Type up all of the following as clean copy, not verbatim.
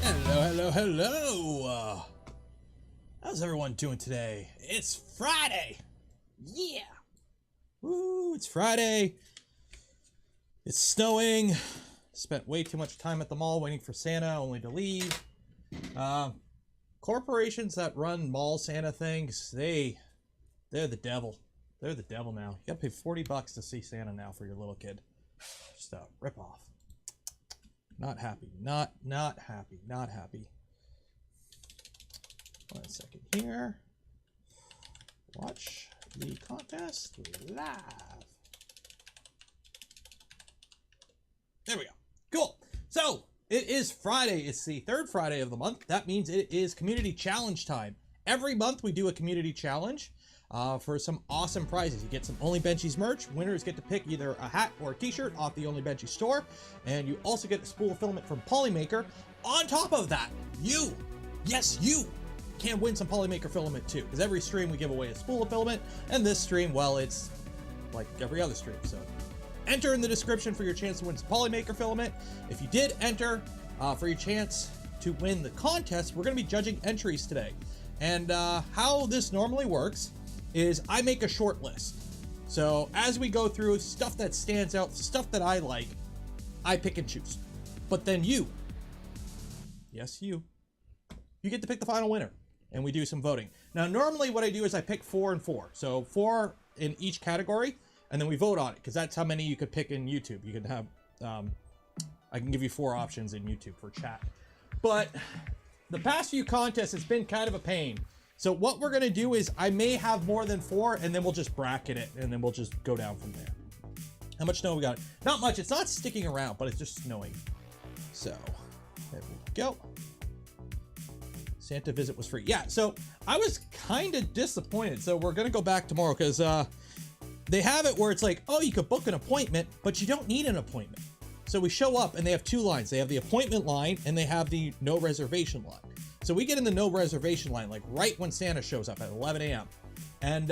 Hello. How's everyone doing today? It's Friday. Yeah. Woo, it's Friday. It's snowing. Spent way too much time at the mall waiting for Santa, only to leave. Corporations that run mall Santa things, they're the devil. They're the devil now. You gotta pay $40 to see Santa now for your little kid. Just a rip off. Not happy. Not happy. Not happy. 1 second here. Watch the contest live. There we go. Cool. So it is Friday. It's the third Friday of the month. That means it is community challenge time. Every month we do a community challenge for some awesome prizes. You get some Only Benchies merch. Winners get to pick either a hat or a t-shirt off the Only Benchies store. And you also get the spool filament from Polymaker. On top of that, yes, you can win some Polymaker filament too. Because every stream we give away a spool of filament. And this stream, well, it's like every other stream. So enter in the description for your chance to win some Polymaker filament. If you did enter for your chance to win the contest, we're going to be judging entries today. And how this normally works is I make a short list. So as we go through stuff that stands out, stuff that I like, I pick and choose. But then you, yes, you get to pick the final winner. And we do some voting. Now, normally what I do is I pick 4 and 4. So 4 in each category, and then we vote on it, because that's how many you could pick in YouTube. You can have, I can give you 4 options in YouTube for chat. But the past few contests, it's been kind of a pain. So what we're gonna do is I may have more than 4, and then we'll just bracket it, and then we'll just go down from there. How much snow we got? Not much. It's not sticking around, but it's just snowing. So there we go. Santa visit was free. Yeah, so I was kind of disappointed. So we're gonna go back tomorrow because they have it where it's like, oh, you could book an appointment, but you don't need an appointment. So we show up and they have 2 lines. They have the appointment line and they have the no reservation line. So we get in the no reservation line, like right when Santa shows up at 11 a.m. And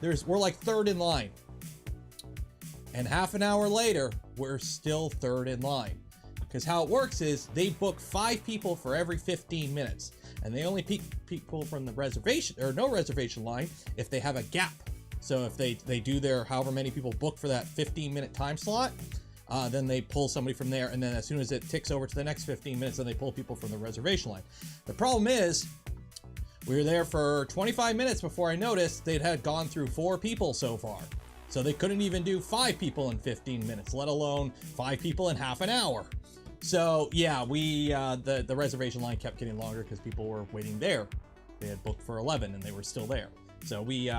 we're like 3rd in line. And half an hour later, we're still 3rd in line. Because how it works is they book 5 people for every 15 minutes. And they only pick people from the reservation or no reservation line if they have a gap. So if they do their however many people book for that 15-minute time slot, then they pull somebody from there. And then as soon as it ticks over to the next 15 minutes, then they pull people from the reservation line. The problem is we were there for 25 minutes before I noticed they'd had gone through 4 people so far. So they couldn't even do 5 people in 15 minutes, let alone 5 people in half an hour. So yeah, the reservation line kept getting longer because people were waiting there. They had booked for 11 and they were still there. So we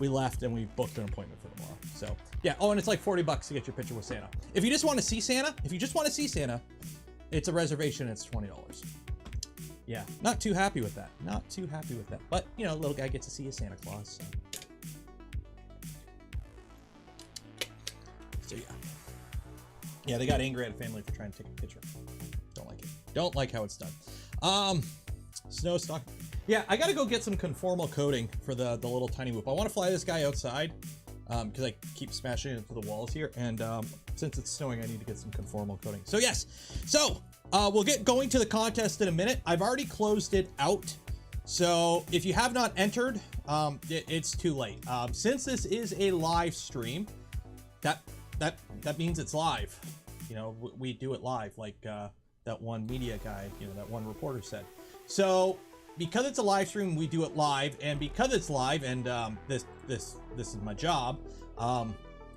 left and we booked an appointment for tomorrow. So yeah. Oh, and it's like $40 to get your picture with Santa. If you just want to see Santa, it's a reservation. It's $20. Yeah, not too happy with that. Not too happy with that. But you know, little guy gets to see his Santa Claus. So yeah. Yeah, they got angry at a family for trying to take a picture. Don't like it. Don't like how it's done. Snow stock. Yeah, I gotta go get some conformal coating for the little tiny whoop. I want to fly this guy outside because I keep smashing into the walls here. And since it's snowing, I need to get some conformal coating. So yes, so we'll get going to the contest in a minute. I've already closed it out. So if you have not entered, it's too late. Since this is a live stream, that means it's live. You know, we do it live, like that one media guy, you know, that one reporter said. So because it's a live stream, we do it live, and because it's live, and this is my job, I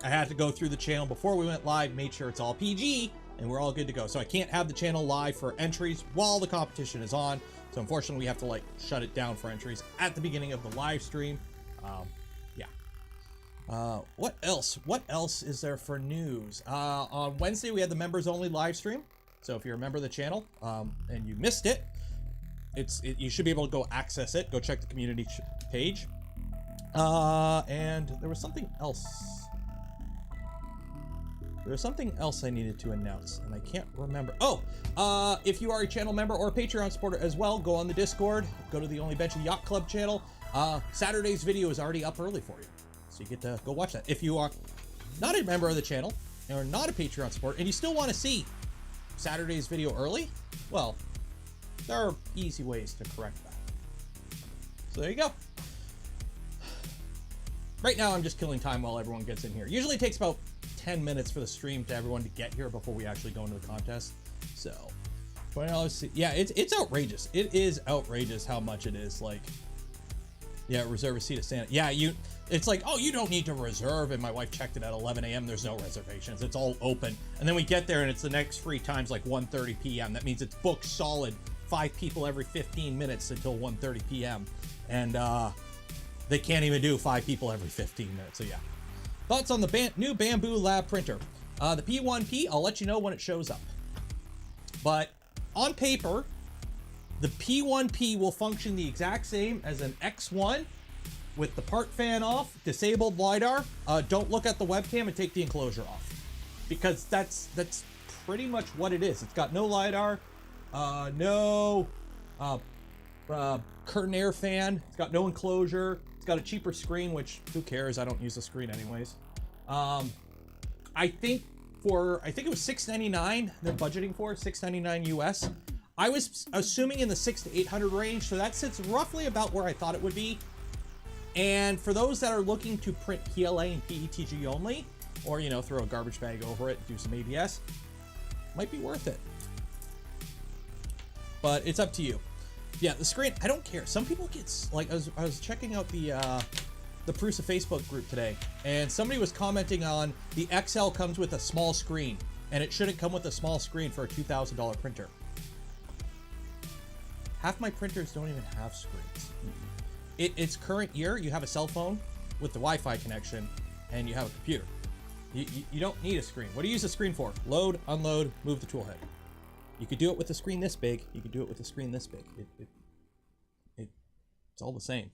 had to go through the channel before we went live, made sure it's all PG, and we're all good to go. So I can't have the channel live for entries while the competition is on. So unfortunately, we have to like shut it down for entries at the beginning of the live stream. What else is there for news? On Wednesday, we had the members only live stream. So if you're a member of the channel, and you missed it, you should be able to go access it. Go check the community page. And there was something else. There was something else I needed to announce, and I can't remember. Oh, if you are a channel member or a Patreon supporter as well, go on the Discord, go to the Only Benchies Yacht Club channel. Saturday's video is already up early for you, so you get to go watch that. If you are not a member of the channel or not a Patreon supporter and you still want to see Saturday's video early? Well, there are easy ways to correct that. So there you go. Right now, I'm just killing time while everyone gets in here. Usually it takes about 10 minutes for the stream to everyone to get here before we actually go into the contest. So, $20. Yeah, it's outrageous. It is outrageous how much it is. Like, yeah, reserve a seat at Santa. Yeah, it's like, oh, you don't need to reserve. And my wife checked it at 11 a.m. There's no reservations. It's all open. And then we get there and it's the next free time's like 1:30 p.m. That means it's booked solid 5 people every 15 minutes until 1:30 p.m. And they can't even do 5 people every 15 minutes. So yeah. Thoughts on the new Bamboo Lab printer? The P1P, I'll let you know when it shows up. But on paper, the P1P will function the exact same as an X1 with the part fan off, disabled LiDAR. Don't look at the webcam and take the enclosure off, because that's pretty much what it is. It's got no LiDAR, no curtain air fan. It's got no enclosure. It's got a cheaper screen, which who cares? I don't use the screen anyways. I think it was $699 they're budgeting for, $699 US. I was assuming in the $600 to $800 range, so that sits roughly about where I thought it would be. And for those that are looking to print PLA and PETG only, or throw a garbage bag over it, do some ABS, might be worth it. But it's up to you. Yeah, the screen, I don't care. Some people get, like, I was checking out the Prusa Facebook group today, and somebody was commenting on the XL comes with a small screen, and it shouldn't come with a small screen for a $2,000 printer. Half my printers don't even have screens. It's current year, you have a cell phone with the Wi-Fi connection, and you have a computer. You don't need a screen. What do you use a screen for? Load, unload, move the tool head. You could do it with a screen this big. You could do it with a screen this big. It's all the same.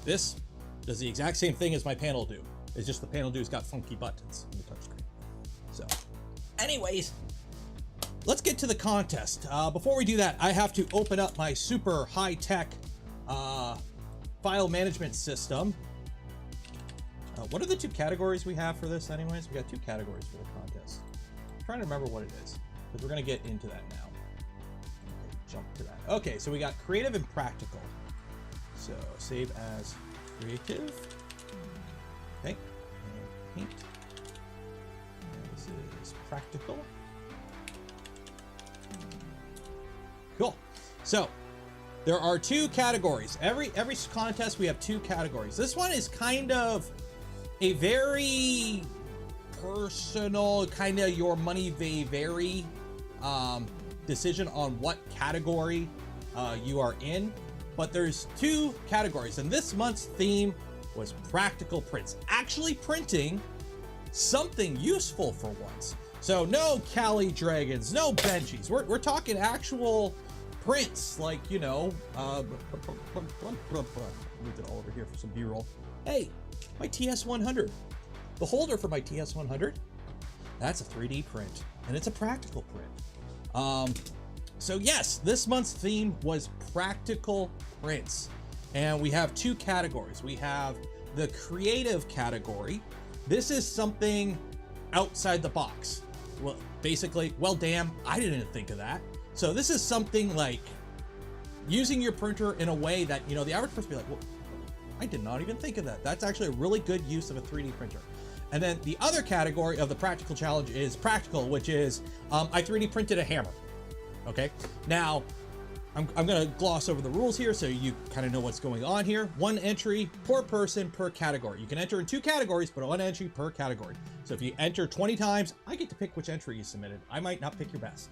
This does the exact same thing as my panel do. It's just the panel do's got funky buttons on the touchscreen. So, anyways, let's get to the contest. Before we do that, I have to open up my super high-tech file management system. What are the 2 categories we have for this anyways? We got 2 categories for the contest. I'm trying to remember what it is, because we're going to get into that now. Okay, jump to that. Okay, so we got creative and practical. So save as creative. Okay, and paint. And this is practical. Cool. So there are 2 categories. Every contest we have 2 categories. This one is kind of a very personal, kind of your money may vary decision on what category you are in. But there's 2 categories, and this month's theme was practical prints. Actually printing something useful for once. So no Cali Dragons, no benchies. We're talking actual prints, like, move it all over here for some B-roll. Hey, my TS100. The holder for my TS100, that's a 3D print, and it's a practical print. So yes, this month's theme was practical prints, and we have 2 categories. We have the creative category. This is something outside the box. Well, basically, well, damn, I didn't think of that. So this is something like using your printer in a way that, the average person would be like, well, I did not even think of that. That's actually a really good use of a 3D printer. And then the other category of the practical challenge is practical, which is I 3D printed a hammer. Okay, now I'm gonna gloss over the rules here so you kind of know what's going on here. 1 entry per person per category. You can enter in 2 categories, but 1 entry per category. So if you enter 20 times, I get to pick which entry you submitted. I might not pick your best.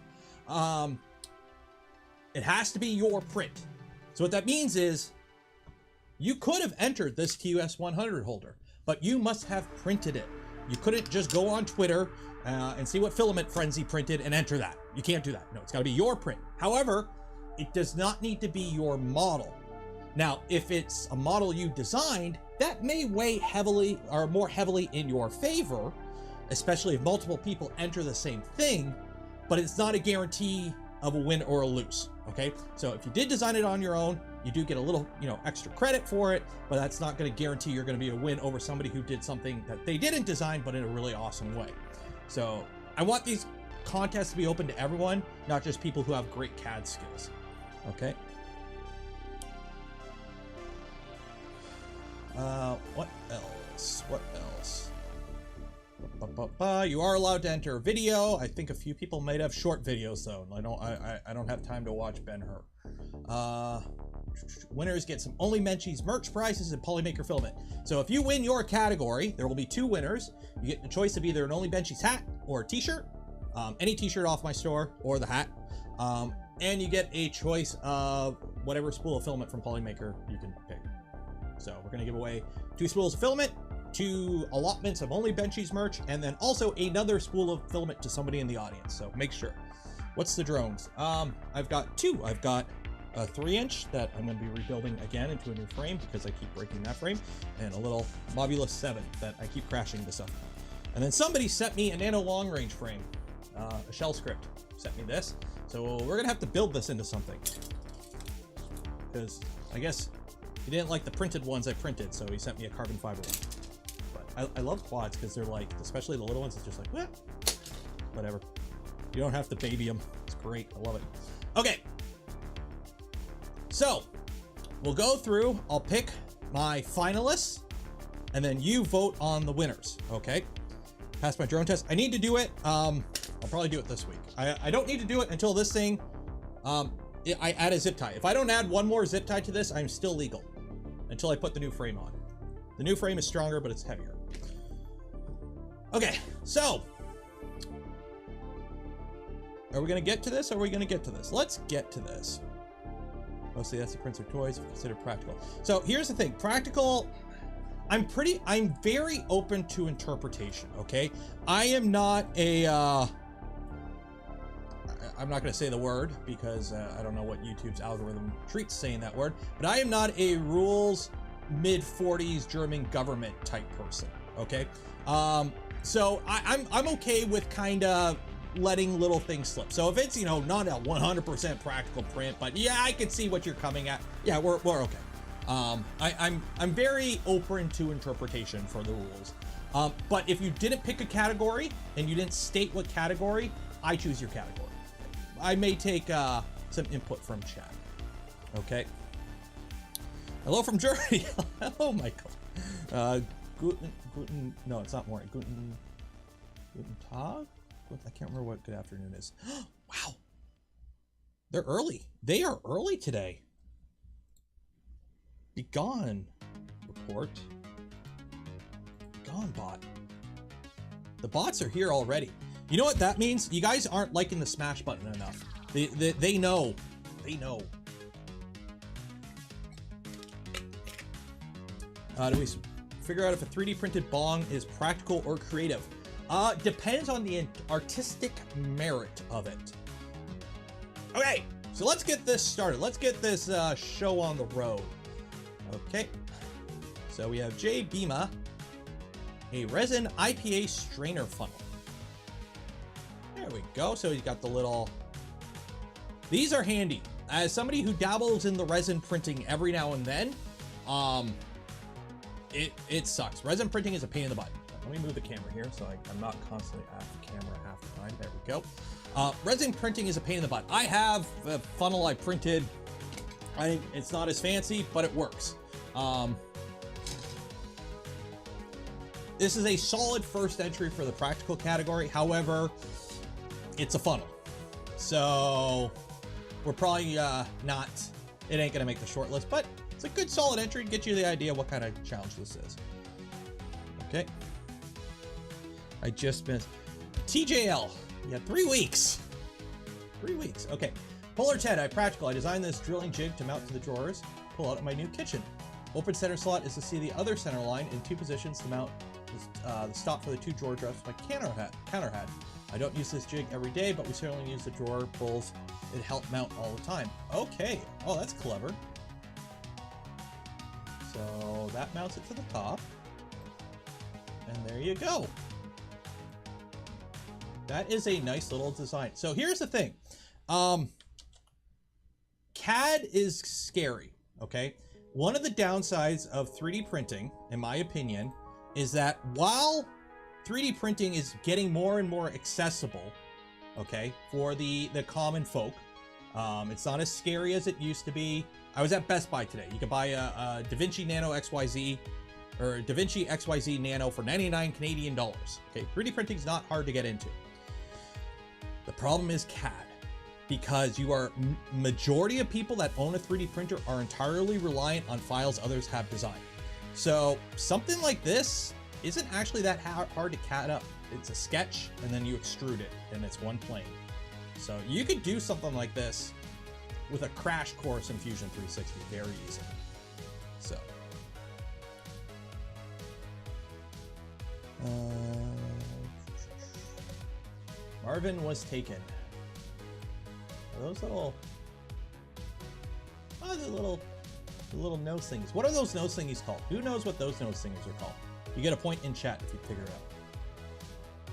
It has to be your print. So what that means is you could have entered this TUS100 holder, but you must have printed it. You couldn't just go on Twitter and see what Filament Frenzy printed and enter that. You can't do that. No, it's got to be your print. However, it does not need to be your model. Now, if it's a model you designed, that may weigh heavily or more heavily in your favor, especially if multiple people enter the same thing, but it's not a guarantee of a win or a lose. Okay, so if you did design it on your own, you do get a little, extra credit for it, but that's not going to guarantee you're going to be a win over somebody who did something that they didn't design, but in a really awesome way. So I want these contests to be open to everyone, not just people who have great CAD skills. Okay. What else? What else? You are allowed to enter a video. I think a few people might have short videos though. I don't have time to watch Ben-Hur. Winners get some ONLYBENCHIES merch prizes and Polymaker filament. So if you win your category, there will be 2 winners. You get the choice of either an ONLYBENCHIES hat or a t-shirt. Any t-shirt off my store or the hat. And you get a choice of whatever spool of filament from Polymaker you can pick. So we're gonna give away 2 spools of filament, 2 allotments of ONLYBENCHIES merch, and then also another spool of filament to somebody in the audience. So make sure. What's the drones? I've got 2. I've got a 3-inch that I'm going to be rebuilding again into a new frame because I keep breaking that frame, and a little Mobulus 7 that I keep crashing this up. And then somebody sent me a nano long range frame. A shell script sent me this. So we're going to have to build this into something. Because I guess he didn't like the printed ones I printed, so he sent me a carbon fiber one. But I love quads because they're like, especially the little ones, it's just like, eh, whatever. You don't have to baby them. It's great. I love it. Okay. So we'll go through, I'll pick my finalists, and then you vote on the winners, okay? Pass my drone test. I need to do it. I'll probably do it this week. I don't need to do it until this thing, I add a zip tie. If I don't add one more zip tie to this, I'm still legal until I put the new frame on. The new frame is stronger, but it's heavier. Okay, so are we gonna get to this? Or are we gonna get to this? Let's get to this. Mostly that's the Prince of Toys, considered practical. So here's the thing, practical, I'm very open to interpretation, okay? I am not a, I'm not gonna say the word because I don't know what YouTube's algorithm treats saying that word, but I am not a rules mid-40s German government type person, okay? So I'm okay with kind of letting little things slip. So if it's, you know, not a 100% practical print, but yeah, I can see what you're coming at. Yeah, we're okay. I'm very open to interpretation for the rules. But if you didn't pick a category and you didn't state what category, I choose your category. I may take some input from chat. Okay. Hello from Germany. Hello, Michael. Guten, no, it's not morning. Guten Tag? I can't remember what good afternoon is. Wow. They're early. They are early today. Be gone, report. Be gone, bot. The bots are here already. You know what that means? You guys aren't liking the smash button enough. They know. They know. Do we figure out if a 3D printed bong is practical or creative? Depends on the artistic merit of it. Okay, so let's get this started. Let's get this show on the road. Okay, so we have Jay Bima, a resin IPA strainer funnel. There we go. So he's got the little, these are handy. As somebody who dabbles in the resin printing every now and then, it sucks. Resin printing is a pain in the butt. Let me move the camera here so I'm not constantly at the camera half the time. There we go. Resin printing is a pain in the butt. I have a funnel I printed. It's not as fancy, but it works. This is a solid first entry for the practical category. However, it's a funnel. So we're probably not, it ain't gonna make the short list, but it's a good solid entry to get you the idea what kind of challenge this is. Okay. I just missed TJL. Yeah, 3 weeks. 3 weeks. Okay. Polar Ted, practical. I designed this drilling jig to mount to the drawers, pull out of my new kitchen. Open center slot is to see the other center line in 2 positions to mount the stop for the 2 drawer drafts my counter had. I don't use this jig every day, but we certainly use the drawer pulls. It helped mount all the time. Okay. Oh, that's clever. So that mounts it to the top. And there you go. That is a nice little design. So here's the thing. CAD is scary, okay? One of the downsides of 3D printing, in my opinion, is that while 3D printing is getting more and more accessible, okay, for the common folk. It's not as scary as it used to be. I was at Best Buy today. You could buy a DaVinci Nano XYZ or a DaVinci XYZ Nano for 99 Canadian dollars. Okay, 3D printing is not hard to get into. The problem is CAD, because you are majority of people that own a 3D printer are entirely reliant on files others have designed. So something like this isn't actually that hard to CAD up. It's a sketch and then you extrude it and it's one plane. So you could do something like this with a crash course in Fusion 360 very easily. So. Marvin was taken. Are those little... Oh, the little nose things. What are those nose thingies called? Who knows what those nose thingies are called? You get a point in chat if you figure it out.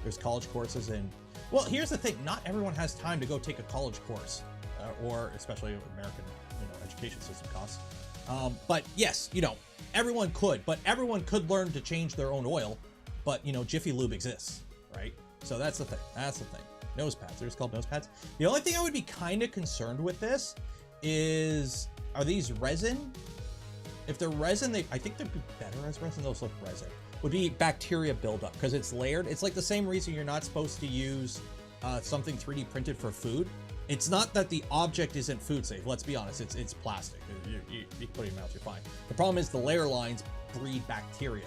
There's college courses in... Well, here's the thing. Not everyone has time to go take a college course, or especially American, education system costs. But yes, everyone could, but everyone could learn to change their own oil. But, Jiffy Lube exists, right? So that's the thing. That's the thing. Nose pads. They're just called nose pads. The only thing I would be kind of concerned with this is, are these resin? If they're resin, I think they'd be better as resin. Those look resin. Would be bacteria buildup because it's layered. It's like the same reason you're not supposed to use something 3D printed for food. It's not that the object isn't food safe. Let's be honest. It's plastic. You put it in your mouth, you're fine. The problem is the layer lines breed bacteria.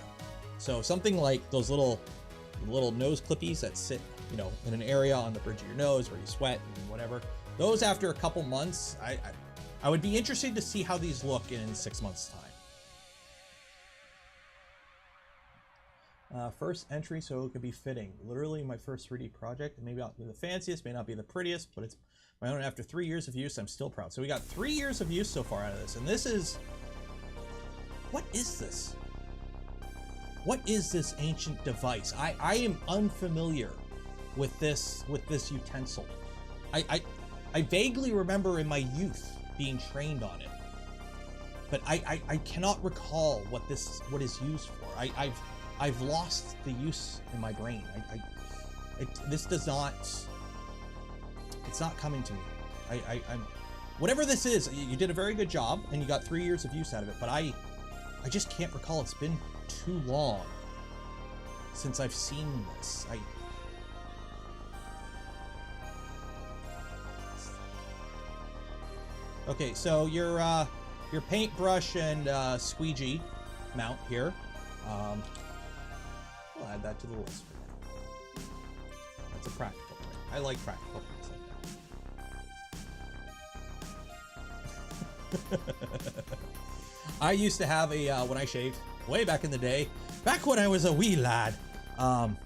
So something like those little nose clippies that sit, in an area on the bridge of your nose where you sweat and whatever. Those after a couple months, I would be interested to see how these look in 6 months' time. First entry, so it could be fitting. Literally my first 3D project. Maybe not be the fanciest, may not be the prettiest, but it's my own. After 3 years of use, I'm still proud. So we got 3 years of use so far out of this, and this is... What is this? What is this ancient device? I am unfamiliar with this utensil. I vaguely remember in my youth being trained on it, but I cannot recall what is used for. I've lost the use in my brain. This does not. It's not coming to me. I'm whatever this is. You did a very good job, and you got 3 years of use out of it. But I just can't recall. It's been too long since I've seen this. Okay, so your paintbrush and squeegee mount here. We'll add that to the list for now. That's a practical print. I like practical prints like that. I used to have a, when I shaved, way back in the day, back when I was a wee lad, and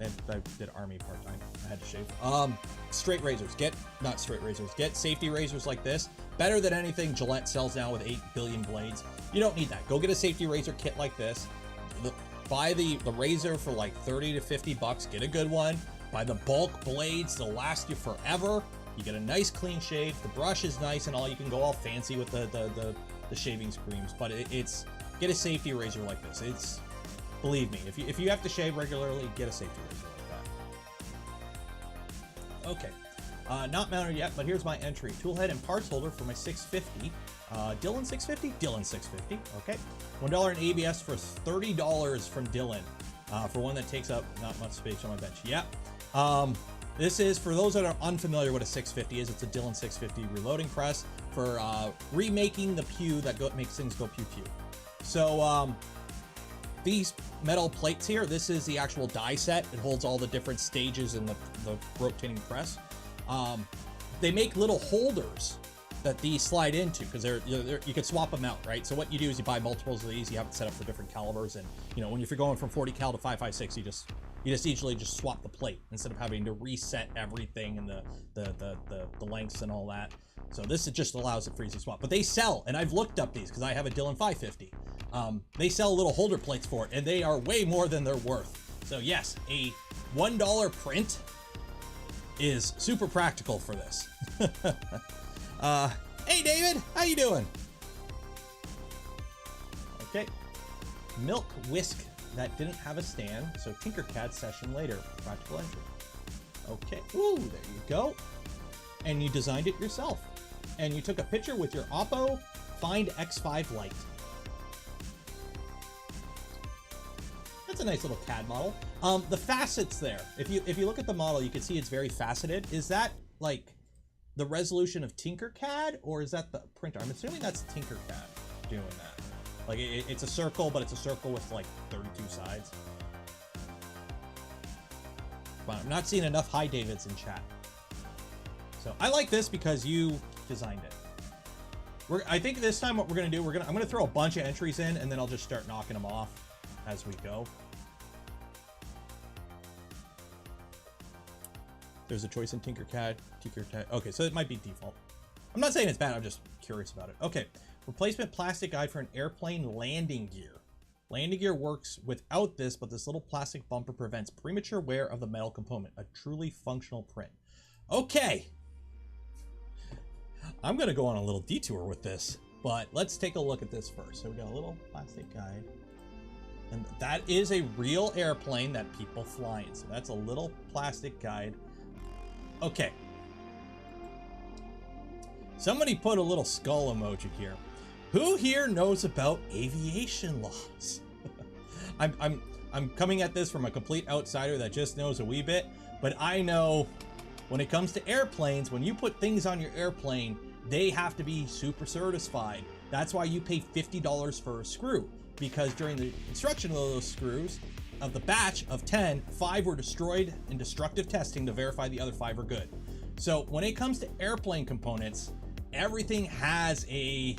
I did army part-time, I had to shave. Straight razors, get safety razors like this. Better than anything Gillette sells now with 8 billion blades. You don't need that. Go get a safety razor kit like this. Buy the razor for like 30 to 50 bucks. Get a good one. Buy the bulk blades. They'll last you forever. You get a nice clean shave. The brush is nice and all. You can go all fancy with the shaving creams, but it's get a safety razor like this. It's, believe me, if you have to shave regularly, get a safety razor like that. Okay, not mounted yet, but here's my entry. Tool head and parts holder for my 650. Dylan 650? Dylan 650, okay. $1 in ABS for $30 from Dylan, for one that takes up not much space on my bench. Yep. This is, for those that are unfamiliar what a 650 is, it's a Dylan 650 reloading press for remaking the pew that makes things go pew pew. So these metal plates here, this is the actual die set. It holds all the different stages in the rotating press. They make little holders that these slide into because you can swap them out, right? So what you do is you buy multiples of these. You have it set up for different calibers, and when if you're going from 40 cal to 5.56, you just easily just swap the plate instead of having to reset everything and the lengths and all that. So this just allows it for easy swap. But they sell, and I've looked up these because I have a Dylan 550. They sell little holder plates for it, and they are way more than they're worth. So yes, a $1 print is super practical for this. Hey David, how you doing? Okay, milk whisk that didn't have a stand, so Tinkercad session later, practical entry. Okay, ooh, there you go. And you designed it yourself. And you took a picture with your Oppo Find X5 Lite. That's a nice little CAD model. The facets there, if you look at the model, you can see it's very faceted. Is that like the resolution of Tinkercad, or is that the printer? I'm assuming that's Tinkercad doing that. Like it's a circle, but it's a circle with like 32 sides. But I'm not seeing enough hi Davids in chat. So I like this because you designed it. I think this time what we're gonna do, I'm gonna throw a bunch of entries in, and then I'll just start knocking them off as we go. There's a choice in Tinkercad. Okay, so it might be default. I'm not saying it's bad, I'm just curious about it. Okay, replacement plastic guide for an airplane landing gear. Landing gear works without this, but this little plastic bumper prevents premature wear of the metal component. A truly functional print. Okay. I'm gonna go on a little detour with this, but let's take a look at this first. So we got a little plastic guide. And that is a real airplane that people fly in. So that's a little plastic guide. Okay. Somebody put a little skull emoji here. Who here knows about aviation laws? I'm coming at this from a complete outsider that just knows a wee bit, but I know when it comes to airplanes, when you put things on your airplane, they have to be super certified. That's why you pay $50 for a screw, because during the construction of those screws, of the batch of 10, 5 were destroyed in destructive testing to verify the other 5 are good. So when it comes to airplane components, everything has a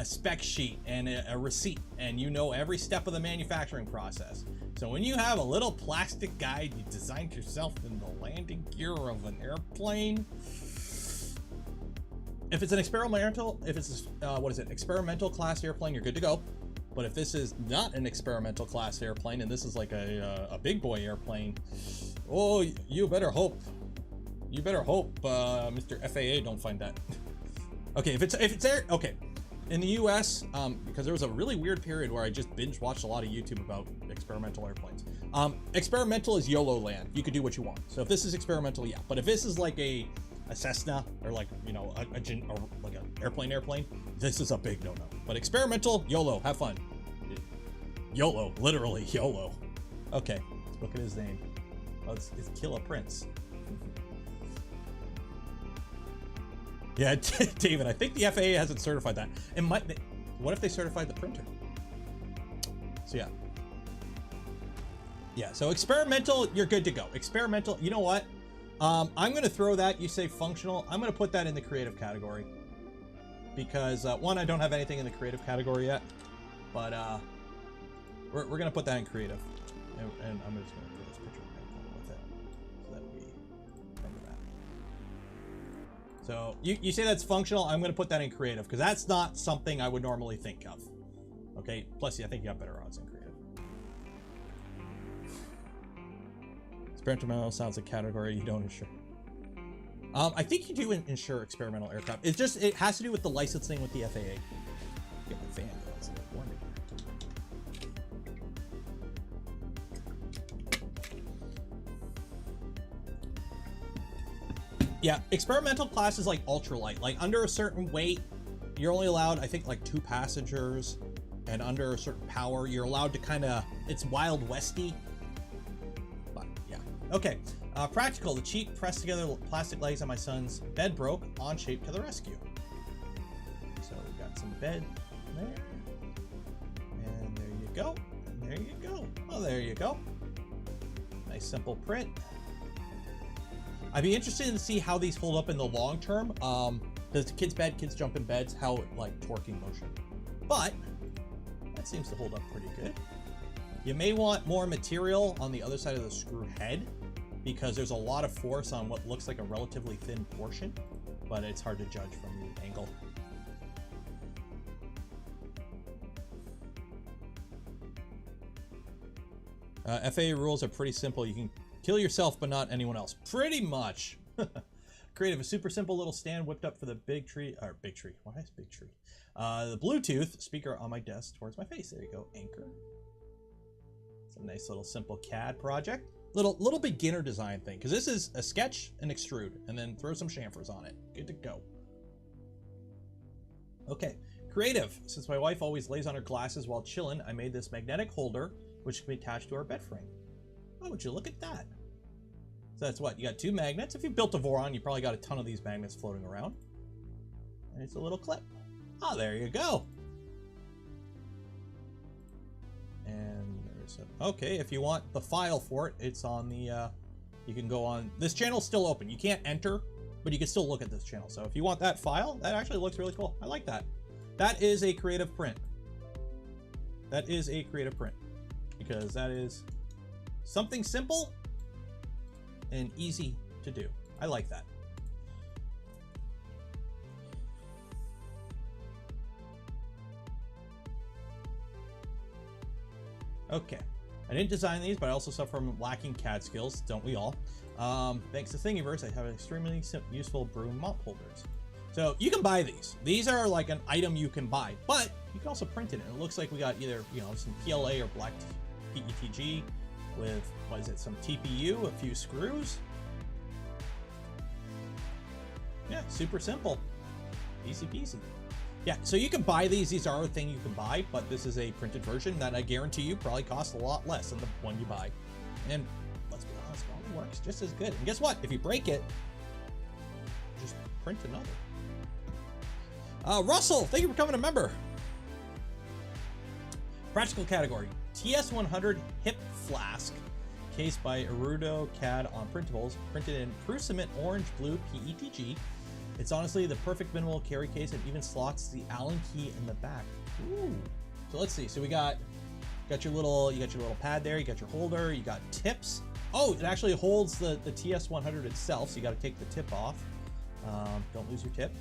spec sheet and a receipt, and you know every step of the manufacturing process. So when you have a little plastic guide you designed yourself in the landing gear of an airplane, if it's an experimental, experimental class airplane, you're good to go. But if this is not an experimental class airplane and this is like a big boy airplane, oh, you better hope, Mr. FAA don't find that. Okay, if it's air, okay. In the US, because there was a really weird period where I just binge watched a lot of YouTube about experimental airplanes. Experimental is YOLO land. You could do what you want. So if this is experimental, yeah. But if this is like a Cessna or like, you know, or like an airplane, this is a big no-no. But experimental, YOLO, have fun. YOLO, literally YOLO. Okay, let's look at his name. Oh, it's Killa Prince. Yeah, David, I think the FAA hasn't certified that. It might. What if they certified the printer? So yeah. Yeah, so experimental, you're good to go. Experimental, you know what? I'm going to throw that, you say functional, I'm going to put that in the creative category. Because, one, I don't have anything in the creative category yet. But, we're going to put that in creative. And I'm just going to put this picture with it. So that we remember that. So, you say that's functional, I'm going to put that in creative. Because that's not something I would normally think of. Okay? Plus, I think you have better odds in creative. Experimental sounds a category you don't insure. I think you do insure experimental aircraft. It has to do with the licensing with the FAA. Get my fan going. It's like warm in here. Yeah, experimental class is like ultralight. Like under a certain weight, you're only allowed, I think, like 2 passengers, and under a certain power, you're allowed to kind of. It's Wild Westy. Okay, practical. The cheap pressed together plastic legs on my son's bed broke. On shape to the rescue. So we got some bed there. And there you go. And there you go. Oh, there you go. Nice simple print. I'd be interested to see how these hold up in the long term. Does the kids jump in beds, how it like torquing motion. But that seems to hold up pretty good. You may want more material on the other side of the screw head because there's a lot of force on what looks like a relatively thin portion, but it's hard to judge from the angle. FAA rules are pretty simple. You can kill yourself, but not anyone else. Pretty much. Creative, a super simple little stand whipped up for the big tree. Why is big tree? The Bluetooth speaker on my desk towards my face. There you go. Anchor. a nice little simple CAD project. Little beginner design thing, because this is a sketch and extrude, and then throw some chamfers on it. Good to go. Okay, creative. Since my wife always lays on her glasses while chilling, I made this magnetic holder, which can be attached to our bed frame. Oh, would you look at that? So that's what, you got 2 magnets. If you built a Voron, you probably got a ton of these magnets floating around. And it's a little clip. Oh, there you go. And there's a, okay, if you want the file for it, it's on the, you can go on, this channel's still open. You can't enter, but you can still look at this channel. So if you want that file, that actually looks really cool. I like that. That is a creative print. That is a creative print, because that is something simple and easy to do. I like that. Okay, I didn't design these, but I also suffer from lacking CAD skills, don't we all? Thanks to Thingiverse, I have extremely useful broom mop holders. So you can buy these. These are like an item you can buy, but you can also print it. And it looks like we got either, you know, some PLA or black PETG with, what is it, some TPU, a few screws. Yeah, super simple. Easy peasy. Yeah, so you can buy these. These are a thing you can buy, but this is a printed version that I guarantee you probably costs a lot less than the one you buy. And let's be honest, it probably works just as good. And guess what? If you break it, just print another. Russell, thank you for becoming a member. Practical category, TS100 Hip Flask, case by Erudo CAD on printables, printed in Prusament Orange Blue PETG. It's honestly the perfect minimal carry case, and even slots the Allen key in the back. Ooh. So let's see. So we got your little, you got your little pad there. You got your holder. You got tips. Oh, it actually holds the TS100 itself. So you got to take the tip off. Don't lose your tip.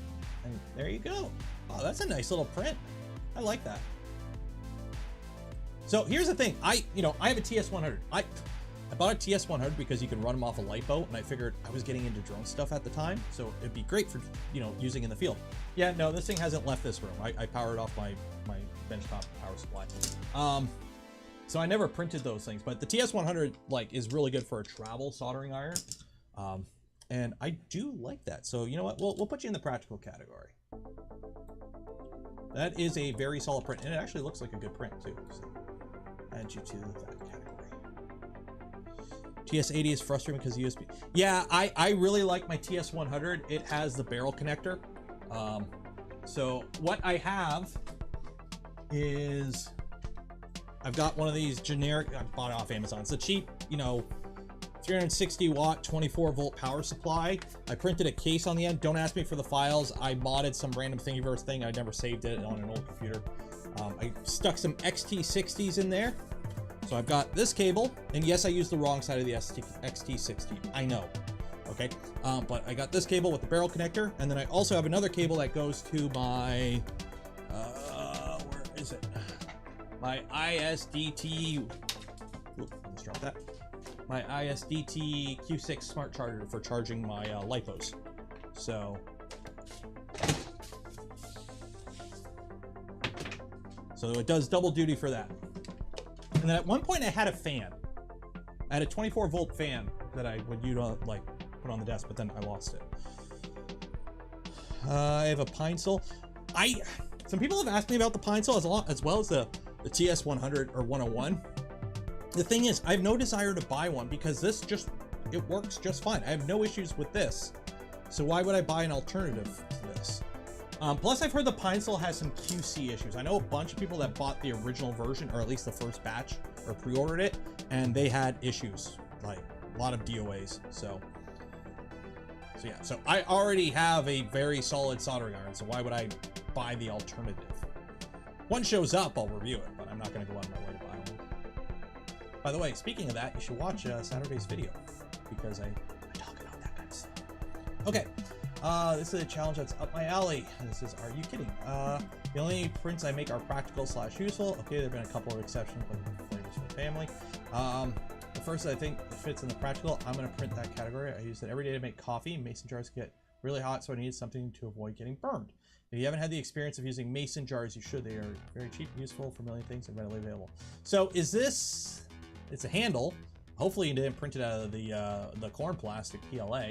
And there you go. Oh, that's a nice little print. I like that. So here's the thing. I have a TS100. I bought a TS100 because you can run them off a lipo, and I figured I was getting into drone stuff at the time, so it'd be great for, using in the field. Yeah, no, this thing hasn't left this room. I powered off my benchtop power supply. So I never printed those things, but the TS100 is really good for a travel soldering iron. And I do like that. So you know what? We'll put you in the practical category. That is a very solid print, and it actually looks like a good print too. So add you to that category. TS80 is frustrating because USB. Yeah, I really like my TS100. It has the barrel connector. So what I have is I've got one of these generic. I bought it off Amazon. It's a cheap, 360 watt 24 volt power supply. I printed a case on the end. Don't ask me for the files. I modded some random Thingiverse thing. I never saved it on an old computer. I stuck some XT60s in there. So I've got this cable, and yes, I used the wrong side of the XT60. I know. Okay, but I got this cable with the barrel connector, and then I also have another cable that goes to my where is it? My ISDT. Let's drop that. My ISDT Q6 smart charger for charging my lipos. So it does double duty for that. And then at one point I had a fan. I had a 24 volt fan that I would put on the desk, but then I lost it. I have a pine sol. Some people have asked me about the pine sol as well as the TS100 or 101. The thing is, I have no desire to buy one because it works just fine. I have no issues with this. So why would I buy an alternative to this? Plus, I've heard the pine sol has some QC issues. I know a bunch of people that bought the original version, or at least the first batch, or pre-ordered it, and they had issues, like a lot of DOAs. So yeah. So I already have a very solid soldering iron. So why would I buy the alternative? One shows up, I'll review it, but I'm not going to go out of my way to buy one. By the way, speaking of that, you should watch Saturday's video because I talk about that kind of stuff. Okay. This is a challenge that's up my alley. This is, are you kidding? The only prints I make are practical/useful. Okay, there have been a couple of exceptions, like flavors for the family. The first I think fits in the practical. I'm going to print that category. I use it every day to make coffee. Mason jars get really hot, so I need something to avoid getting burned. If you haven't had the experience of using mason jars, you should. They are very cheap, useful for a million things, and readily available. So is this it's a handle. Hopefully you didn't print it out of the corn plastic PLA.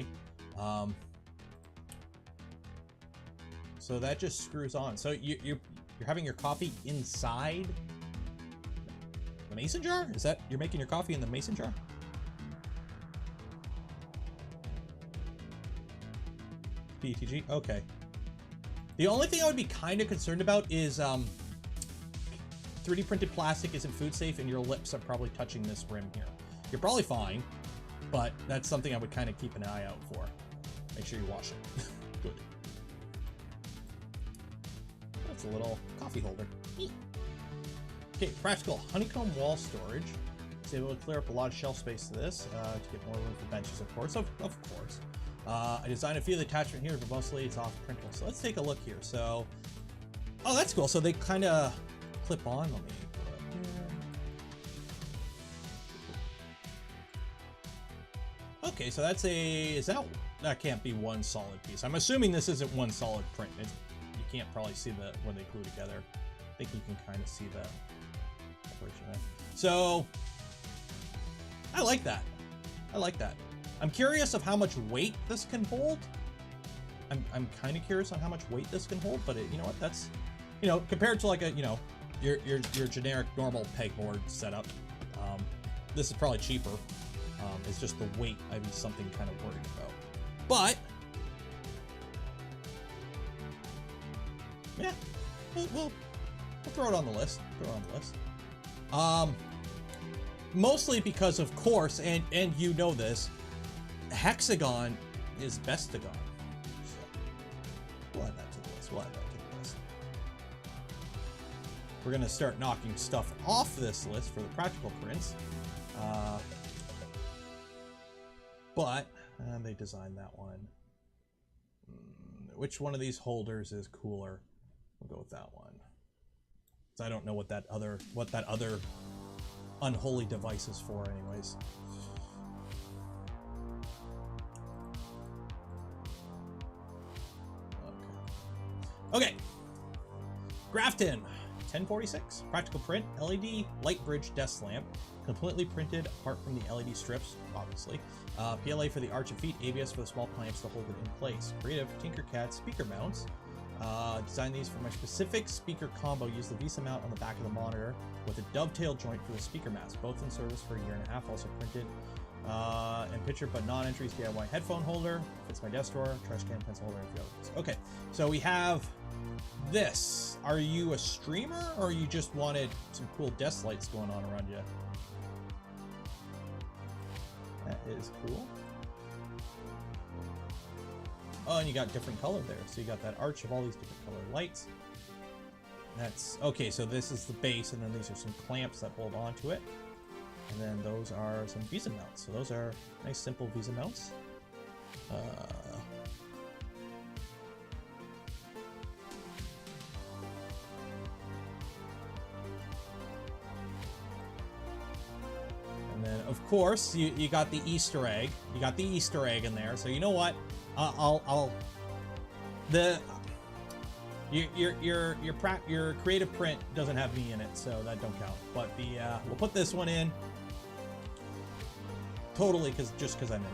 So that just screws on. So you're having your coffee inside the mason jar? Is that, you're making your coffee in the mason jar? PETG? Okay. The only thing I would be kind of concerned about is 3D printed plastic isn't food safe and your lips are probably touching this rim here. You're probably fine, but that's something I would kind of keep an eye out for. Make sure you wash it. Good. That's a little coffee holder. Okay, practical honeycomb wall storage. It's able to clear up a lot of shelf space to this to get more room for benches, of course. Of course. I designed a few of the attachment here, but mostly it's off printable. So let's take a look here. So, oh, that's cool. So they kind of clip on. Let me put it up here. Okay, so that's a, that can't be one solid piece. I'm assuming this isn't one solid print. You can't probably see the when they glue together. I think you can kind of see the separation there. So I like that. I like that. I'm curious of how much weight this can hold. I'm kind of curious on how much weight this can hold, but you know what? That's, you know, compared to like a, you know, your generic normal pegboard setup, this is probably cheaper. It's just the weight I'd be something kind of worried about. But yeah, we'll throw it on the list. Throw it on the list. Mostly because, of course, and you know this, hexagon is bestagon. So we'll add that to the list. We'll add that to the list. We're gonna start knocking stuff off this list for the practical prints. But they designed that one. Which one of these holders is cooler? We'll go with that one. So I don't know what that other unholy device is for, anyways. Okay. Grafton 1046 practical print LED light bridge desk lamp, completely printed apart from the LED strips, obviously. PLA for the arch and feet, ABS for the small clamps to hold it in place. Creative Tinkercad speaker mounts. Designed these for my specific speaker combo. Use the VESA mount on the back of the monitor with a dovetail joint for the speaker mast. Both in service for a year and a half. Also printed and picture but non-entries DIY headphone holder. Fits my desk drawer, trash can, pencil holder, and a few other things. Okay, so we have this. Are you a streamer or you just wanted some cool desk lights going on around you? That is cool. Oh, and you got different color there. So you got that arch of all these different colored lights. That's okay. So this is the base, and then these are some clamps that hold on to it. And then those are some VESA mounts. So those are nice, simple VESA mounts. And then, of course, you got the Easter egg. You got the Easter egg in there. So you know what? Your creative print doesn't have me in it, so that don't count. But we'll put this one in totally just because I'm in it.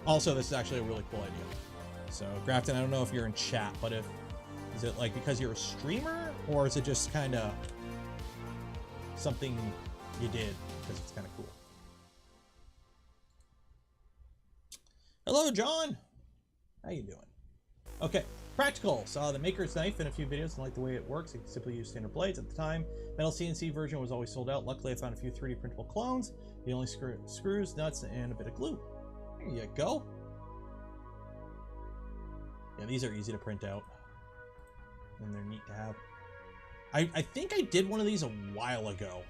Also, this is actually a really cool idea. So Grafton, I don't know if you're in chat, but is it like because you're a streamer, or is it just kind of something you did because it's kind of cool? Hello, John. How you doing? Okay, practical. Saw the maker's knife in a few videos and like the way it works. You can simply use standard blades. At the time, metal CNC version was always sold out. Luckily, I found a few 3D printable clones. The only screws, nuts, and a bit of glue. There you go. Yeah, these are easy to print out, and they're neat to have. I think I did one of these a while ago,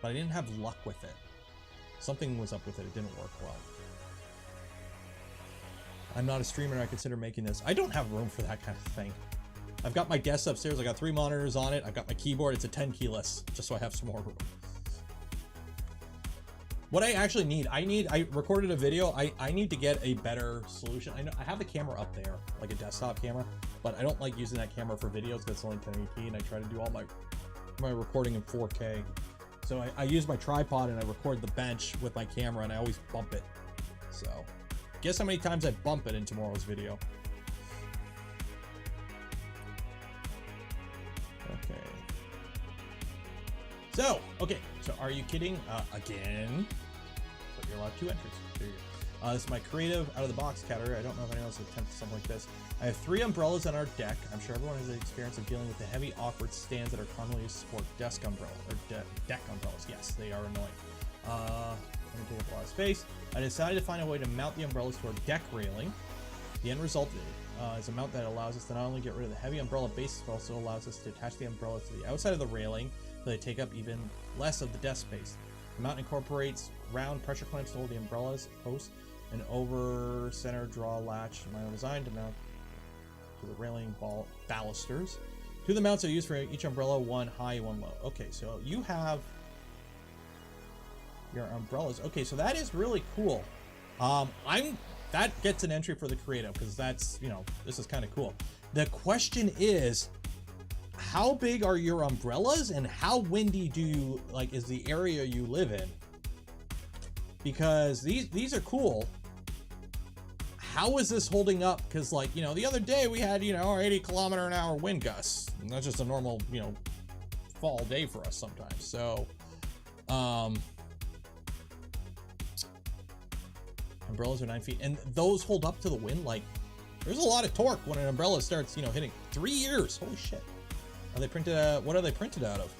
but I didn't have luck with it. Something was up with it. It didn't work well. I'm not a streamer and I consider making this. I don't have room for that kind of thing. I've got my desk upstairs. I got 3 monitors on it. I've got my keyboard. It's a 10 key list, just so I have some more room. What I actually need, I recorded a video. I need to get a better solution. I know I have the camera up there, like a desktop camera, but I don't like using that camera for videos because it's only 1080p, and I try to do all my recording in 4K. So I use my tripod and I record the bench with my camera, and I always bump it. So guess how many times I bump it in tomorrow's video. Okay. So, so are you kidding? Again? But you're allowed 2 entries. There you go. This is my creative out-of-the-box category. I don't know if anyone else has attempted something like this. I have 3 umbrellas on our deck. I'm sure everyone has the experience of dealing with the heavy, awkward stands that are commonly used to support desk umbrella, or deck umbrellas. Yes, they are annoying. They take up a lot of space. I decided to find a way to mount the umbrellas to our deck railing. The end result is a mount that allows us to not only get rid of the heavy umbrella base, but also allows us to attach the umbrellas to the outside of the railing so they take up even less of the desk space. The mount incorporates round pressure clamps to hold the umbrellas posts, and over center draw latch, my own design to mount to the railing balusters. 2 of the mounts are used for each umbrella, 1 high, 1 low. Okay, so you have your umbrellas. Okay, so that is really cool. That gets an entry for the creative, because that's, you know, this is kind of cool. The question is, how big are your umbrellas, and how windy do you, like, is the area you live in? Because these are cool. How is this holding up? Because, like, you know, the other day we had, you know, 80-kilometer-an-hour wind gusts. And that's just a normal, you know, fall day for us sometimes. So, umbrellas are 9 feet, and those hold up to the wind. Like, there's a lot of torque when an umbrella starts, you know, hitting 3 years. Holy shit. Are they printed? What are they printed out of?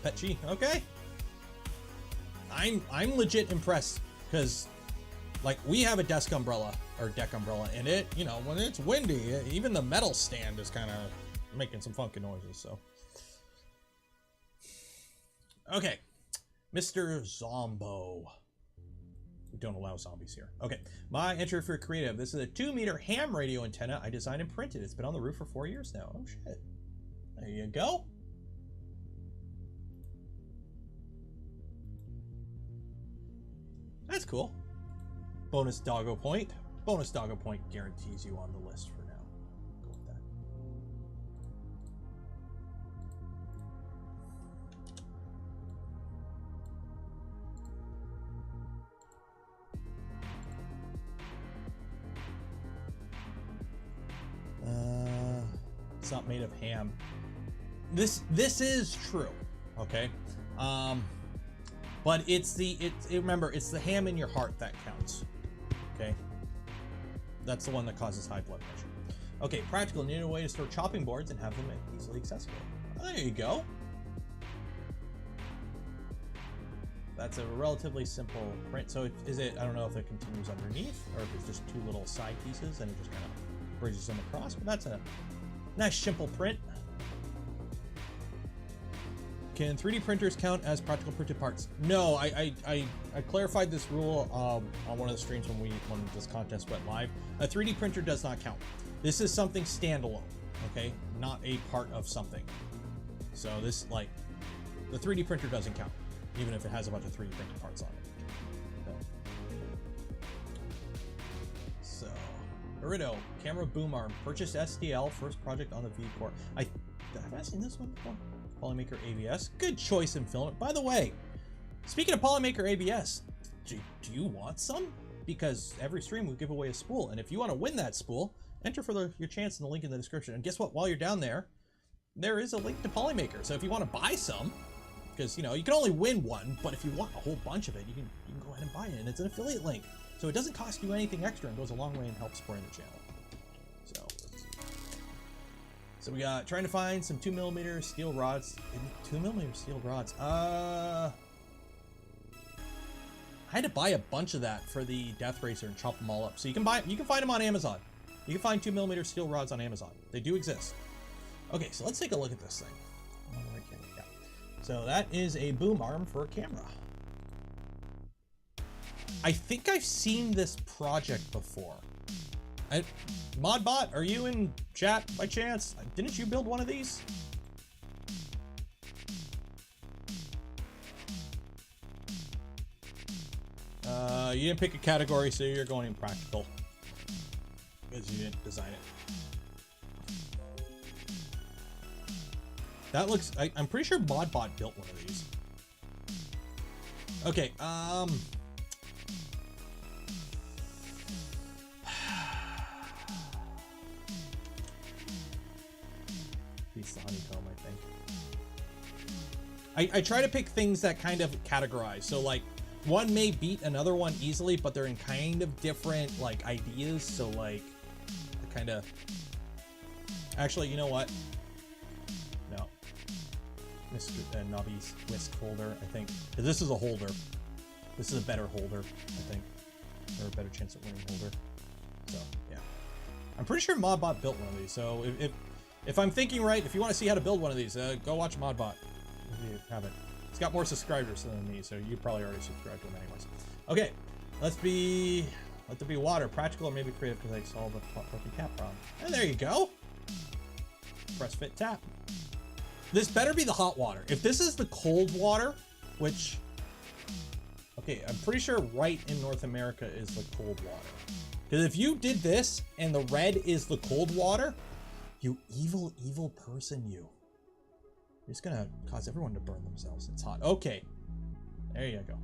Petchy. Okay. I'm legit impressed, because, like, we have a desk umbrella or deck umbrella, and it, you know, when it's windy, even the metal stand is kind of making some funky noises. So, okay, Mr. Zombo. We don't allow zombies here. Okay, my entry for creative. This is a 2-meter ham radio antenna I designed and printed. It's been on the roof for 4 years now. Oh shit. There you go. That's cool. Bonus doggo point. Bonus doggo point guarantees you on the list for now. Go with that. It's not made of ham. This is true, okay? But remember, it's the ham in your heart that counts. Okay, that's the one that causes high blood pressure. Okay, practical. Need a way to store chopping boards and have them easily accessible. Oh, there you go. That's a relatively simple print. So is it? I don't know if it continues underneath or if it's just 2 little side pieces and it just kind of bridges them across. But that's a nice simple print. Can 3D printers count as practical printed parts? No, I clarified this rule on one of the streams when this contest went live. A 3D printer does not count. This is something standalone, okay? Not a part of something. So this, like, the 3D printer doesn't count, even if it has a bunch of 3D printed parts on it. So, Burrito, camera boom arm, purchased STL, first project on the V-Core. Have I seen this one before? Polymaker ABS, good choice in filament. By the way, speaking of Polymaker ABS, do you want some? Because every stream we give away a spool, and if you want to win that spool, enter for your chance in the link in the description. And guess what? While you're down there, there is a link to Polymaker. So if you want to buy some, because, you know, you can only win one, but if you want a whole bunch of it, you can go ahead and buy it, and it's an affiliate link, so it doesn't cost you anything extra and goes a long way in help supporting the channel. So we got trying to find some 2mm steel rods. 2mm steel rods. I had to buy a bunch of that for the Death Racer and chop them all up. So you can find them on Amazon. You can find 2mm steel rods on Amazon. They do exist. Okay, so let's take a look at this thing. Yeah. So that is a boom arm for a camera. I think I've seen this project before. Modbot, are you in chat by chance? Didn't you build one of these? You didn't pick a category, so you're going impractical. Because you didn't design it. That looks... I'm pretty sure ModBot built one of these. Okay, Piece of honeycomb, I think. I try to pick things that kind of categorize. So, like, one may beat another one easily, but they're in kind of different, like, ideas. So, like, I kind of... Actually, you know what? No. Mr. Nobby's whisk holder, I think. This is a holder. This is a better holder, I think. Or a better chance at winning holder. So, yeah. I'm pretty sure ModBot built one of these. So, if I'm thinking right, if you want to see how to build one of these, go watch ModBot. If you haven't. It's got more subscribers than me, so you probably already subscribed to him anyways. Okay, let there be water. Practical or maybe creative because I solved the broken tap problem. And there you go. Press fit tap. This better be the hot water. If this is the cold water, which... Okay, I'm pretty sure right in North America is the cold water. Because if you did this and the red is the cold water, you evil, evil person, you. You're just gonna cause everyone to burn themselves. It's hot. Okay. There you go.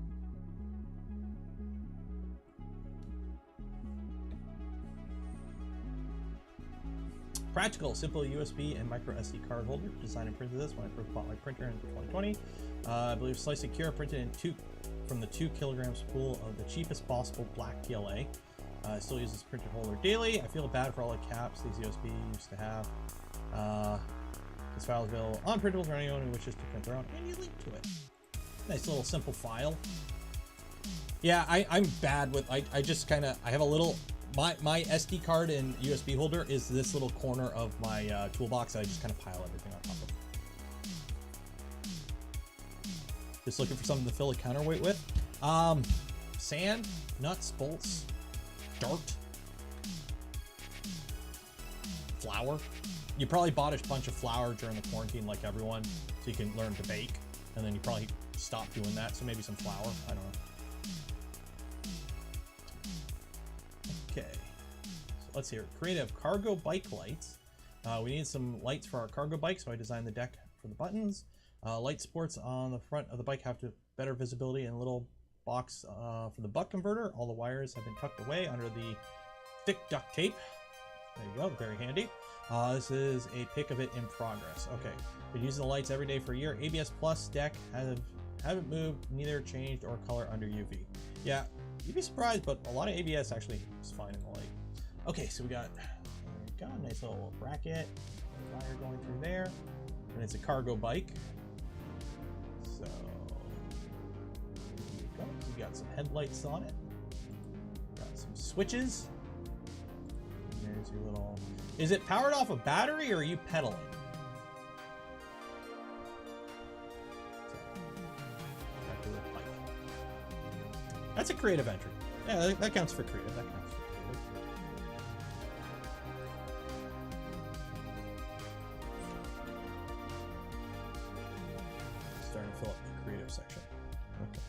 Practical, simple USB and micro SD card holder. Designed and printed this when I first bought my printer in 2020. I believe Slice Secure printed in from the 2 kilogram spool of the cheapest possible black PLA. I still use this printer holder daily. I feel bad for all the caps these USB used to have. This file is available on printables for anyone who wishes to print their own, and you link to it. Nice little simple file. Yeah, I'm bad with, I just kind of, I have a little, my SD card and USB holder is this little corner of my toolbox that I just kind of pile everything on top of. Just looking for something to fill a counterweight with. Sand, nuts, bolts, dart, flour. You probably bought a bunch of flour during the quarantine like everyone, so you can learn to bake, and then you probably stopped doing that, so maybe some flour, I don't know. Okay, so let's hear it. Creative cargo bike lights. We need some lights for our cargo bike, so I designed the deck for the buttons. Light supports on the front of the bike have better visibility, and a little box for the buck converter. All the wires have been tucked away under the thick duct tape. There you go, very handy. This is a pic of it in progress. Okay, been using the lights every day for a year. ABS Plus deck haven't moved, neither changed or color under UV. Yeah, you'd be surprised, but a lot of ABS actually is fine in the light. Okay, so we got a nice little bracket, wire going through there, and it's a cargo bike. So here we go. We got some headlights on it. Got some switches. And there's your little. Is it powered off a battery or are you pedaling? That's a creative entry. Yeah, that counts for creative. That counts for creative. Starting to fill up the creative section. Okay.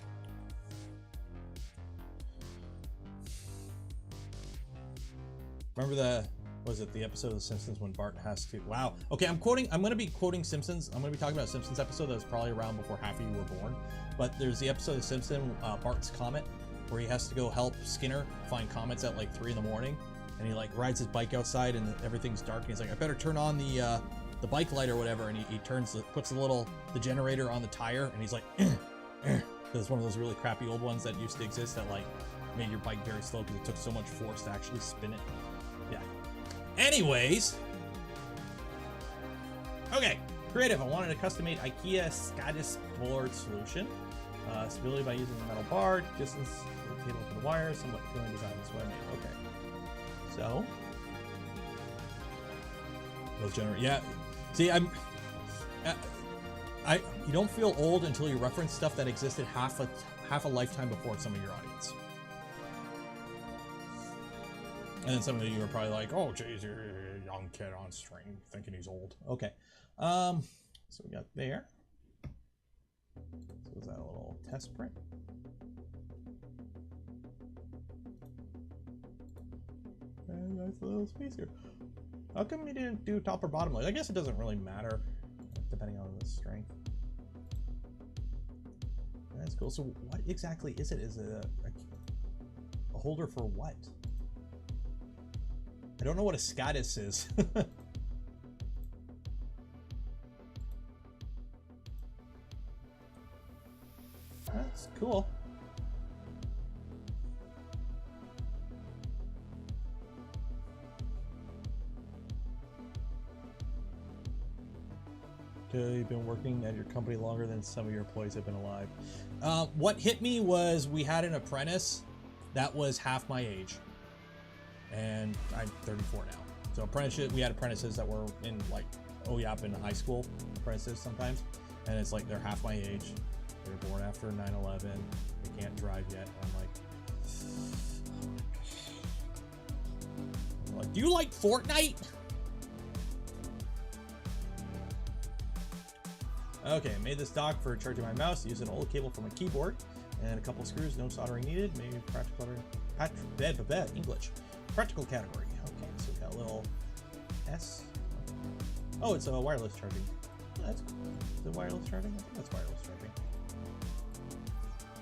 Remember the episode of The Simpsons when Bart has to, wow. Okay, I'm going to be quoting Simpsons. I'm going to be talking about a Simpsons episode that was probably around before half of you were born. But there's the episode of The Simpsons, Bart's Comet, where he has to go help Skinner find comets at like 3 in the morning. And he like rides his bike outside and everything's dark. And he's like, I better turn on the bike light or whatever. And he puts the generator on the tire. And he's like, because it's one of those really crappy old ones that used to exist that like made your bike very slow because it took so much force to actually spin it. Yeah. Anyways. Okay. Creative. I wanted a custom-made IKEA SCADAS board solution. Stability by using a metal bar. Distance to the table for the wires. Somewhat appealing design is what I made. Okay. So. Those generate. Yeah. See, you don't feel old until you reference stuff that existed half a lifetime before some of your audience. And then some of you are probably like, oh, geez, you're a young kid on stream thinking he's old. Okay. So we got there. So is that a little test print? Nice little space here. How come you didn't do top or bottom light? I guess it doesn't really matter depending on the strength. That's cool. So what exactly is it? Is it a holder for what? I don't know what a SCADIS is. That's cool. You've been working at your company longer than some of your employees have been alive. What hit me was we had an apprentice that was half my age, and I'm 34 now. So apprenticeship, we had apprentices that were in like OYAP in high school, apprentices sometimes, and it's like they're half my age. They were born after 9/11. They can't drive yet. And I'm like, do you like Fortnite? Okay, I made this dock for charging my mouse. Use an old cable for my keyboard and a couple screws. No soldering needed. Maybe practical English. Practical category. Okay, so we got a little S. Oh, it's a wireless charging. Oh, that's cool. Is it wireless charging? I think that's wireless charging.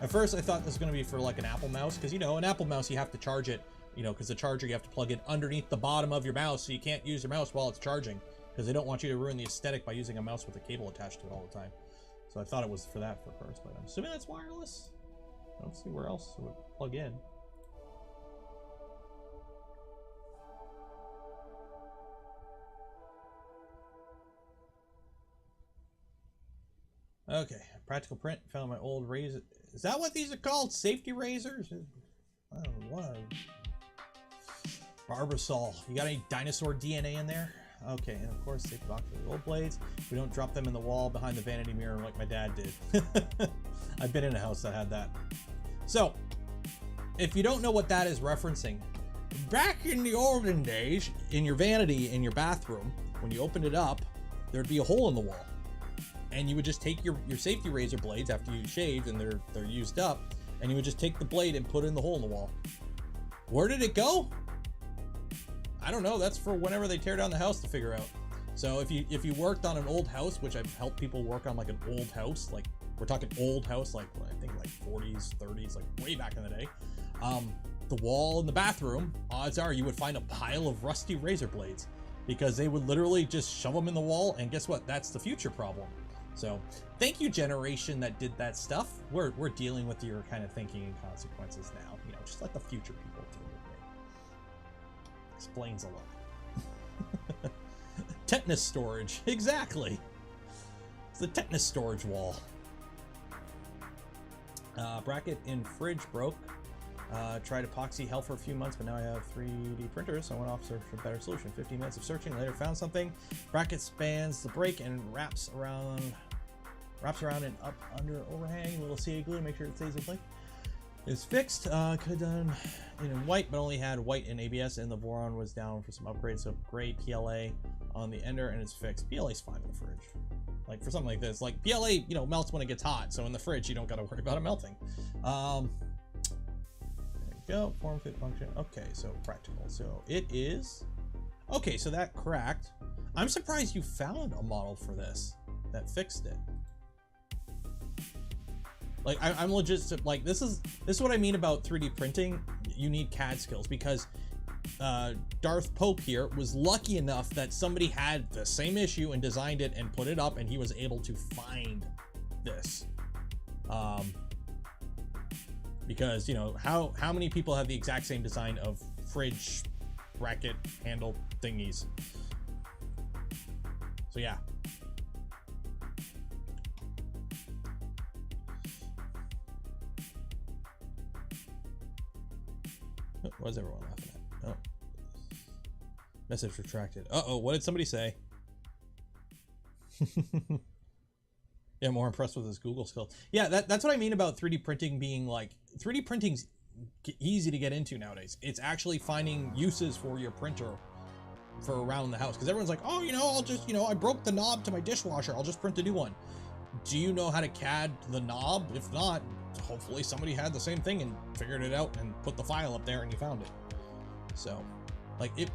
At first, I thought this was going to be for like an Apple mouse, because you know, an Apple mouse you have to charge it, you know, because the charger you have to plug it underneath the bottom of your mouse, so you can't use your mouse while it's charging. Because they don't want you to ruin the aesthetic by using a mouse with a cable attached to it all the time. So I thought it was for that for first, but I'm assuming that's wireless. I don't see where else it would plug in. Okay, practical print. Found my old razor. Is that what these are called? Safety razors? I don't know what. Barbasol. You got any dinosaur DNA in there? Okay, and of course, safety box for the old blades. We don't drop them in the wall behind the vanity mirror like my dad did. I've been in a house that had that. So, if you don't know what that is referencing, back in the olden days, in your vanity in your bathroom, when you opened it up, there'd be a hole in the wall. And you would just take your safety razor blades after you shaved and they're used up, and you would just take the blade and put it in the hole in the wall. Where did it go? I don't know. That's for whenever they tear down the house to figure out. So if you worked on an old house, which I've helped people work on, like an old house, like we're talking old house, like I think like 40s, 30s, like way back in the day, the wall in the bathroom, odds are you would find a pile of rusty razor blades, because they would literally just shove them in the wall, and guess what? That's the future problem. So thank you, generation that did that stuff. We're dealing with your kind of thinking and consequences now. You know, just let the future people deal with it. Explains a lot. Tetanus storage, exactly. It's the tetanus storage wall. Bracket in fridge broke. Tried epoxy, held for a few months, but now I have 3D printers, so I went off to search for a better solution. 15 minutes of searching, later found something. Bracket spans the break and wraps around and up under overhang. Little CA glue to make sure it stays in place. It's fixed. Could have done it in white, but only had white in ABS, and the boron was down for some upgrades. So gray PLA on the ender, and it's fixed. PLA's fine in the fridge. Like for something like this, like PLA, you know, melts when it gets hot. So in the fridge, you don't got to worry about it melting. There you go. Form, fit, function. Okay, so practical. So it is. Okay, so that cracked. I'm surprised you found a model for this that fixed it. Like I'm legit, like this is what I mean about 3D printing. You need CAD skills, because Darth Pope here was lucky enough that somebody had the same issue and designed it and put it up, and he was able to find this. Because you know how many people have the exact same design of fridge bracket handle thingies. So yeah. What is everyone laughing at? Oh. Message retracted. Uh-oh, what did somebody say? Yeah, more impressed with his Google skills. Yeah, that's what I mean about 3D printing being like, 3D printing's easy to get into nowadays. It's actually finding uses for your printer for around the house. Because everyone's like, oh, you know, I'll just, you know, I broke the knob to my dishwasher. I'll just print a new one. Do you know how to CAD the knob? If not, hopefully somebody had the same thing and figured it out and put the file up there and you found it. So, Like it,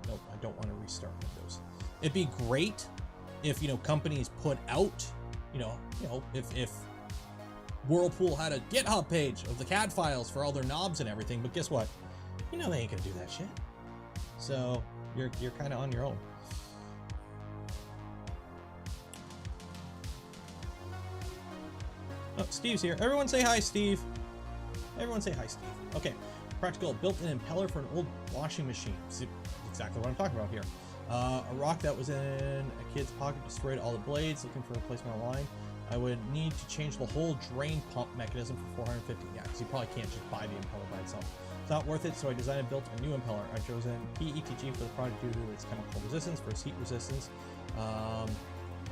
nope, I don't want to restart Windows. It'd be great if, you know, companies put out, you know, if Whirlpool had a GitHub page of the CAD files for all their knobs and everything, but guess what? You know, they ain't gonna do that shit. So you're kind of on your own. Oh, Steve's here. Everyone say hi, Steve. Everyone say hi, Steve. Okay. Practical built-in impeller for an old washing machine. See, exactly what I'm talking about here. A rock that was in a kid's pocket destroyed all the blades. Looking for a replacement online. I would need to change the whole drain pump mechanism for 450. Yeah, because you probably can't just buy the impeller by itself. It's not worth it, so I designed and built a new impeller. I've chosen PETG for the product due to its chemical resistance versus heat resistance.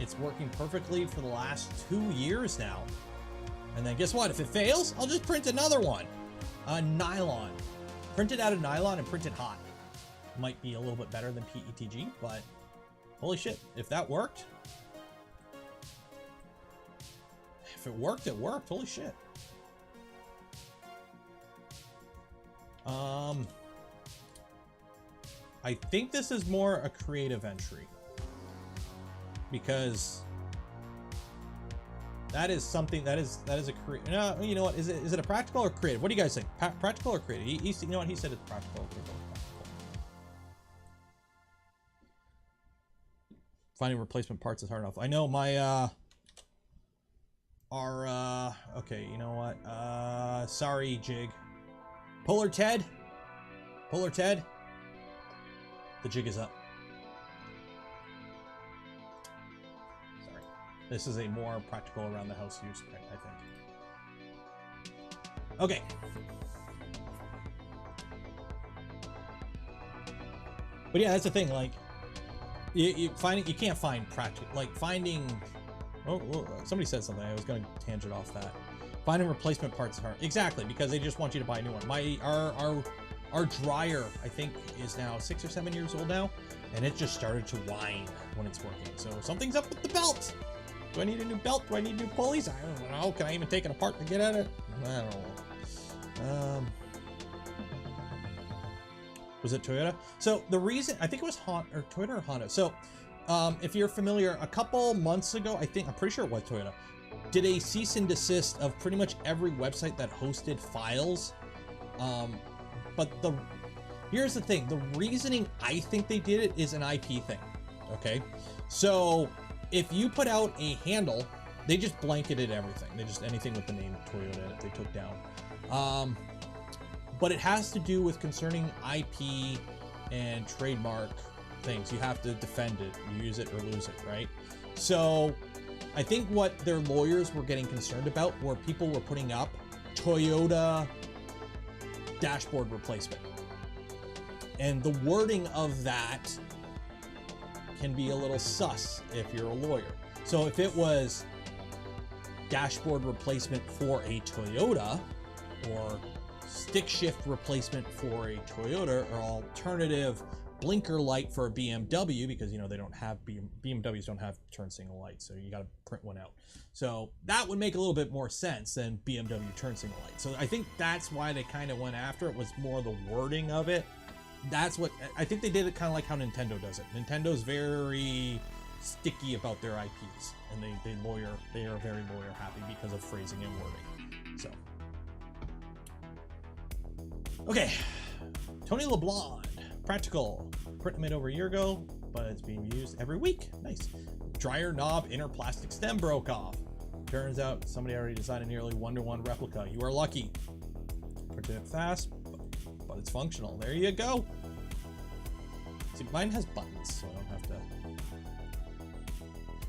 It's working perfectly for the last 2 years now. And then guess what? If it fails, I'll just print another one. Nylon. Print it out of nylon and print it hot. Might be a little bit better than PETG, but holy shit, if that worked. If it worked, it worked. Holy shit. I think this is more a creative entry. Because that is something that is a creative. No, you know what? Is it a practical or creative? What do you guys think? Practical or creative? You know what? He said it's practical. Finding replacement parts is hard enough. I know my okay, you know what? Sorry, Jig. Polar Ted. The jig is up. Sorry. This is a more practical around the house use, I think. Okay. But yeah, that's the thing. Like, you can't find practical. Like finding. Oh, somebody said something. I was going to tangent off that. Finding replacement parts is hard. Exactly, because they just want you to buy a new one. Our dryer, I think, is now 6 or 7 years old now, and it just started to whine when it's working. So something's up with the belt. Do I need a new belt? Do I need new pulleys? I don't know. Can I even take it apart to get at it? I don't know. Was it Toyota? So the reason, I think it was Toyota or Honda. So if you're familiar, a couple months ago, I'm pretty sure it was Toyota, did a cease and desist of pretty much every website that hosted files. But here's the thing, the reasoning I think they did it is an IP thing, okay? So if you put out a handle, they just blanketed everything. They just, anything with the name Toyota in it, they took down. But it has to do with concerning IP and trademark things. You have to defend it, you use it or lose it, right? So I think what their lawyers were getting concerned about were people were putting up Toyota dashboard replacement. And the wording of that can be a little sus if you're a lawyer. So if it was dashboard replacement for a Toyota, or stick shift replacement for a Toyota, or alternative blinker light for a BMW, because you know they don't have BMWs don't have turn signal lights, so you got to print one out. So that would make a little bit more sense than BMW turn signal light. So I think that's why they kind of went after it, was more the wording of it. That's what I think they did it kind of like how Nintendo does it. Nintendo's very sticky about their IPs, and they are very lawyer happy because of phrasing and wording. So okay, Tony LeBlanc. Practical. Print made over a year ago, but it's being used every week. Nice. Dryer knob inner plastic stem broke off. Turns out somebody already designed a nearly 1-to-1 replica. You are lucky. Printed it fast, but it's functional. There you go. See, mine has buttons, so I don't have to.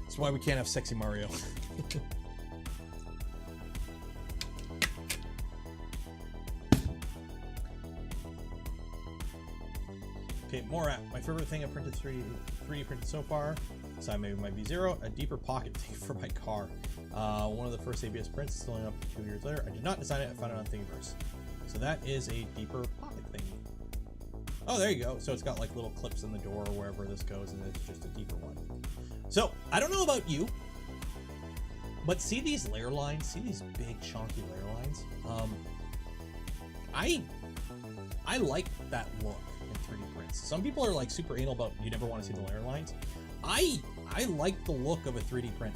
That's why we can't have sexy Mario. Okay, more app. My favorite thing I printed 3D printed so far, so maybe it might be 0, a deeper pocket thing for my car. One of the first ABS prints, still up 2 years later. I did not design it, I found it on Thingiverse. So that is a deeper pocket thing. Oh, there you go. So it's got like little clips in the door or wherever this goes, and it's just a deeper one. So I don't know about you, but see these layer lines? See these big chunky layer lines? I like that look in 3D print. lines. Some people are like super anal about you never want to see the layer lines. I like the look of a 3D print.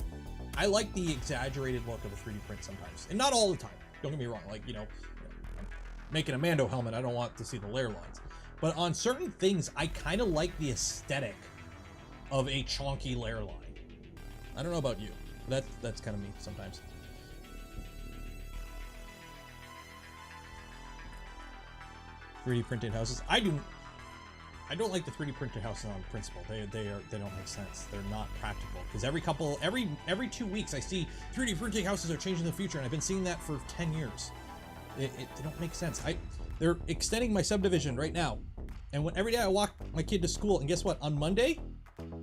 I like the exaggerated look of a 3D print sometimes, and not all the time. Don't get me wrong. Like, you know, I'm making a Mando helmet, I don't want to see the layer lines. But on certain things, I kind of like the aesthetic of a chonky layer line. I don't know about you. That's kind of me sometimes. .3D printed houses. I don't like the 3D printed houses on principle. They don't make sense. They're not practical because every 2 weeks I see 3D printing houses are changing the future, and I've been seeing that for 10 years. They don't make sense. They're extending my subdivision right now, and every day I walk my kid to school, and guess what? On Monday,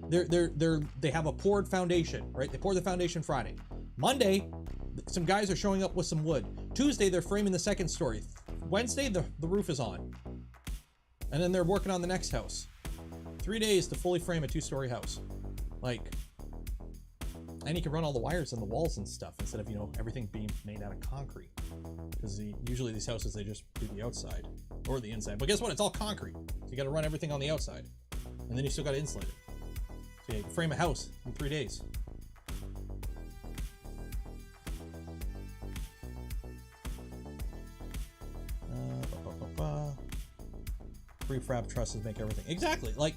they have a poured foundation, right? They pour the foundation Friday. Monday, some guys are showing up with some wood. Tuesday, they're framing the second story. Wednesday, the roof is on. And then they're working on the next house. 3 days to fully frame a 2-story house. Like, and you can run all the wires in the walls and stuff instead of, you know, everything being made out of concrete. Because usually these houses, they just do the outside or the inside. But guess what? It's all concrete. So you got to run everything on the outside. And then you still got to insulate it. So you can frame a house in 3 days. Prefab trusses make everything. Exactly. Like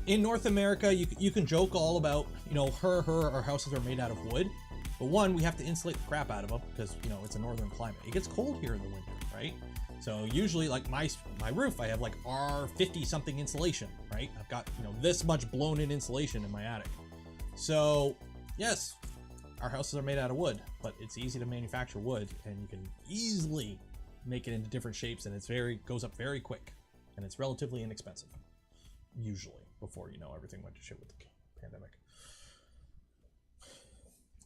in North America, you can joke all about, you know, our houses are made out of wood. But one, we have to insulate the crap out of them because, you know, it's a northern climate. It gets cold here in the winter, right? So usually like my roof, I have like R50 something insulation, right? I've got, you know, this much blown in insulation in my attic. So yes, our houses are made out of wood, but it's easy to manufacture wood and you can easily make it into different shapes, and goes up very quick. And it's relatively inexpensive, usually, before, you know, everything went to shit with the pandemic.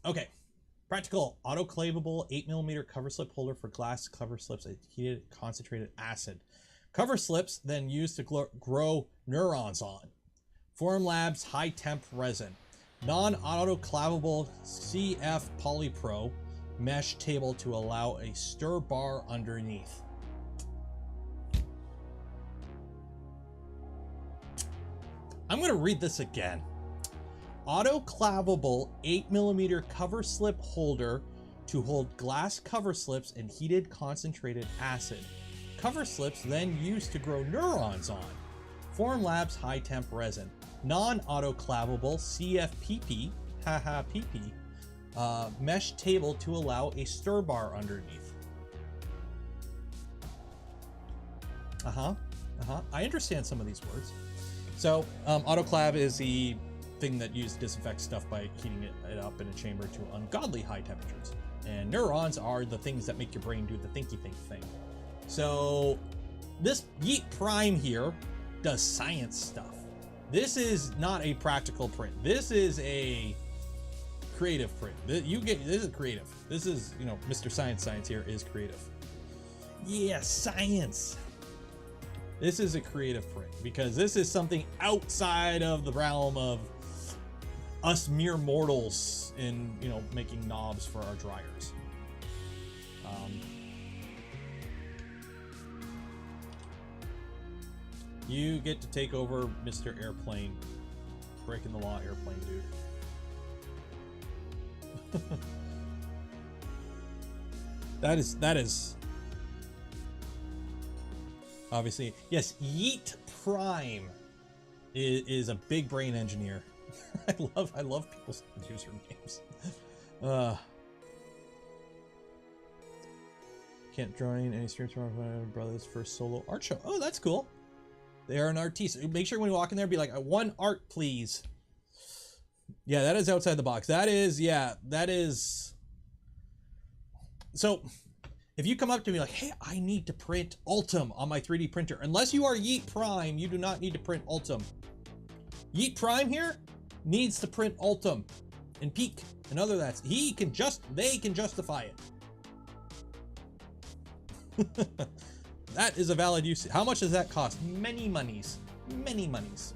Okay, practical autoclavable 8mm cover slip holder for glass cover slips at heated concentrated acid. Cover slips then used to grow neurons on. Formlabs high temp resin. Non-autoclavable CF Polypro mesh table to allow a stir bar underneath. I'm going to read this again. Autoclavable 8mm cover slip holder to hold glass cover slips in heated concentrated acid. Cover slips then used to grow neurons on. Formlabs high temp resin. Non-autoclavable CFPP, mesh table to allow a stir bar underneath. I understand some of these words. So, autoclave is the thing that used to disinfect stuff by heating it up in a chamber to ungodly high temperatures. And neurons are the things that make your brain do the thinky thing. So, this Yeet Prime here does science stuff. This is not a practical print. This is a creative print. This is creative. This is, you know, Mr. Science here is creative. Yeah, science. This is a creative print because this is something outside of the realm of us mere mortals in, you know, making knobs for our dryers. You get to take over Mr. Airplane, breaking the law airplane dude. That is obviously, yes, Yeet Prime is a big brain engineer. I love people's usernames. Can't join any streams from my brother's first solo art show. Oh, that's cool. They are an artiste. Make sure when you walk in there, be like, one art, please. Yeah, that is outside the box. That is, yeah, that is. So, if you come up to me like, hey, I need to print Ultim on my 3D printer. Unless you are Yeet Prime, you do not need to print Ultim. Yeet Prime here needs to print Ultim and Peak and other that. They can justify it. That is a valid use. How much does that cost? Many monies. Many monies.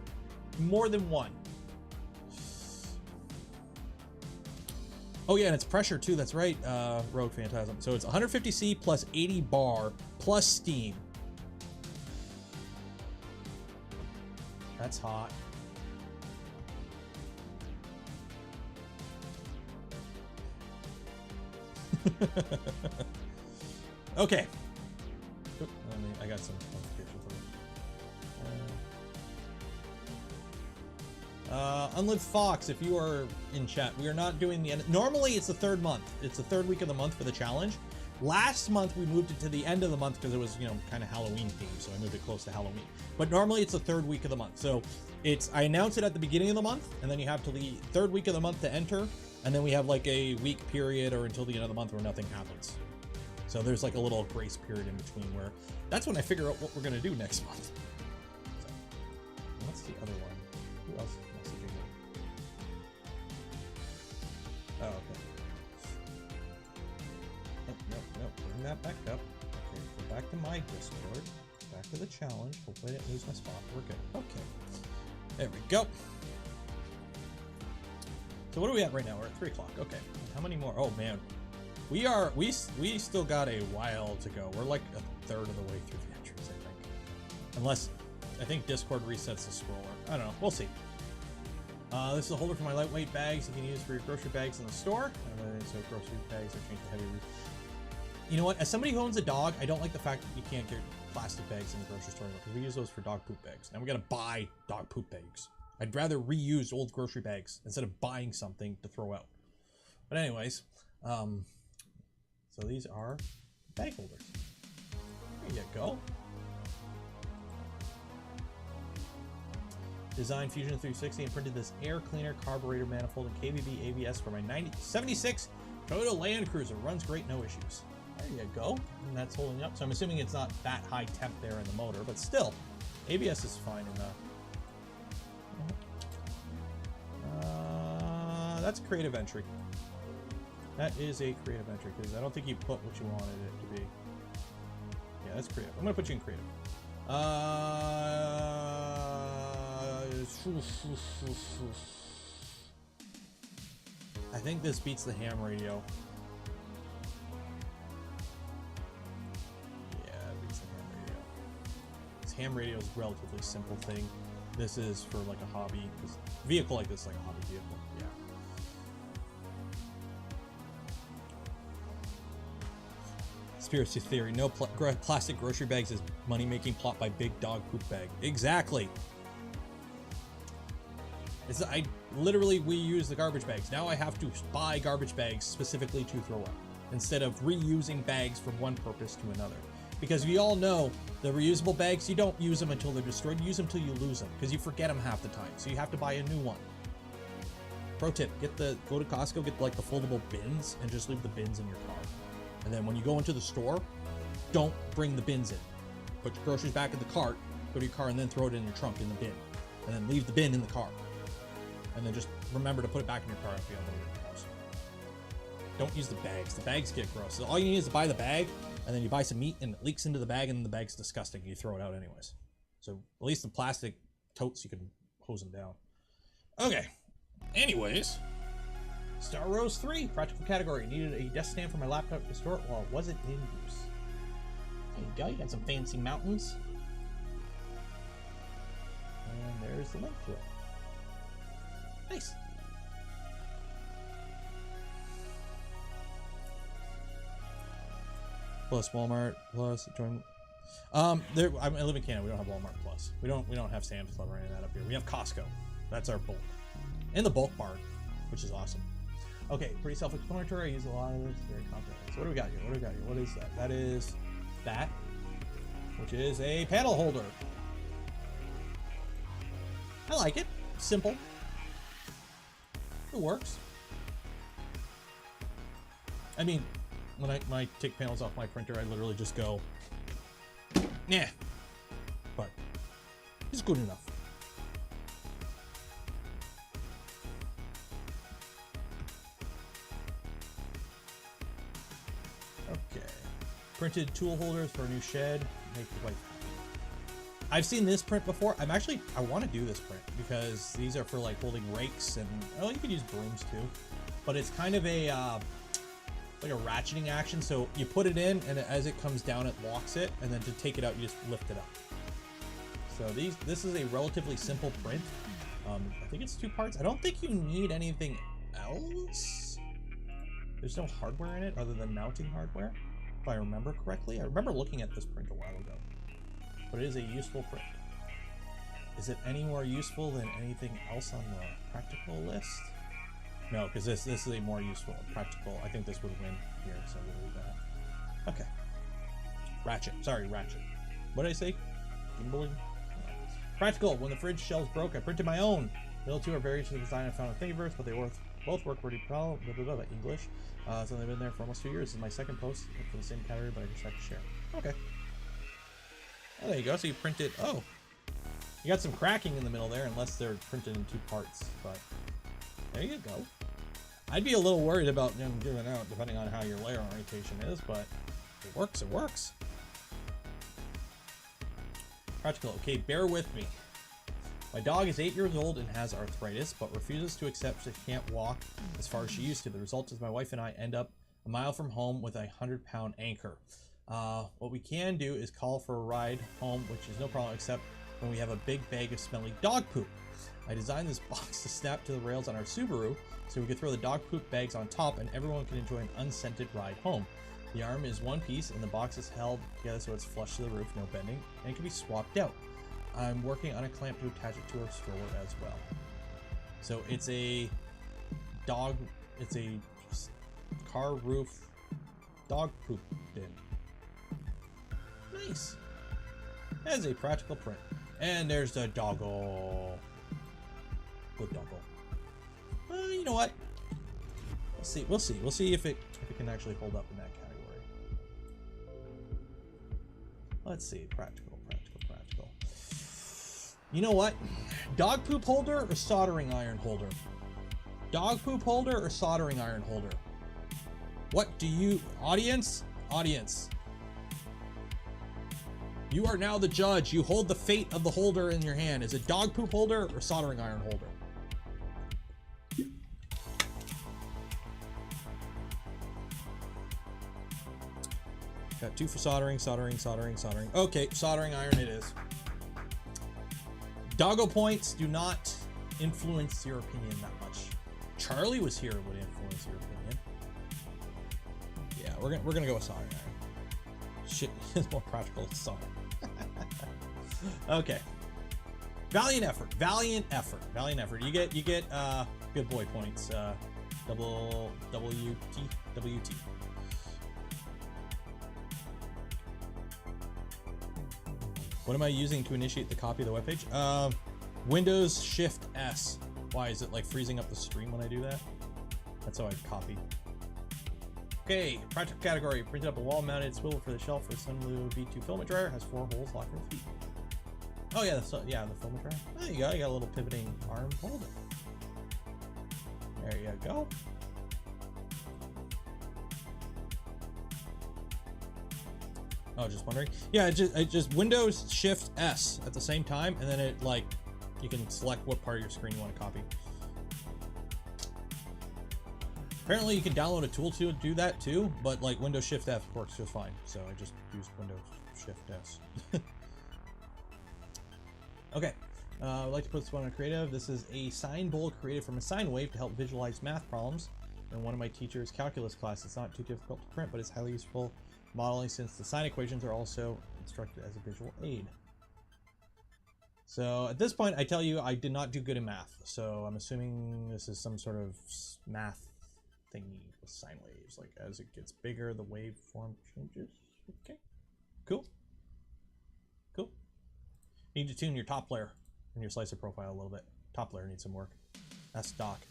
More than one. Oh yeah, and it's pressure too. That's right, Rogue Phantasm. So it's 150C plus 80 bar plus steam. that's hot. Okay. Oop, I got some notifications for you. Unlived Fox, if you are in chat, we are not doing the end. Normally it's the third month. It's the third week of the month for the challenge. Last month we moved it to the end of the month because it was, you know, kind of Halloween themed, so I moved it close to Halloween. But normally it's the third week of the month. So I announce it at the beginning of the month, and then you have till the third week of the month to enter, and then we have like a week period or until the end of the month where nothing happens. So there's like a little grace period in between where that's when I figure out what we're gonna do next month. So, what's the other one? Who else is messaging me? Oh, okay. Nope. Bring that back up. Okay, go back to my Discord. Back to the challenge. Hopefully I didn't lose my spot. We're good. Okay. There we go. So what are we at right now? We're at 3 o'clock. Okay. How many more? Oh man. We still got a while to go. We're like a third of the way through the entries, I think. Unless, I think Discord resets the scroller. I don't know. We'll see. This is a holder for my lightweight bags you can use for your grocery bags in the store. So grocery bags are changed to heavy. You know what? As somebody who owns a dog, I don't like the fact that you can't get plastic bags in the grocery store because we use those for dog poop bags. Now we gotta buy dog poop bags. I'd rather reuse old grocery bags instead of buying something to throw out. But anyways, so these are bag holders. There you go. Designed Fusion 360 and printed this air cleaner carburetor manifold and KBB ABS for my 76 Toyota Land Cruiser. Runs great, no issues. There you go. And that's holding up. So I'm assuming it's not that high temp there in the motor, but still, ABS is fine in the. That's a creative entry. That is a creative entry because I don't think you put what you wanted it to be. Yeah, that's creative. I'm gonna put you in creative. I think this beats the ham radio. Yeah, it beats the ham radio. This ham radio is a relatively simple thing. This is for like a hobby. This vehicle like this is like a hobby vehicle. Yeah. Conspiracy theory. No plastic grocery bags is money-making plot by big dog poop bag. Exactly. We use the garbage bags. Now I have to buy garbage bags specifically to throw out instead of reusing bags from one purpose to another. Because we all know the reusable bags, you don't use them until they're destroyed. You use them until you lose them because you forget them half the time. So you have to buy a new one. Pro tip, go to Costco, get like the foldable bins and just leave the bins in your car. And then when you go into the store, don't bring the bins in. Put your groceries back in the cart, go to your car, and then throw it in your trunk in the bin. And then leave the bin in the car. And then just remember to put it back in your car after you unload it in your house. Don't use the bags. The bags get gross. So all you need is to buy the bag, and then you buy some meat, and it leaks into the bag, and the bag's disgusting. You throw it out anyways. So at least the plastic totes, you can hose them down. Okay. Anyways. Star Rose 3, practical category. Needed a desk stand for my laptop to store it while it wasn't in use. There you go, you got some fancy mountains. And there's the link to it. Nice. Plus Walmart, plus join. I live in Canada, we don't have Walmart Plus. We don't have Sam's Club or any of that up here. We have Costco. That's our bulk. And the bulk bar, which is awesome. Okay, pretty self-explanatory. I use a lot of this very confidently. So what do we got here? What is that? That is that, which is a panel holder. I like it. Simple. It works. I mean, when I take panels off my printer, I literally just go, nah. But it's good enough. Okay. Printed tool holders for a new shed. Make the wife happy. I've seen this print before. I want to do this print because these are for like holding rakes and, oh, you could use brooms too. But it's kind of a, like a ratcheting action. So you put it in and as it comes down, it locks it. And then to take it out, you just lift it up. So this is a relatively simple print. I think it's 2 parts. I don't think you need anything else. There's no hardware in it other than mounting hardware, if I remember correctly. I remember looking at this print a while ago, but it is a useful print. Is it any more useful than anything else on the practical list? No, because this is a more useful practical. I think this would win here, so we'll leave that. Okay. Ratchet. Sorry, Ratchet. What did I say? Gimbling? Practical. When the fridge shelves broke, I printed my own. The other 2 are variations of design I found in Thingiverse, but they both work pretty well. English. So they've been there for almost 2 years. This is my second post for the same category, but I just have to share. Okay. Oh, there you go. So you printed. Oh. You got some cracking in the middle there, unless they're printed in 2 parts. But there you go. I'd be a little worried about them giving out, depending on how your layer orientation is, but it works. It works. Practical. Okay, bear with me. My dog is 8 years old and has arthritis, but refuses to accept she can't walk as far as she used to. The result is my wife and I end up a mile from home with a 100-pound anchor. What we can do is call for a ride home, which is no problem except when we have a big bag of smelly dog poop. I designed this box to snap to the rails on our Subaru so we could throw the dog poop bags on top and everyone can enjoy an unscented ride home. The arm is one piece and the box is held together so it's flush to the roof, no bending, and it can be swapped out. I'm working on a clamp to attach it to a stroller as well. So it's a car roof dog poop bin. Nice. That is a practical print. And there's the doggle. Good doggle. You know what? Let's see. We'll see. We'll see if it can actually hold up in that category. Let's see. Practical. You know what? Dog poop holder or soldering iron holder? Dog poop holder or soldering iron holder? What do you... Audience? You are now the judge. You hold the fate of the holder in your hand. Is it dog poop holder or soldering iron holder? Got 2 for soldering. Okay, soldering iron it is. Doggo points do not influence your opinion that much. Charlie was here would influence your opinion. Yeah, we're gonna go with soldering iron. Shit is more practical than soldering. Okay. Valiant effort. You get good boy points. WT. What am I using to initiate the copy of the webpage? Windows Shift S. Why is it like freezing up the stream when I do that? That's how I copy. Okay, practical category. Printed up a wall-mounted swivel for the shelf for Sunblue V2 filament dryer. Has 4 holes locked in feet. Oh yeah, the filament dryer. There you go. You got a little pivoting arm holder. There you go. Oh, just wondering. Yeah, it just Windows Shift S at the same time, and then it like you can select what part of your screen you want to copy. Apparently, you can download a tool to do that too, but like Windows Shift F works just fine. So I just used Windows Shift S. Okay, I'd like to put this one on creative. This is a sine bowl created from a sine wave to help visualize math problems in one of my teacher's calculus class. It's not too difficult to print, but it's highly useful modeling since the sine equations are also instructed as a visual aid. So at this point, I tell you, I did not do good in math. So I'm assuming this is some sort of math thingy with sine waves. Like as it gets bigger, the waveform changes. Okay, cool. You need to tune your top layer and your slicer profile a little bit. Top layer needs some work. That's stock.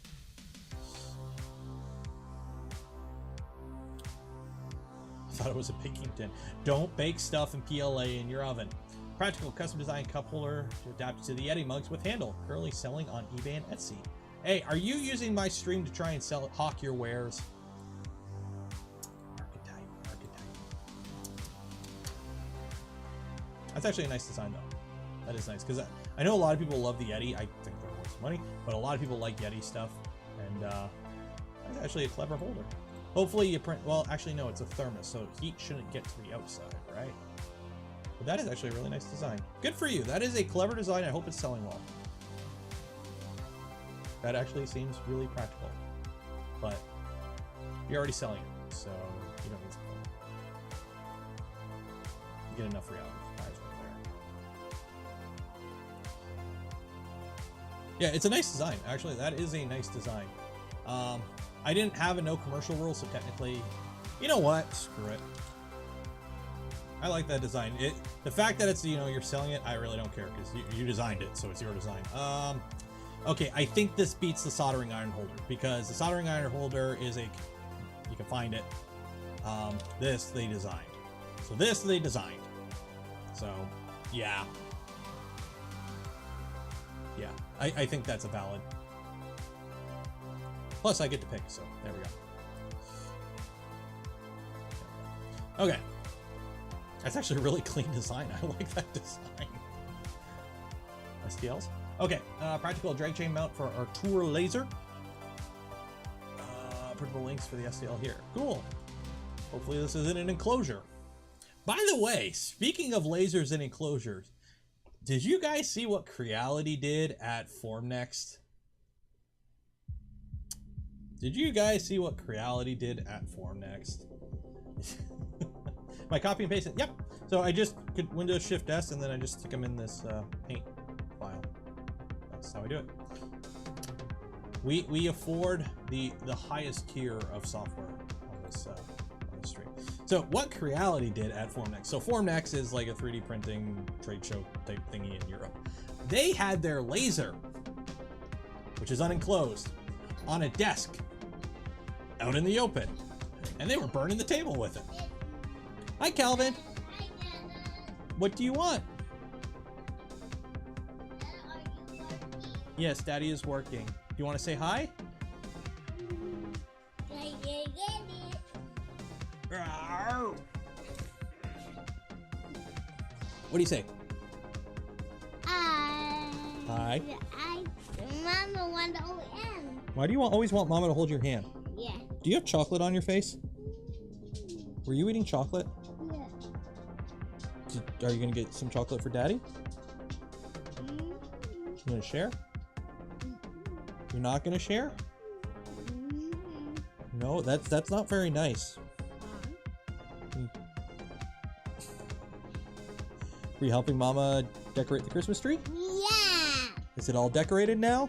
I thought it was a baking tin. Don't bake stuff in PLA in your oven. Practical custom designed cup holder to adapt to the Yeti mugs with handle. Currently selling on eBay and Etsy. Hey, are you using my stream to try and hawk your wares? Archetype. That's actually a nice design though. That is nice because I know a lot of people love the Yeti. I think they're worth money, but a lot of people like Yeti stuff, and that's actually a clever holder. Hopefully you print. Well, actually no, it's a thermos, so heat shouldn't get to the outside, right? But that is actually a really nice design. Good for you. That is a clever design. I hope it's selling well. That actually seems really practical. But you're already selling it, so you don't need to. You get enough reality. Yeah, it's a nice design. Actually, that is a nice design. I didn't have a no commercial rule, so technically, you know what? Screw it. I like that design. The fact that it's, you know, you're selling it, I really don't care because you designed it, so it's your design. Okay, I think this beats the soldering iron holder because the soldering iron holder is you can find it. This they designed. So this they designed. So, yeah. Yeah, I think that's a valid. Plus, I get to pick, so there we go. Okay. That's actually a really clean design. I like that design. STLs. Okay, practical drag chain mount for our tour laser. Printable links for the STL here. Cool. Hopefully this is in an enclosure. By the way, speaking of lasers and enclosures, did you guys see what Creality did at Formnext? Did you guys see what Creality did at Formnext? My copy and paste it. Yep. So I just could Windows Shift S and then I just stick them in this paint file. That's how I do it. We afford the highest tier of software on this stream. So what Creality did at Formnext. So Formnext is like a 3D printing trade show type thingy in Europe. They had their laser, which is unenclosed, on a desk out in the open, and they were burning the table with it. Hi, Calvin. What do you want? Yes, Daddy is working. Do you want to say hi? What do you say? Hi. Mama want to hold hand. Why do you always want Mama to hold your hand? Yeah. Do you have chocolate on your face? Were you eating chocolate? Yeah. Are you going to get some chocolate for Daddy? You going to share? You're not going to share? No, that's not very nice. Were you helping Mama decorate the Christmas tree? Yeah. Is it all decorated now?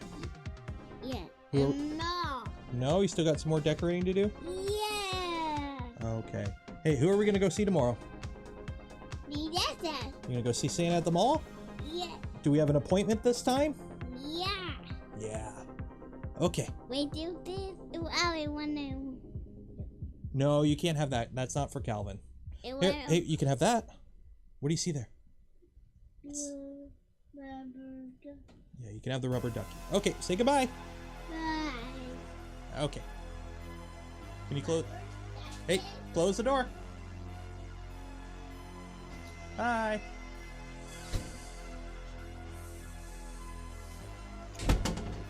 Yeah. Who- No. No, you still got some more decorating to do? Yeah. Okay. Hey, who are we going to go see tomorrow? You You going to go see Santa at the mall? Yeah. Do we have an appointment this time? Yeah. Yeah. Okay. Wait, do this. I want to. No, you can't have that. That's not for Calvin. Here, hey, you can have that. What do you see there? Yeah, you can have the rubber ducky. Okay, say goodbye. Bye. Okay. Can you close? Hey, close the door. Bye.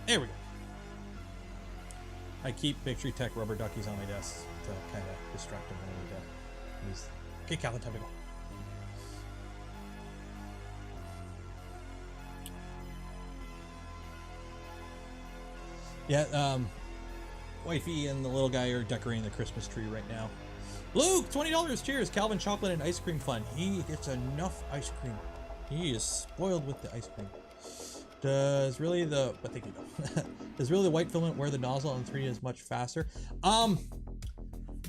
There we go. I keep Victory Tech rubber duckies on my desk to kind of distract them when I need to use. Okay, Calvin, time to go. Yeah, Wifey and the little guy are decorating the Christmas tree right now. Luke, $20. Cheers. Calvin chocolate and ice cream fun. He gets enough ice cream. He is spoiled with the ice cream. Does really the, but thank you though. Does really the white filament wear the nozzle on 3D is much faster?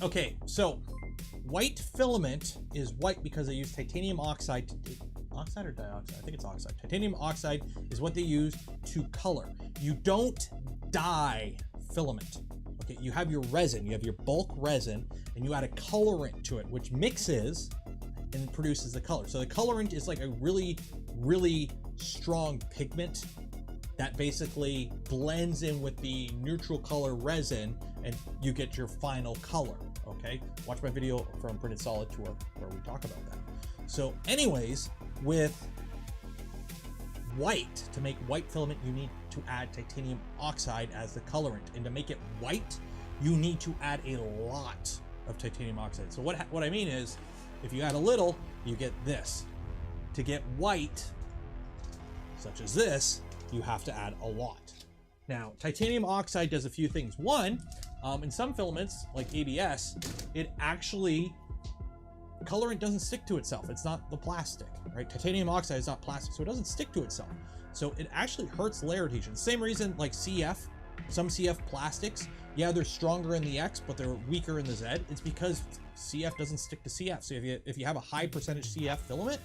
Okay, so white filament is white because they use titanium oxide to oxide or dioxide? I think it's oxide. Titanium oxide is what they use to color. You don't dye filament. Okay, you have your resin, you have your bulk resin, and you add a colorant to it, which mixes and produces the color. So the colorant is like a really, really strong pigment that basically blends in with the neutral color resin, and you get your final color. Okay, watch my video from Printed Solid Tour where we talk about that. So anyways, with white, to make white filament, you need to add titanium oxide as the colorant, and to make it white, you need to add a lot of titanium oxide. So what I mean is, if you add a little, you get this. To get white, such as this, you have to add a lot. Now, titanium oxide does a few things. One, in some filaments, like ABS, it actually, colorant doesn't stick to itself. It's not the plastic, right? Titanium oxide is not plastic, so it doesn't stick to itself. So it actually hurts layer adhesion. Same reason like CF, some CF plastics, yeah, they're stronger in the X, but they're weaker in the Z. It's because CF doesn't stick to CF. So if you have a high percentage CF filament,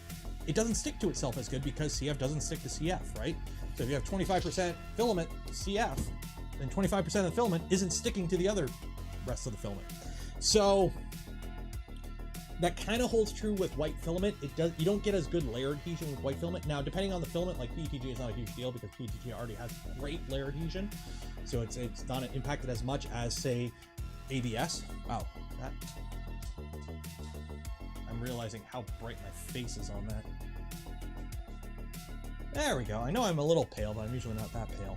it doesn't stick to itself as good because CF doesn't stick to CF, right? So if you have 25% filament CF, then 25% of the filament isn't sticking to the other rest of the filament. So that kind of holds true with white filament. You don't get as good layer adhesion with white filament. Now, depending on the filament, like PETG is not a huge deal because PETG already has great layer adhesion. So it's not impacted as much as, say, ABS. Wow, that, I'm realizing how bright my face is on that. There we go. I know I'm a little pale, but I'm usually not that pale.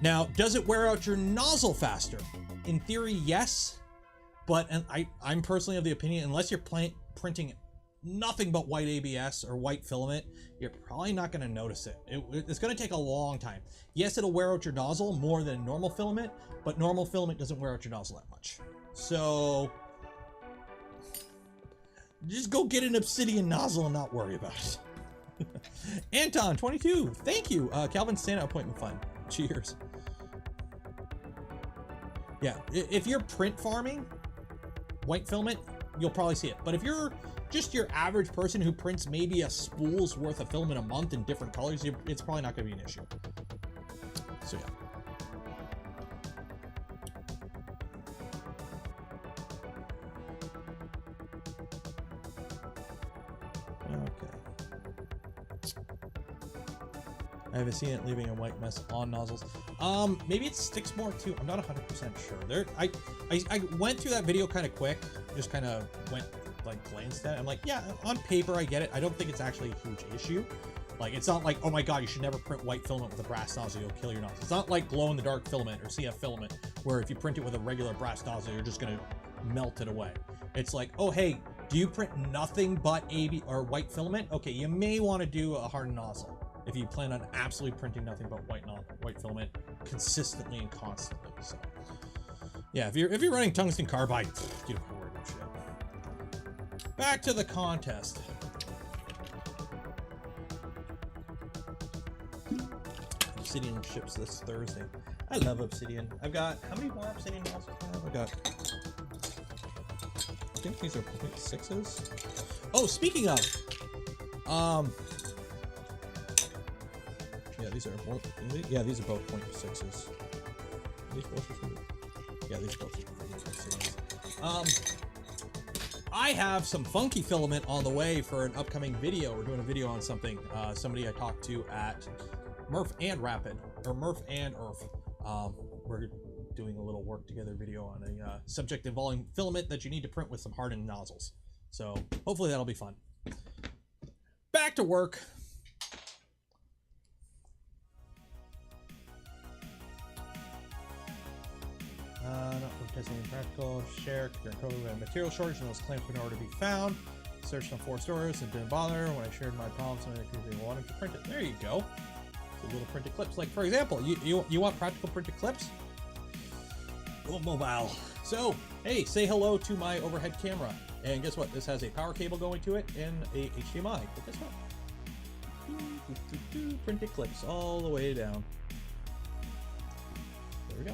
Now, does it wear out your nozzle faster? In theory, yes. But I'm personally of the opinion, unless you're printing nothing but white ABS or white filament, you're probably not going to notice it. It's going to take a long time. Yes, it'll wear out your nozzle more than normal filament, but normal filament doesn't wear out your nozzle that much. So just go get an obsidian nozzle and not worry about it. Anton 22, thank you. Calvin's Santa appointment fund. Cheers. Yeah, if you're print farming white filament, you'll probably see it. But if you're just your average person who prints maybe a spool's worth of filament a month in different colors, it's probably not going to be an issue. So yeah. I haven't seen it leaving a white mess on nozzles. Maybe it sticks more too. I'm not 100% sure. I went through that video kind of quick. Just kind of went like glanced at it. I'm like, yeah, on paper I get it. I don't think it's actually a huge issue. Like, it's not like, oh my god, you should never print white filament with a brass nozzle, you'll kill your nozzle. It's not like glow in the dark filament or CF filament, where if you print it with a regular brass nozzle, you're just gonna melt it away. It's like, oh hey, do you print nothing but AB or white filament? Okay, you may want to do a hardened nozzle if you plan on absolutely printing nothing but white filament consistently and constantly. So yeah, if you're running tungsten carbide, you don't have to worry about shit. Back to the contest. Obsidian ships this Thursday. I love Obsidian. I've got, how many more Obsidian nozzles do I have? I got, I think these are 0.6s. Oh, speaking of, yeah, these are both, yeah, these are both 0.6s. These both are, yeah, these both are 0.6s. I have some funky filament on the way for an upcoming video. We're doing a video on something. Somebody I talked to at Murph and Rapid, or Murph and Earth. We're doing a little work together video on a subject involving filament that you need to print with some hardened nozzles. So hopefully that'll be fun. Back to work. Not testing practical. Share during COVID and material shortage, and those clamps were nowhere to be found. Searched on 4 stores and didn't bother. When I shared my problem, somebody wanted to print it. There you go. So little printed clips. Like for example, you want practical printed clips? Go mobile. So hey, say hello to my overhead camera. And guess what? This has a power cable going to it and a HDMI. But guess what? Printed clips all the way down. There we go.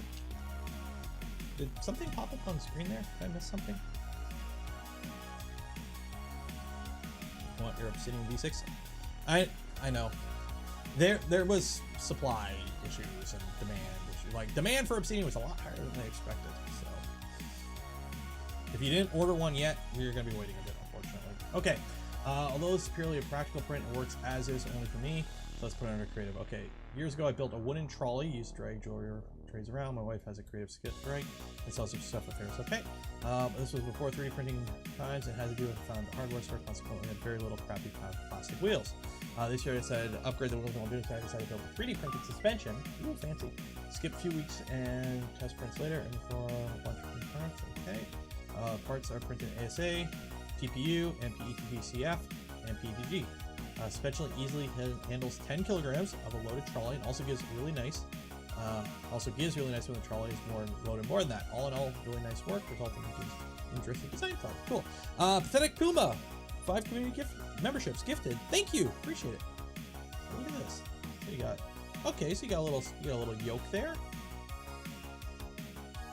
Did something pop up on screen there? Did I miss something? Want your Obsidian V6? I know. There was supply issues and demand issues. Like demand for Obsidian was a lot higher than they expected. So if you didn't order one yet, you're gonna be waiting a bit, unfortunately. Okay. Although it's purely a practical print, it works as is only for me. So let's put it under creative. Okay. Years ago, I built a wooden trolley, used drag jewelry trays around. My wife has a creative skit drag and sells some stuff with her. Okay. This was before 3D printing times. It had to do with found the hardware store, consequently had very little crappy plastic wheels. This year I decided to upgrade the wheels while doing so. I decided to build a 3D printed suspension. Ooh, fancy. Skip a few weeks and test prints later, and for a bunch of print parts. Okay. Parts are printed ASA, TPU, and PETG CF, and PETG. Especially easily handles 10 kilograms of a loaded trolley, and also gives really nice when the trolley is more loaded more than that. All in all, really nice work, resulting in these interesting design thought. Cool. Pathetic Puma, 5 community memberships gifted. Thank you, appreciate it. Look at this. So you got, okay, so you got a little yoke there.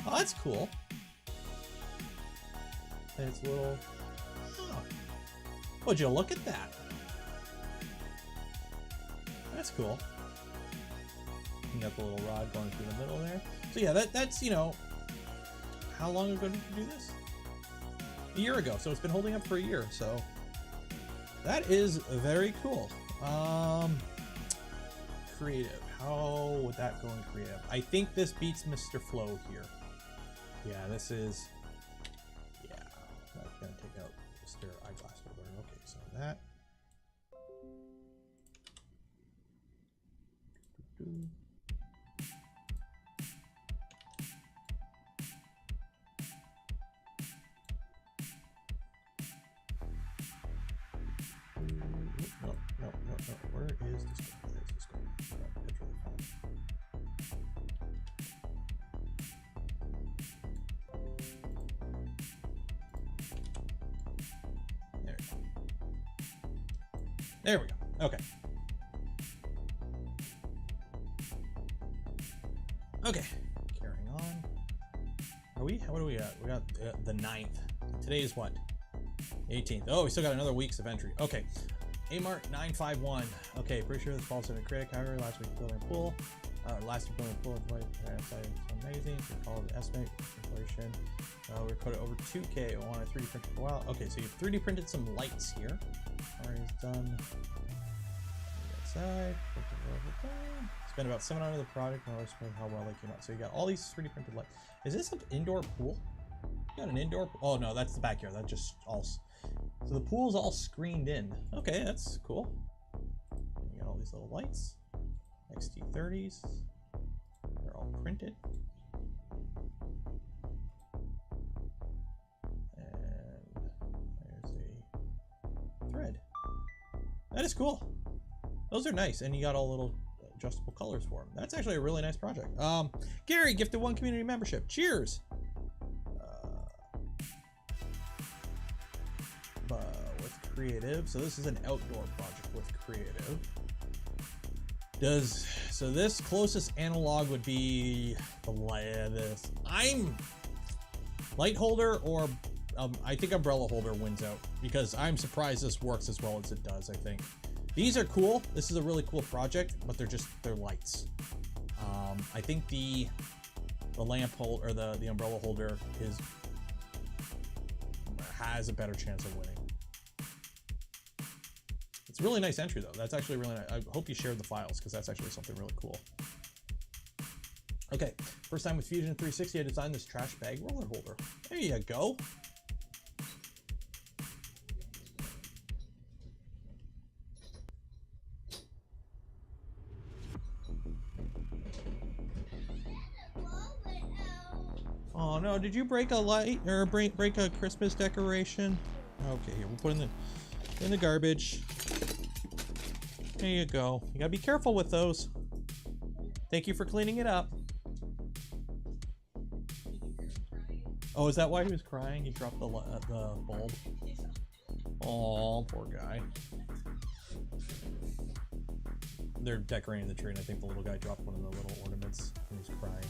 Oh, that's cool. And it's a little. Oh. Would you look at that? That's cool. You got the little rod going through the middle there. So yeah, that's, you know, how long ago did you do this? A year ago. So it's been holding up for a year. So that is very cool. Creative. How would that go in creative? I think this beats Mr. Flow here. Yeah, this is. Yeah, that's gonna take out Mr. Eyeglass holder. Okay, so that. No. Where is this going? Where is this going? That's really fun. There we go. Okay. Okay. Carrying on. Are we? What do we got? We got the 9th. Today is what? 18th. Oh, we still got another week's of entry. Okay. Amart 951. Okay, pretty sure this falls in a critic. However, last week building a pool. Last week building a pool with outside some magazines. We called the estimate inflation. We recorded over 2K. I want to 3D print for a while. Okay, so you've 3D printed some lights here. Already done. Outside. Spent about 7 hours of the project. I'll explain how well they came out. So you got all these 3D printed lights. Is this an indoor pool? You got an indoor? Oh no, that's the backyard. That just all. So the pool's all screened in. Okay, that's cool. You got all these little lights. XT30s. They're all printed. And there's a thread. That is cool. Those are nice, and you got all little adjustable colors for them. That's actually a really nice project. Gary gifted 1 community membership. Cheers. With creative, so this is an outdoor project with creative. So this closest analog would be this. I'm light holder, or I think umbrella holder wins out, because I'm surprised this works as well as it does. I think these are cool. This is a really cool project, but they're lights. I think the lamp holder, or the umbrella holder has a better chance of winning. It's a really nice entry though. That's actually really nice. I hope you shared the files, because that's actually something really cool. Okay, first time with Fusion 360, I designed this trash bag roller holder. There you go. Oh no, did you break a light or break a Christmas decoration? Okay, here, we'll put in the garbage. There you go. You gotta be careful with those. Thank you for cleaning it up. Oh, is that why he was crying? He dropped the bulb. Oh, poor guy. They're decorating the tree, and I think the little guy dropped one of the little ornaments, and he's crying.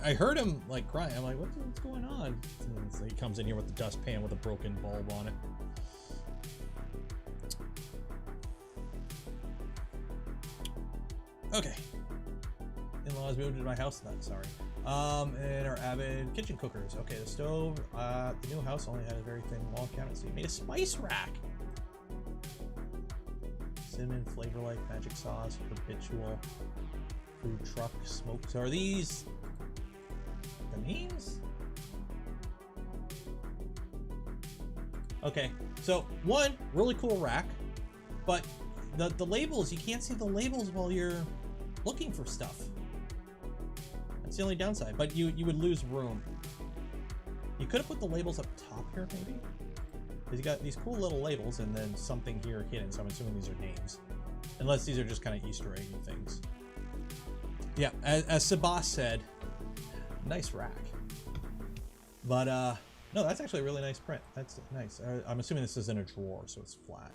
I heard him like crying. I'm like, what's going on? And so he comes in here with the dustpan with a broken bulb on it. Okay. In-laws moved into my house. Not sorry. And our avid kitchen cookers. Okay, the stove. The new house only had a very thin wall cabinet, so you made a spice rack. Cinnamon, flavor like magic sauce, habitual, food truck, smoke. So are these the names? Okay, so one really cool rack, but the labels, you can't see the labels while you're looking for stuff. That's the only downside, but you would lose room. You could have put the labels up top here, maybe. He's got these cool little labels and then something here hidden, so I'm assuming these are names. Unless these are just kind of Easter egg things. Yeah, as Sabas said, nice rack. But, no, that's actually a really nice print. That's nice. I'm assuming this is in a drawer, so it's flat.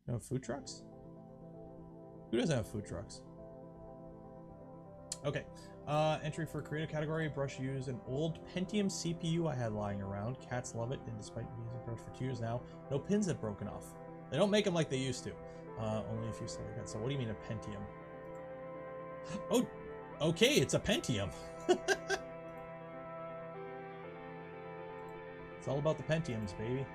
No food trucks? Who doesn't have food trucks? Okay. Entry for creative category. Brush used an old Pentium CPU I had lying around. Cats love it, and despite using brush for 2 years now, no pins have broken off. They don't make them like they used to. Only a few still like that. So what do you mean a Pentium? Oh, okay, it's a Pentium. It's all about the Pentiums, baby.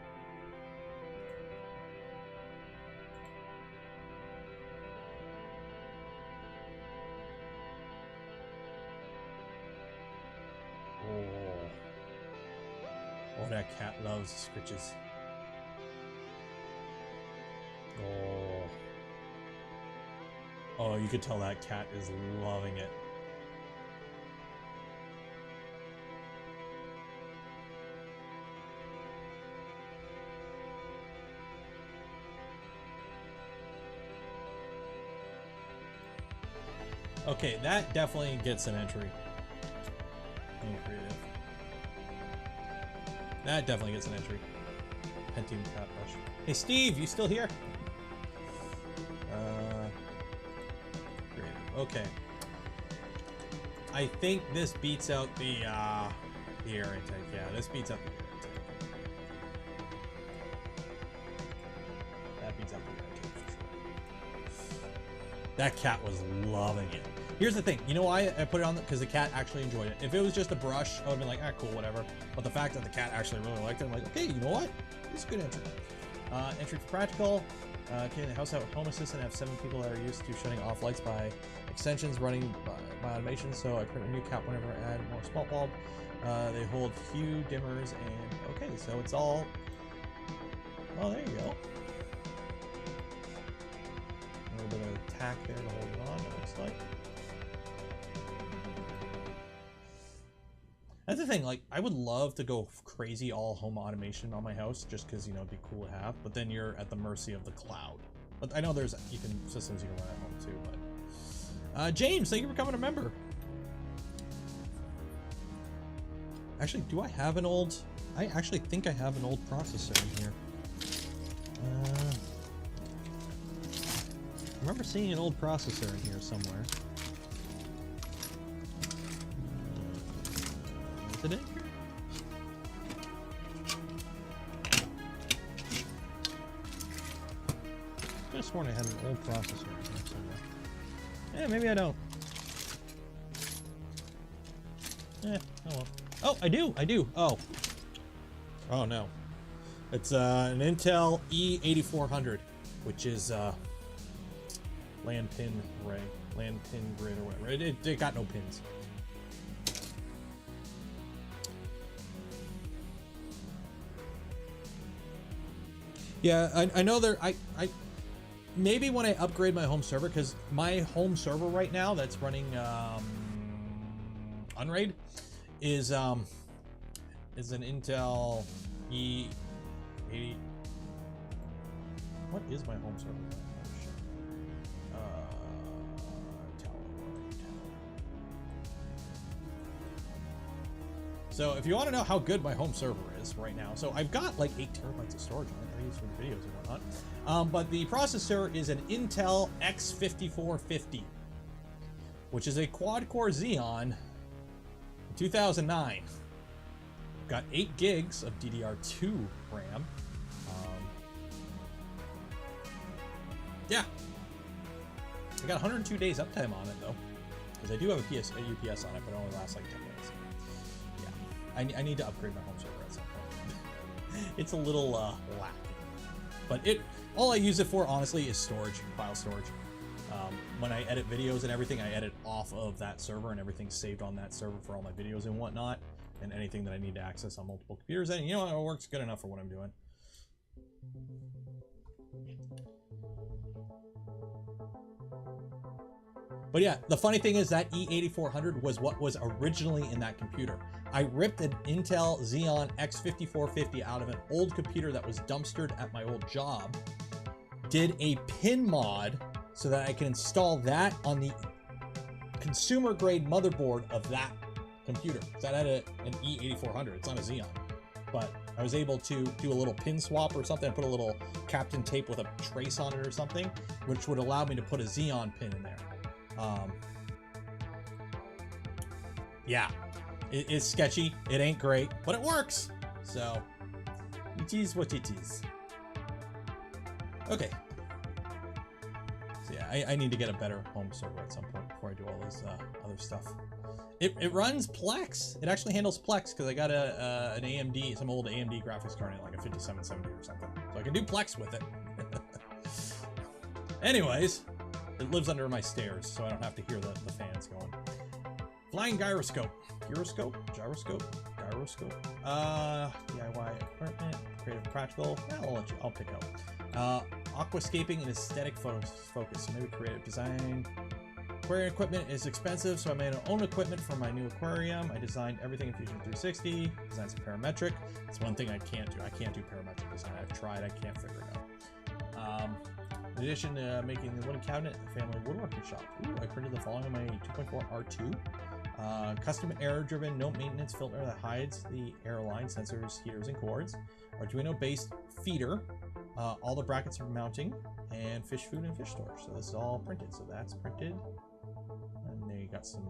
Oh, that cat loves scritches. Oh, you could tell that cat is loving it. Okay, that definitely gets an entry. In creative. That definitely gets an entry. Pentium cat brush. Hey Steve, you still here? Creative. Okay. I think this beats out the air intake. Yeah, this beats out the air intake. That beats out the air intake for sure. That cat was loving it. Here's the thing, you know why I put it on? Because the cat actually enjoyed it. If it was just a brush, I would have been like, ah, cool, whatever. But the fact that the cat actually really liked it, I'm like, okay, you know what? It's a good entry. Entry for practical. Okay, the house home assistant. I have 7 people that are used to shutting off lights by extensions running by automation, so I print a new cap whenever I add more small bulb. They hold hue, dimmers, and okay, so it's all. Oh, there you go. A little bit of tack there to hold it on, it looks like. That's the thing, like, I would love to go crazy all home automation on my house just because, you know, it'd be cool to have, but then you're at the mercy of the cloud. But I know there's systems you can run at home too, but... James, thank you for becoming a member. Actually, do I have an old... I actually think I have an old processor in here. I remember seeing an old processor in here somewhere. Is it in here? I could have sworn I had an old processor in here somewhere. Yeah, maybe I don't. Oh well. Oh, I do. Oh. Oh no. It's an Intel E8400, which is land pin grid or whatever. It got no pins. Yeah, I know there. I maybe when I upgrade my home server, because my home server right now that's running Unraid is an Intel E80. What is my home server? So if you want to know how good my home server is right now, so I've got like 8 terabytes of storage on it that I use for the videos and whatnot. But the processor is an Intel X5450, which is a quad-core Xeon 2009. Got 8 gigs of DDR2 RAM. Yeah. I got 102 days uptime on it though, because I do have a UPS on it, but it only lasts like 10 minutes. Yeah, I need to upgrade my home server at some point. It's a little lacking, but all I use it for honestly is storage, file storage. When I edit videos and everything, I edit off of that server, and everything's saved on that server for all my videos and whatnot, and anything that I need to access on multiple computers. And you know, it works good enough for what I'm doing. But yeah, the funny thing is that E8400 was what was originally in that computer. I ripped an Intel Xeon X5450 out of an old computer that was dumpstered at my old job, did a pin mod so that I can install that on the consumer grade motherboard of that computer. So that had an E8400, it's not a Xeon, but I was able to do a little pin swap or something. I put a little Captain tape with a trace on it or something, which would allow me to put a Xeon pin in there. Yeah, it is sketchy. It ain't great, but it works. So it is what it is. Okay. So yeah, I need to get a better home server at some point before I do all this other stuff. It runs Plex. It actually handles Plex because I got an AMD, some old AMD graphics card in like a 5770 or something. So I can do Plex with it. Anyways, it lives under my stairs, so I don't have to hear the fans going. Flying gyroscope. Gyroscope? Gyroscope? Gyroscope? DIY equipment. Creative practical. I'll pick out. Aquascaping and aesthetic focus. So maybe creative design. Aquarium equipment is expensive, so I made my own equipment for my new aquarium. I designed everything in Fusion 360. Designed some parametric. It's one thing I can't do. I can't do parametric design. I've tried. I can't figure it out. In addition to making the wooden cabinet, a family woodworking shop. Ooh, I printed the following on my 2.4 R2. Custom air-driven, no maintenance filter that hides the airline, sensors, heaters, and cords. Arduino-based feeder. All the brackets for mounting, and fish food and fish storage. So this is all printed. So that's printed. And there you got some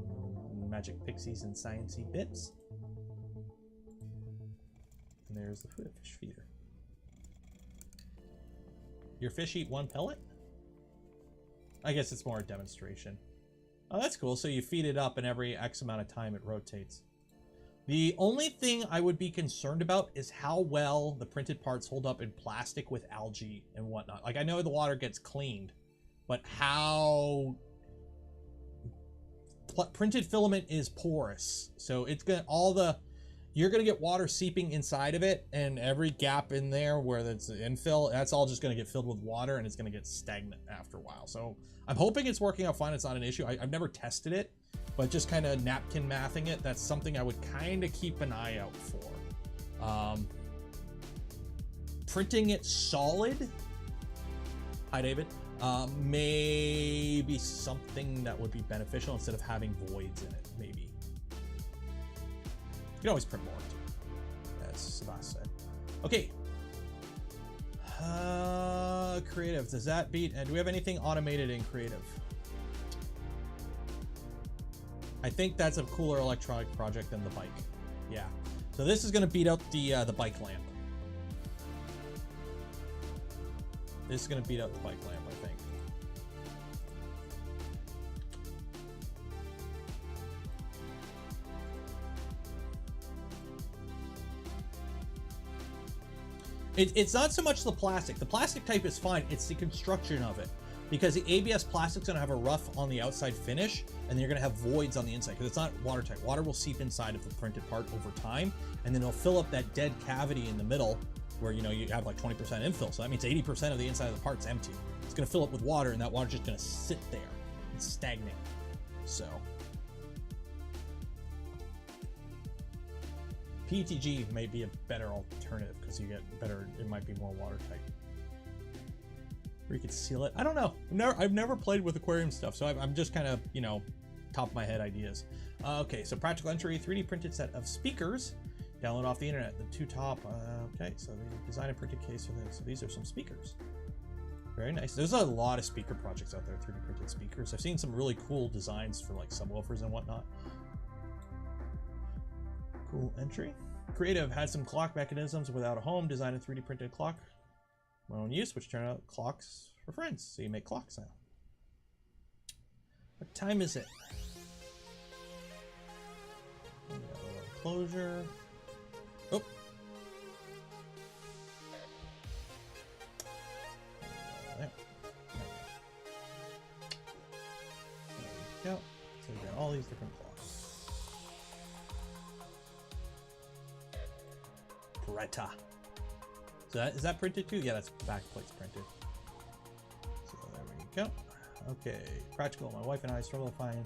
magic pixies and sciencey bits. And there's the fish feeder. Your fish eat one pellet? I guess it's more a demonstration. Oh, that's cool. So you feed it up and every X amount of time it rotates. The only thing I would be concerned about is how well the printed parts hold up in plastic with algae and whatnot. Like, I know the water gets cleaned, but how... Printed filament is porous. So it's gonna, you're gonna get water seeping inside of it, and every gap in there where that's infill, that's all just gonna get filled with water, and it's gonna get stagnant after a while. So I'm hoping it's working out fine. It's not an issue. I've never tested it, but just kind of napkin mathing it, that's something I would kind of keep an eye out for. Printing it solid, hi David, may be something that would be beneficial instead of having voids in it, maybe. You can always print more, as Savas said. Okay. Creative, does that beat, and do we have anything automated in creative? I think that's a cooler electronic project than the bike. Yeah. So this is going to beat out the bike lamp. This is going to beat out the bike lamp, I think. It's not so much the plastic. The plastic type is fine. It's the construction of it. Because the ABS plastic's going to have a rough on the outside finish, and then you're going to have voids on the inside because it's not watertight. Water will seep inside of the printed part over time, and then it'll fill up that dead cavity in the middle where, you know, you have like 20% infill. So that means 80% of the inside of the part's empty. It's going to fill up with water, and that water's just going to sit there and stagnate. So PETG may be a better alternative because you get better, it might be more watertight. Or you could seal it. I don't know. I've never played with aquarium stuff, so I'm just kind of, you know, top of my head ideas. Okay, so practical entry, 3D printed set of speakers. Download off the internet. The two top. Okay, so the design and printed case for this. So these are some speakers. Very nice. There's a lot of speaker projects out there, 3D printed speakers. I've seen some really cool designs for like subwoofers and whatnot. Cool entry. Creative had some clock mechanisms without a home. Designed a 3D printed clock. My own use, which turn out clocks for friends. So you make clocks now. What time is it? We got a little enclosure. Oh. There we go. So we got all these different clocks. Preta. So is that printed too? Yeah, that's back plate's printed. So there we go. Okay, practical. My wife and I struggle to find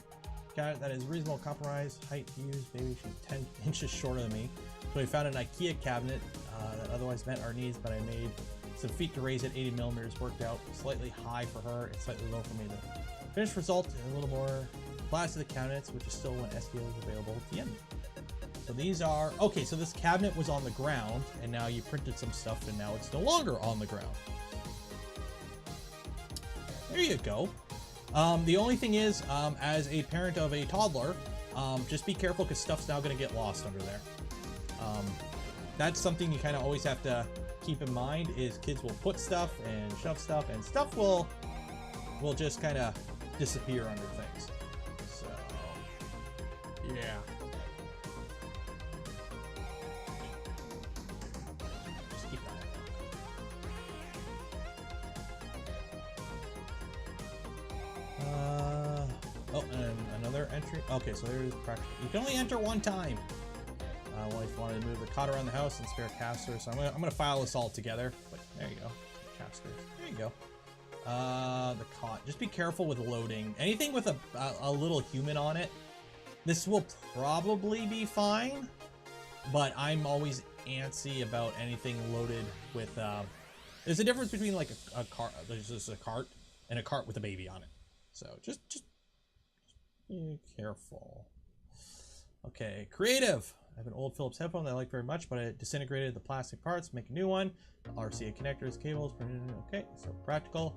a cabinet that is reasonable compromise. Height to use, maybe she's 10 inches shorter than me. So we found an IKEA cabinet that otherwise met our needs, but I made some feet to raise it. 80 millimeters worked out slightly high for her and slightly low for me. The finished result is a little more class to the cabinets, which is still when SPOOL is available at the end. So these are, okay, so this cabinet was on the ground and now you printed some stuff and now it's no longer on the ground. There you go. The only thing is, as a parent of a toddler, just be careful because stuff's now going to get lost under there. That's something you kind of always have to keep in mind is kids will put stuff and shove stuff and stuff will just kind of disappear under things. So, yeah. Just keep that. Oh, and another entry. Okay, so there's practical. You can only enter one time. Wife wanted to move the cot around the house and spare casters, so I'm gonna file this all together. But there you go, casters. There you go. The cot. Just be careful with loading. Anything with a little human on it, this will probably be fine. But I'm always antsy about anything loaded with. There's a difference between like a cart. There's just a cart and a cart with a baby on it. So just be careful. Okay, creative. I have an old Philips headphone that I like very much, but I disintegrated the plastic parts, make a new one. RCA connectors, cables, okay, so practical.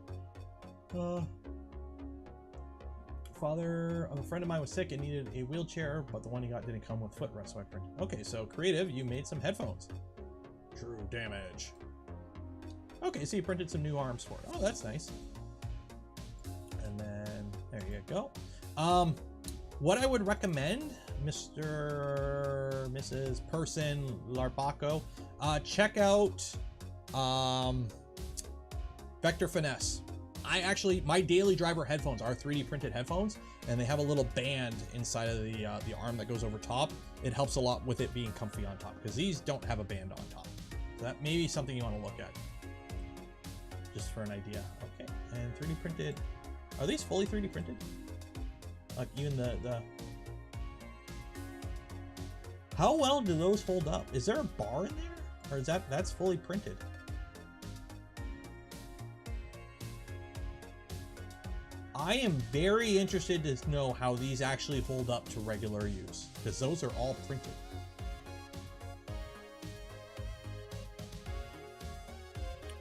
Father of a friend of mine was sick and needed a wheelchair, but the one he got didn't come with footrest, so I printed. Okay, so creative, you made some headphones. True damage. Okay, so you printed some new arms for it. Oh, that's nice. And then, there you go. What I would recommend, Mrs. Person Larbaco, check out Vector Finesse. My daily driver headphones are 3D printed headphones, and they have a little band inside of the arm that goes over top. It helps a lot with it being comfy on top, because these don't have a band on top. So that may be something you want to look at, just for an idea. Okay, and 3D printed. Are these fully 3D printed? Like even the how well do those hold up? Is there a bar in there? Or is that's fully printed? I am very interested to know how these actually hold up to regular use, because those are all printed.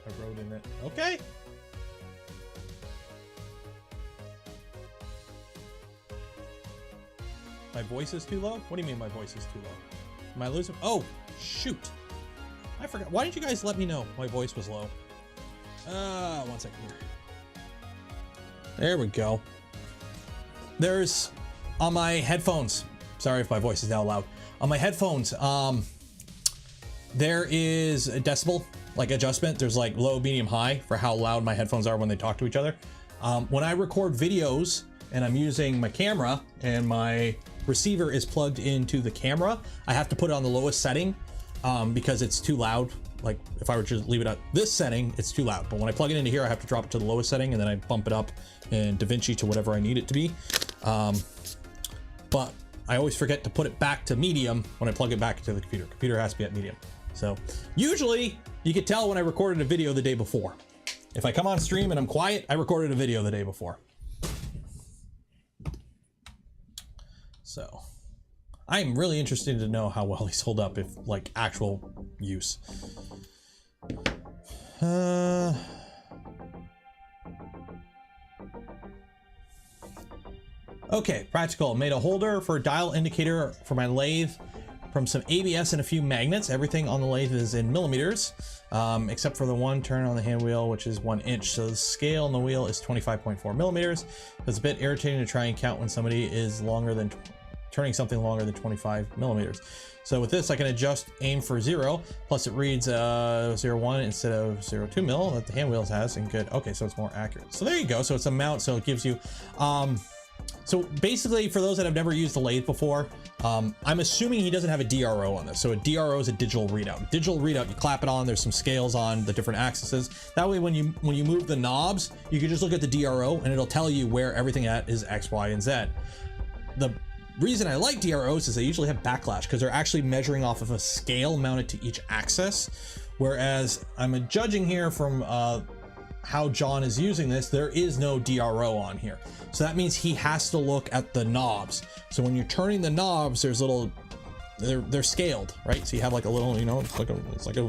I wrote in it. Okay. My voice is too low? What do you mean my voice is too low? Am I losing? Oh, shoot. I forgot. Why didn't you guys let me know my voice was low? 1 second here. There we go. There's, on my headphones, sorry if my voice is now loud. On my headphones, there is a decibel, like adjustment. There's like low, medium, high for how loud my headphones are when they talk to each other. When I record videos and I'm using my camera and my receiver is plugged into the camera, I have to put it on the lowest setting because it's too loud. Like if I were to just leave it at this setting, it's too loud. But when I plug it into here, I have to drop it to the lowest setting and then I bump it up in DaVinci to whatever I need it to be. But I always forget to put it back to medium when I plug it back into the computer. Computer has to be at medium. So usually you can tell when I recorded a video the day before. If I come on stream and I'm quiet, I recorded a video the day before. So I'm really interested to know how well these hold up if like actual use. Okay, practical. Made a holder for a dial indicator for my lathe from some ABS and a few magnets. Everything on the lathe is in millimeters, except for the one turn on the hand wheel, which is 1 inch. So the scale on the wheel is 25.4 millimeters. It's a bit irritating to try and count when somebody is turning something longer than 25 millimeters. So with this, I can adjust aim for 0, plus it reads 0.1 instead of 0.2 mil that the hand wheels has, and good. Okay, so it's more accurate. So there you go. So it's a mount, so it gives you, So basically, for those that have never used the lathe before, I'm assuming he doesn't have a DRO on this. So a DRO is a digital readout. Digital readout, you clap it on, there's some scales on the different axes. That way when you move the knobs, you can just look at the DRO and it'll tell you where everything at is X, Y, and Z. The reason I like DROs is they usually have backlash because they're actually measuring off of a scale mounted to each axis. Whereas I'm judging here from how John is using this, there is no DRO on here. So that means he has to look at the knobs. So when you're turning the knobs, there's little, they're scaled, right? So you have like a little, you know, it's like a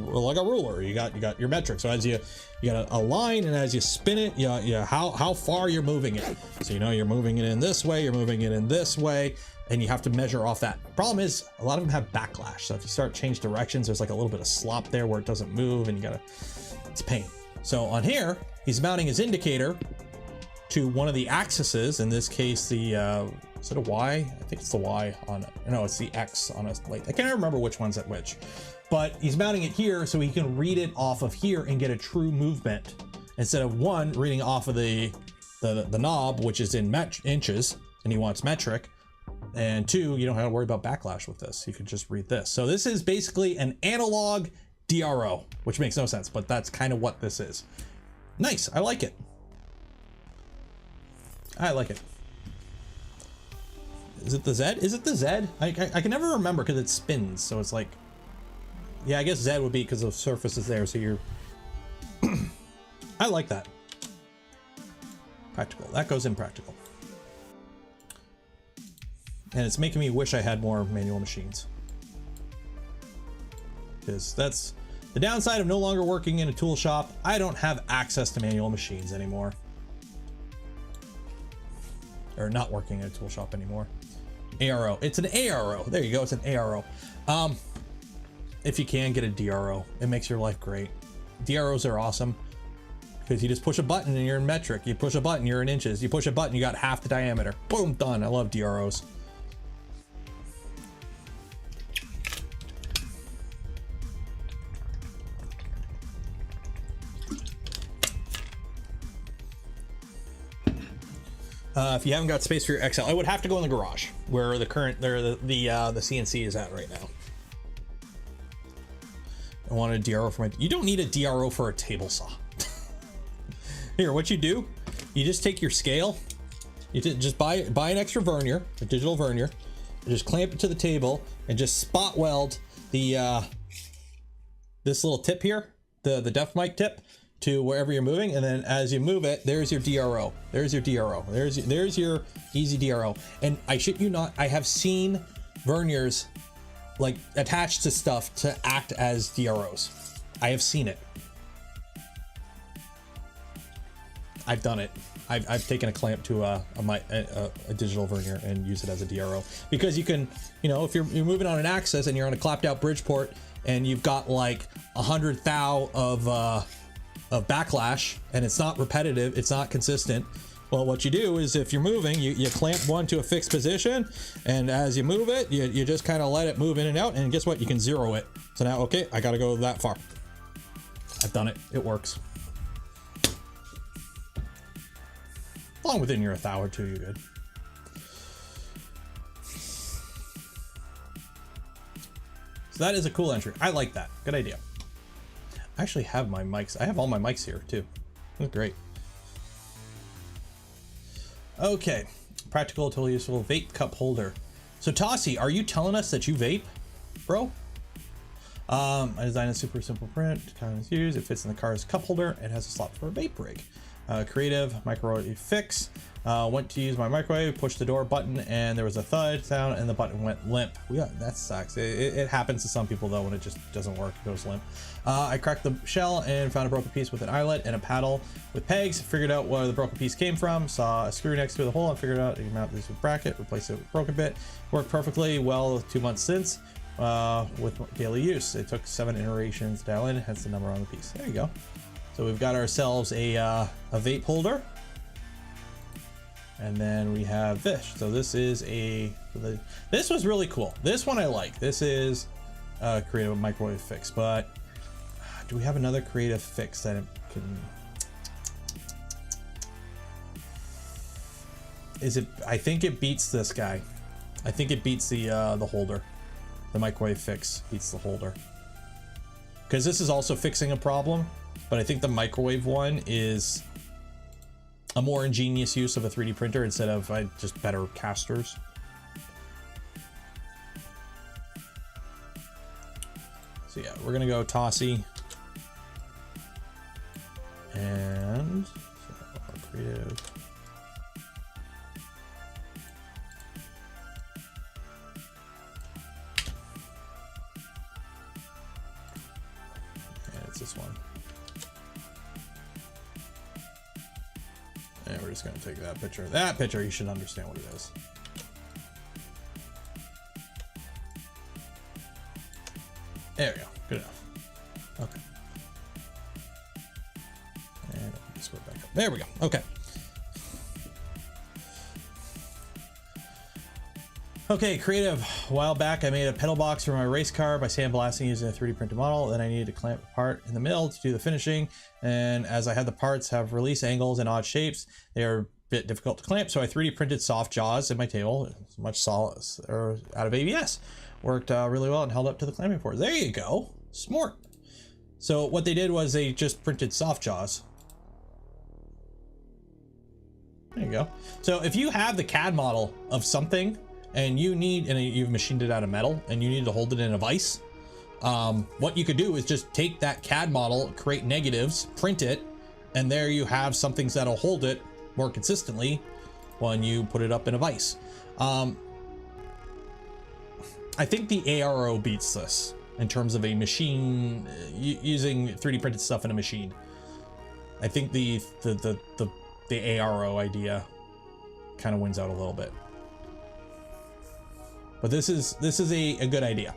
ruler. You got your metric. So as you got a line, and as you spin it, how far you're moving it. So you know you're moving it in this way, you're moving it in this way, and you have to measure off that. Problem is, a lot of them have backlash. So if you start change directions, there's like a little bit of slop there where it doesn't move, and it's a pain. So on here, he's mounting his indicator to one of the axes. In this case, the is it a Y? I think it's the Y on it. No, it's the X on a lathe. I can't remember which one's at which, but he's mounting it here so he can read it off of here and get a true movement instead of one reading off of the knob, which is in inches, and he wants metric. And two, you don't have to worry about backlash with this. You could just read this. So this is basically an analog DRO, which makes no sense, but that's kind of what this is. Nice, I like it. I like it. Is it the Z? Is it the Z? I can never remember because it spins, so it's like, yeah, I guess Z would be because the surface is there, so you're I like that. Practical, that goes in practical. And it's making me wish I had more manual machines, because that's the downside of no longer working in a tool shop. I don't have access to manual machines anymore, or not working in a tool shop anymore. ARO, it's an ARO. There you go, it's an ARO. If you can get a DRO, it makes your life great. DROs are awesome because you just push a button and you're in metric. You push a button, you're in inches. You push a button, you got half the diameter. Boom, done. I love DROs. If you haven't got space for your XL, I would have to go in the garage where the CNC is at right now. I want a DRO for my. You don't need a DRO for a table saw. Here, what you do, you just take your scale, you just buy an extra vernier, a digital vernier, and just clamp it to the table and just spot weld the this little tip here, the def mic tip, to wherever you're moving, and then as you move it, there's your DRO. There's your DRO. There's your easy DRO. And I shit you not, I have seen verniers like attached to stuff to act as DROs. I have seen it. I've done it. I've taken a clamp to a digital vernier and use it as a DRO, because you can, you know, if you're moving on an axis and you're on a clapped out Bridgeport and you've got like 100 thou of backlash and it's not repetitive, it's not consistent. Well, what you do is, if you're moving, you clamp one to a fixed position, and as you move it, you just kind of let it move in and out, and guess what? You can zero it. So now, okay, I gotta go that far. I've done it. It works. As long within your thou or two, you're good. So that is a cool entry. I like that. Good idea. I actually have my mics. I have all my mics here too. That's great. Okay, practical, totally useful vape cup holder. So Tossie, are you telling us that you vape, bro? I designed a super simple print, kind of used. It fits in the car's cup holder. It has a slot for a vape rig. Creative microwave fix. Went to use my microwave, pushed the door button, and there was a thud sound, and the button went limp. Yeah, that sucks. It happens to some people though when it just doesn't work. It goes limp. I cracked the shell and found a broken piece with an eyelet and a paddle with pegs. Figured out where the broken piece came from. Saw a screw next to the hole and figured out you can mount this with bracket. Replace it with broken bit. Worked perfectly well 2 months since with daily use. It took 7 iterations to dial in. Hence the number on the piece. There you go. So we've got ourselves a vape holder, and then we have this. So this is this was really cool. This one I like. This is a creative microwave fix, but do we have another creative fix that it can? Is it? I think it beats this guy. I think it beats the holder. The microwave fix beats the holder. Because this is also fixing a problem, but I think the microwave one is a more ingenious use of a 3D printer instead of just better casters. So yeah, we're gonna go Tossy. And so creative. And it's this one. And we're just gonna take that picture. That picture, you should understand what it is. There we go. Good enough. Okay. And let's go back up. There we go. Okay. Okay, creative. A while back, I made a pedal box for my race car by sandblasting using a 3D printed model. Then I needed to clamp a part in the middle to do the finishing. And as I had the parts have release angles and odd shapes, they are a bit difficult to clamp. So I 3D printed soft jaws in my table, much solid or out of ABS. Worked really well and held up to the clamping force. There you go. Smart. So what they did was they just printed soft jaws. There you go. So if you have the CAD model of something and you've machined it out of metal and you need to hold it in a vise, what you could do is just take that CAD model, create negatives, print it, and there you have some things that'll hold it more consistently when you put it up in a vise. I think the ARO beats this in terms of a machine using 3D printed stuff in a machine. I think the ARO idea kind of wins out a little bit. But this is a good idea.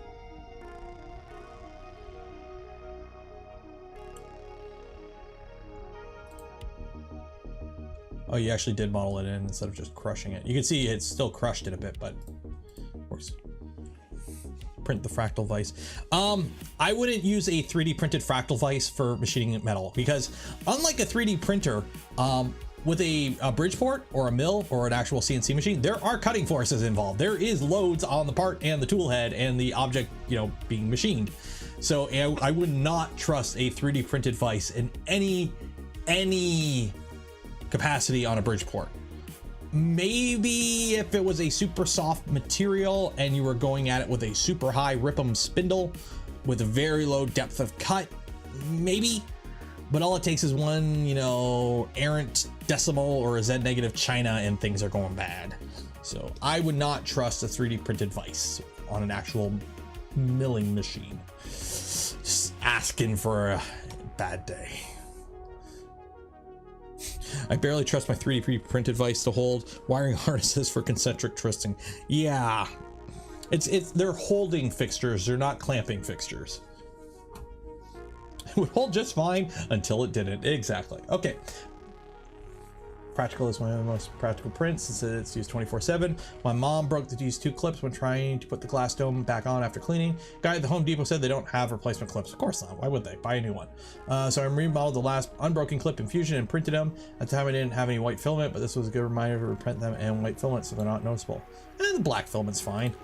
Oh, you actually did model it in instead of just crushing it. You can see it's still crushed it a bit, but of course. Print the fractal vise. I wouldn't use a 3D printed fractal vise for machining metal because unlike a 3D printer, with a Bridgeport or a mill or an actual CNC machine, there are cutting forces involved. There is loads on the part and the tool head and the object, being machined. So I would not trust a 3D printed vise in any capacity on a Bridgeport. Maybe if it was a super soft material and you were going at it with a super high Rip'em spindle with a very low depth of cut, maybe. But all it takes is one, errant decimal or a Z negative China and things are going bad. So I would not trust a 3D printed vise on an actual milling machine. Just asking for a bad day. I barely trust my 3D printed vise to hold wiring harnesses for concentric twisting. Yeah, they're holding fixtures. They're not clamping fixtures. It would hold just fine until it didn't. Exactly. Okay. Practical is one of the most practical prints since it's used 24/7. My mom broke these two clips when trying to put the glass dome back on after cleaning. Guy at the Home Depot said they don't have replacement clips. Of course not. Why would they? Buy a new one. So I remodeled the last unbroken clip in Fusion and printed them. At the time I didn't have any white filament, but this was a good reminder to reprint them in white filament so they're not noticeable. And the black filament's fine.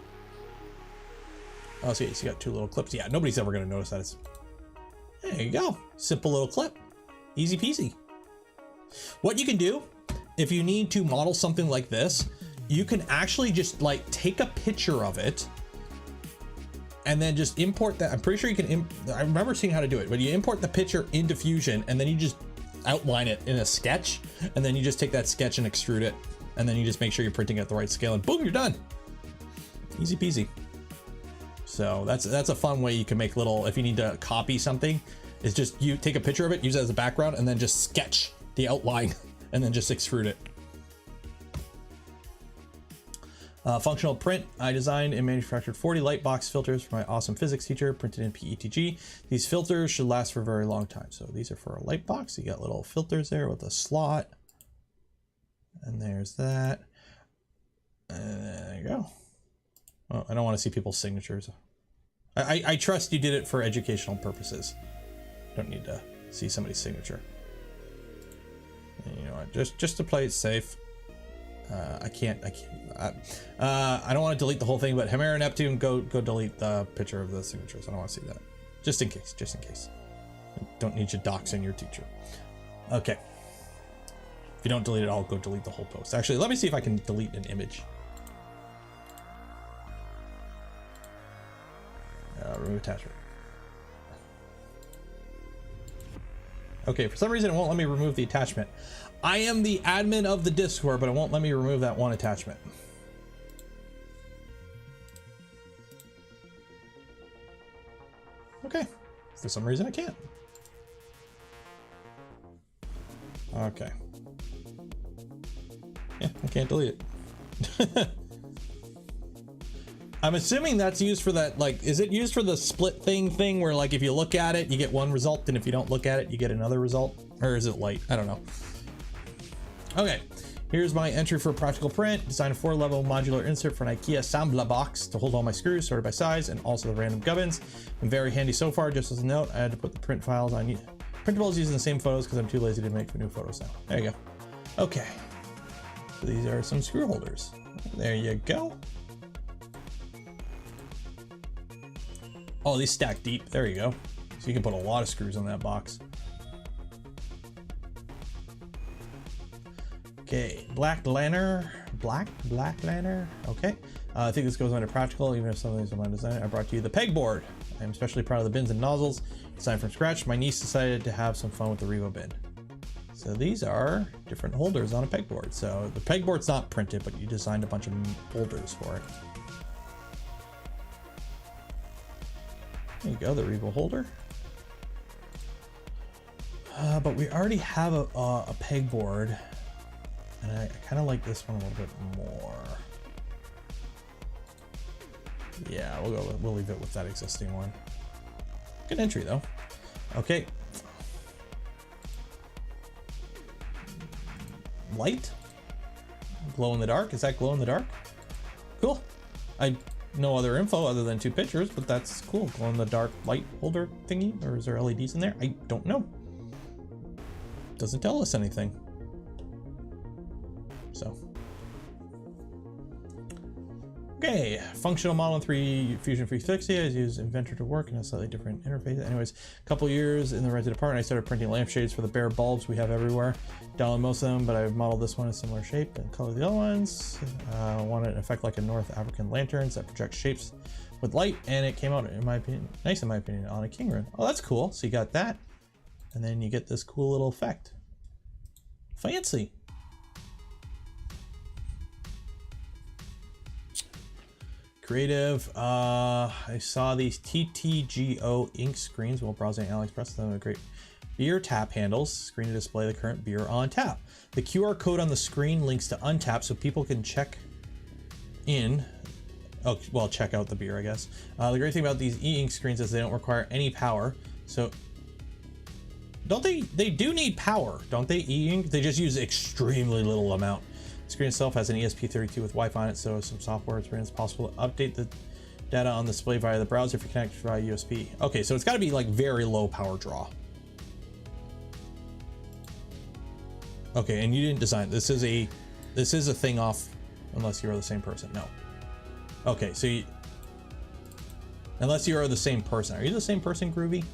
Oh, so yes, you got two little clips. Yeah, nobody's ever going to notice that. There you go. Simple little clip. Easy peasy. What you can do, if you need to model something like this, you can actually just take a picture of it and then just import that. I'm pretty sure you can, I remember seeing how to do it, but you import the picture into Fusion and then you just outline it in a sketch. And then you just take that sketch and extrude it. And then you just make sure you're printing at the right scale and boom, you're done. Easy peasy. So that's a fun way you can make little, if you need to copy something, is just you take a picture of it, use it as a background, and then just sketch the outline and then just extrude it. Functional print. I designed and manufactured 40 light box filters for my awesome physics teacher, printed in PETG. These filters should last for a very long time. So these are for a light box. You got little filters there with a slot. And there's that. And there you go. Oh, I don't want to see people's signatures. I trust you did it for educational purposes. Don't need to see somebody's signature. And you know what? Just to play it safe, I don't want to delete the whole thing, but Hemera Neptune, go delete the picture of the signatures. I don't want to see that. Just in case. Don't need you doxing your teacher. Okay. If you don't delete it, I'll go delete the whole post. Actually, let me see if I can delete an image. Remove attachment. Okay, for some reason it won't let me remove the attachment. I am the admin of the Discord, but it won't let me remove that one attachment. Okay, for some reason I can't. Okay. Yeah, I can't delete it. I'm assuming that's used for that, like, is it used for the split thing where, like, if you look at it, you get one result, and if you don't look at it, you get another result? Or is it light? I don't know. Okay, here's my entry for practical print. Design a 4-level modular insert for an IKEA Sambla box to hold all my screws sorted by size and also the random gubbins. Been very handy so far. Just as a note, I had to put the print files on printables using the same photos because I'm too lazy to make new photos now. There you go. Okay, so these are some screw holders. There you go. Oh, these stack deep. There you go. So you can put a lot of screws on that box. Okay, black lantern. Okay. I think this goes under practical, even if some of these are my design. I brought to you the pegboard. I'm especially proud of the bins and nozzles designed from scratch. My niece decided to have some fun with the Revo bin. So these are different holders on a pegboard. So the pegboard's not printed, but you designed a bunch of holders for it. There you go, the Revo holder. But we already have a pegboard, and I kind of like this one a little bit more. Yeah, we'll leave it with that existing one. Good entry though. Okay. Light? Glow in the dark? Is that glow in the dark? Cool. No other info other than 2 pictures, but that's cool. Glow in the dark light holder thingy, or is there LEDs in there? I don't know. Doesn't tell us anything. So. Okay, functional model in Fusion 360. I use Inventor to work in a slightly different interface. Anyways, a couple years in the rented apartment, I started printing lampshades for the bare bulbs we have everywhere. Download most of them, but I've modeled this one in a similar shape and color the other ones. Wanted an effect like a North African lanterns that project shapes with light, and it came out, in my opinion, nice in my opinion, on a king rune. Oh, that's cool. So you got that, and then you get this cool little effect. Fancy. Creative. I saw these TTGO ink screens while browsing AliExpress. Them are great beer tap handles. Screen to display the current beer on tap. The QR code on the screen links to Untap so people can check in. Oh, well, check out the beer, I guess. The great thing about these e-ink screens is they don't require any power. So, don't they? They do need power, don't they? E-ink. They just use extremely little amount. The screen itself has an ESP32 with Wi-Fi on it, so some software it's possible to update the data on the display via the browser if you connect via USB. Okay, so it's got to be like very low power draw. Okay, and you didn't design this. Is a thing off, unless you are the same person. No. Okay, so unless you are the same person. Are you the same person, Groovy?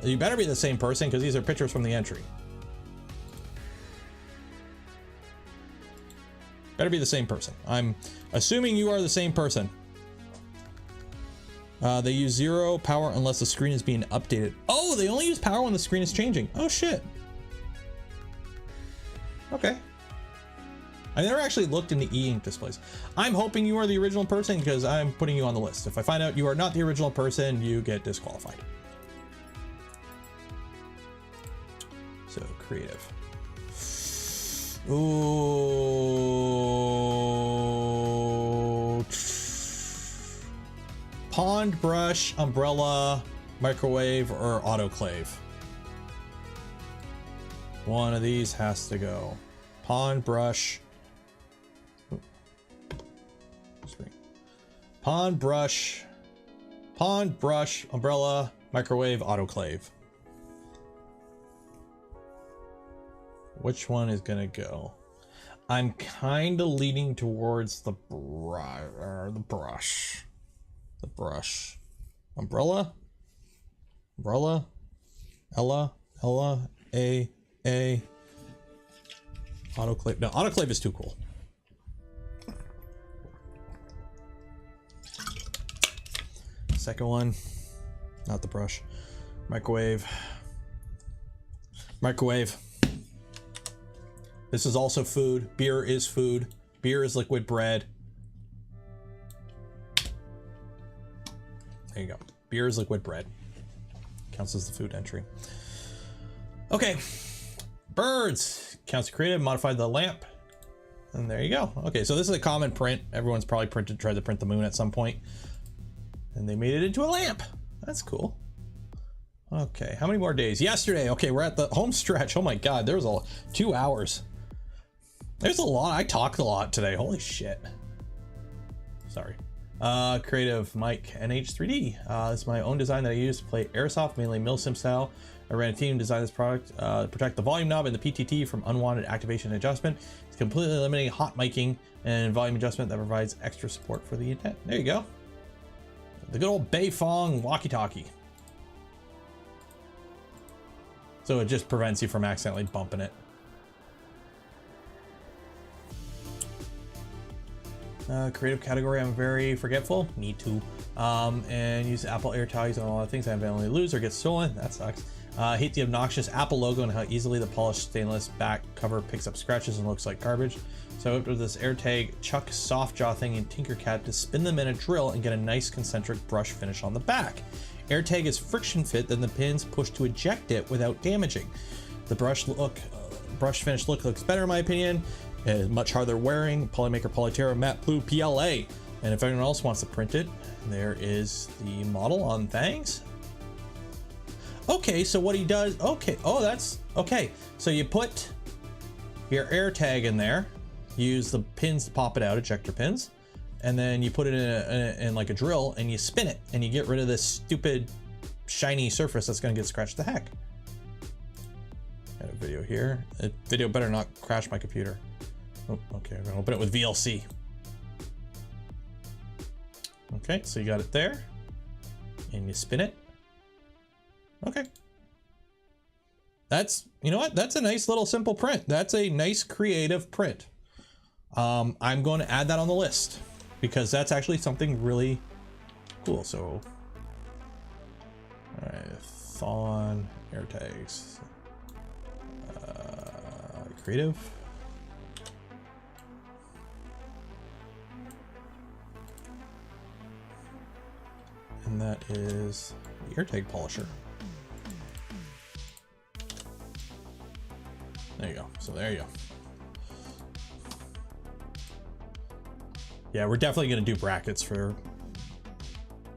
You better be the same person because these are pictures from the entry. Better be the same person. I'm assuming you are the same person. They use 0 power unless the screen is being updated. Oh, they only use power when the screen is changing. Oh shit. Okay. I never actually looked into e-ink displays. I'm hoping you are the original person because I'm putting you on the list. If I find out you are not the original person, you get disqualified. So creative. Ooh. Pond brush, umbrella, microwave, or autoclave. One of these has to go. Pond brush. Pond brush, umbrella, microwave, autoclave. Which one is gonna go? I'm kind of leaning towards the brush. Umbrella. Ella. A. Autoclave. No, autoclave is too cool. Second one, not the brush. Microwave. This is also food. Beer is food. Beer is liquid bread. There you go. Beer is liquid bread. Counts as the food entry. Okay. Birds. Counts creative. Modified the lamp. And there you go. Okay, so this is a common print. Everyone's probably tried to print the moon at some point. And they made it into a lamp. That's cool. Okay, how many more days? Yesterday. Okay, we're at the home stretch. Oh my God, there was 2 hours. There's a lot. I talked a lot today. Holy shit. Sorry. Creative Mike NH3D. This is my own design that I use to play Airsoft, mainly Milsim style. I ran a team to design this product to protect the volume knob and the PTT from unwanted activation and adjustment. It's completely eliminating hot miking and volume adjustment that provides extra support for the intent. There you go. The good old Beifong walkie-talkie. So it just prevents you from accidentally bumping it. Creative category, I'm very forgetful. Me too. And use Apple AirTags on a lot of things I eventually lose or get stolen. That sucks. Hate the obnoxious Apple logo and how easily the polished stainless back cover picks up scratches and looks like garbage. So I whipped with this AirTag Chuck soft jaw thing in Tinkercad to spin them in a drill and get a nice concentric brush finish on the back. AirTag is friction fit, then the pins push to eject it without damaging. The brush finish look looks better in my opinion. Much harder wearing. Polymaker Polyterra Matte Blue PLA. And if anyone else wants to print it, there is the model on Thangs. Okay, so what he does, okay, oh, that's, okay. So you put your AirTag in there, use the pins to pop it out, ejector pins, and then you put it in like a drill and you spin it and you get rid of this stupid shiny surface that's gonna get scratched to heck. Got a video here. The video better not crash my computer. Oh, okay, I'm gonna open it with VLC. Okay, so you got it there and you spin it. Okay. That's, you know what? That's a nice little simple print. That's a nice creative print. I'm going to add that on the list because that's actually something really cool. So, all right, Thon AirTags, creative. And that is the AirTag polisher. There you go. So there you go. Yeah, we're definitely going to do brackets for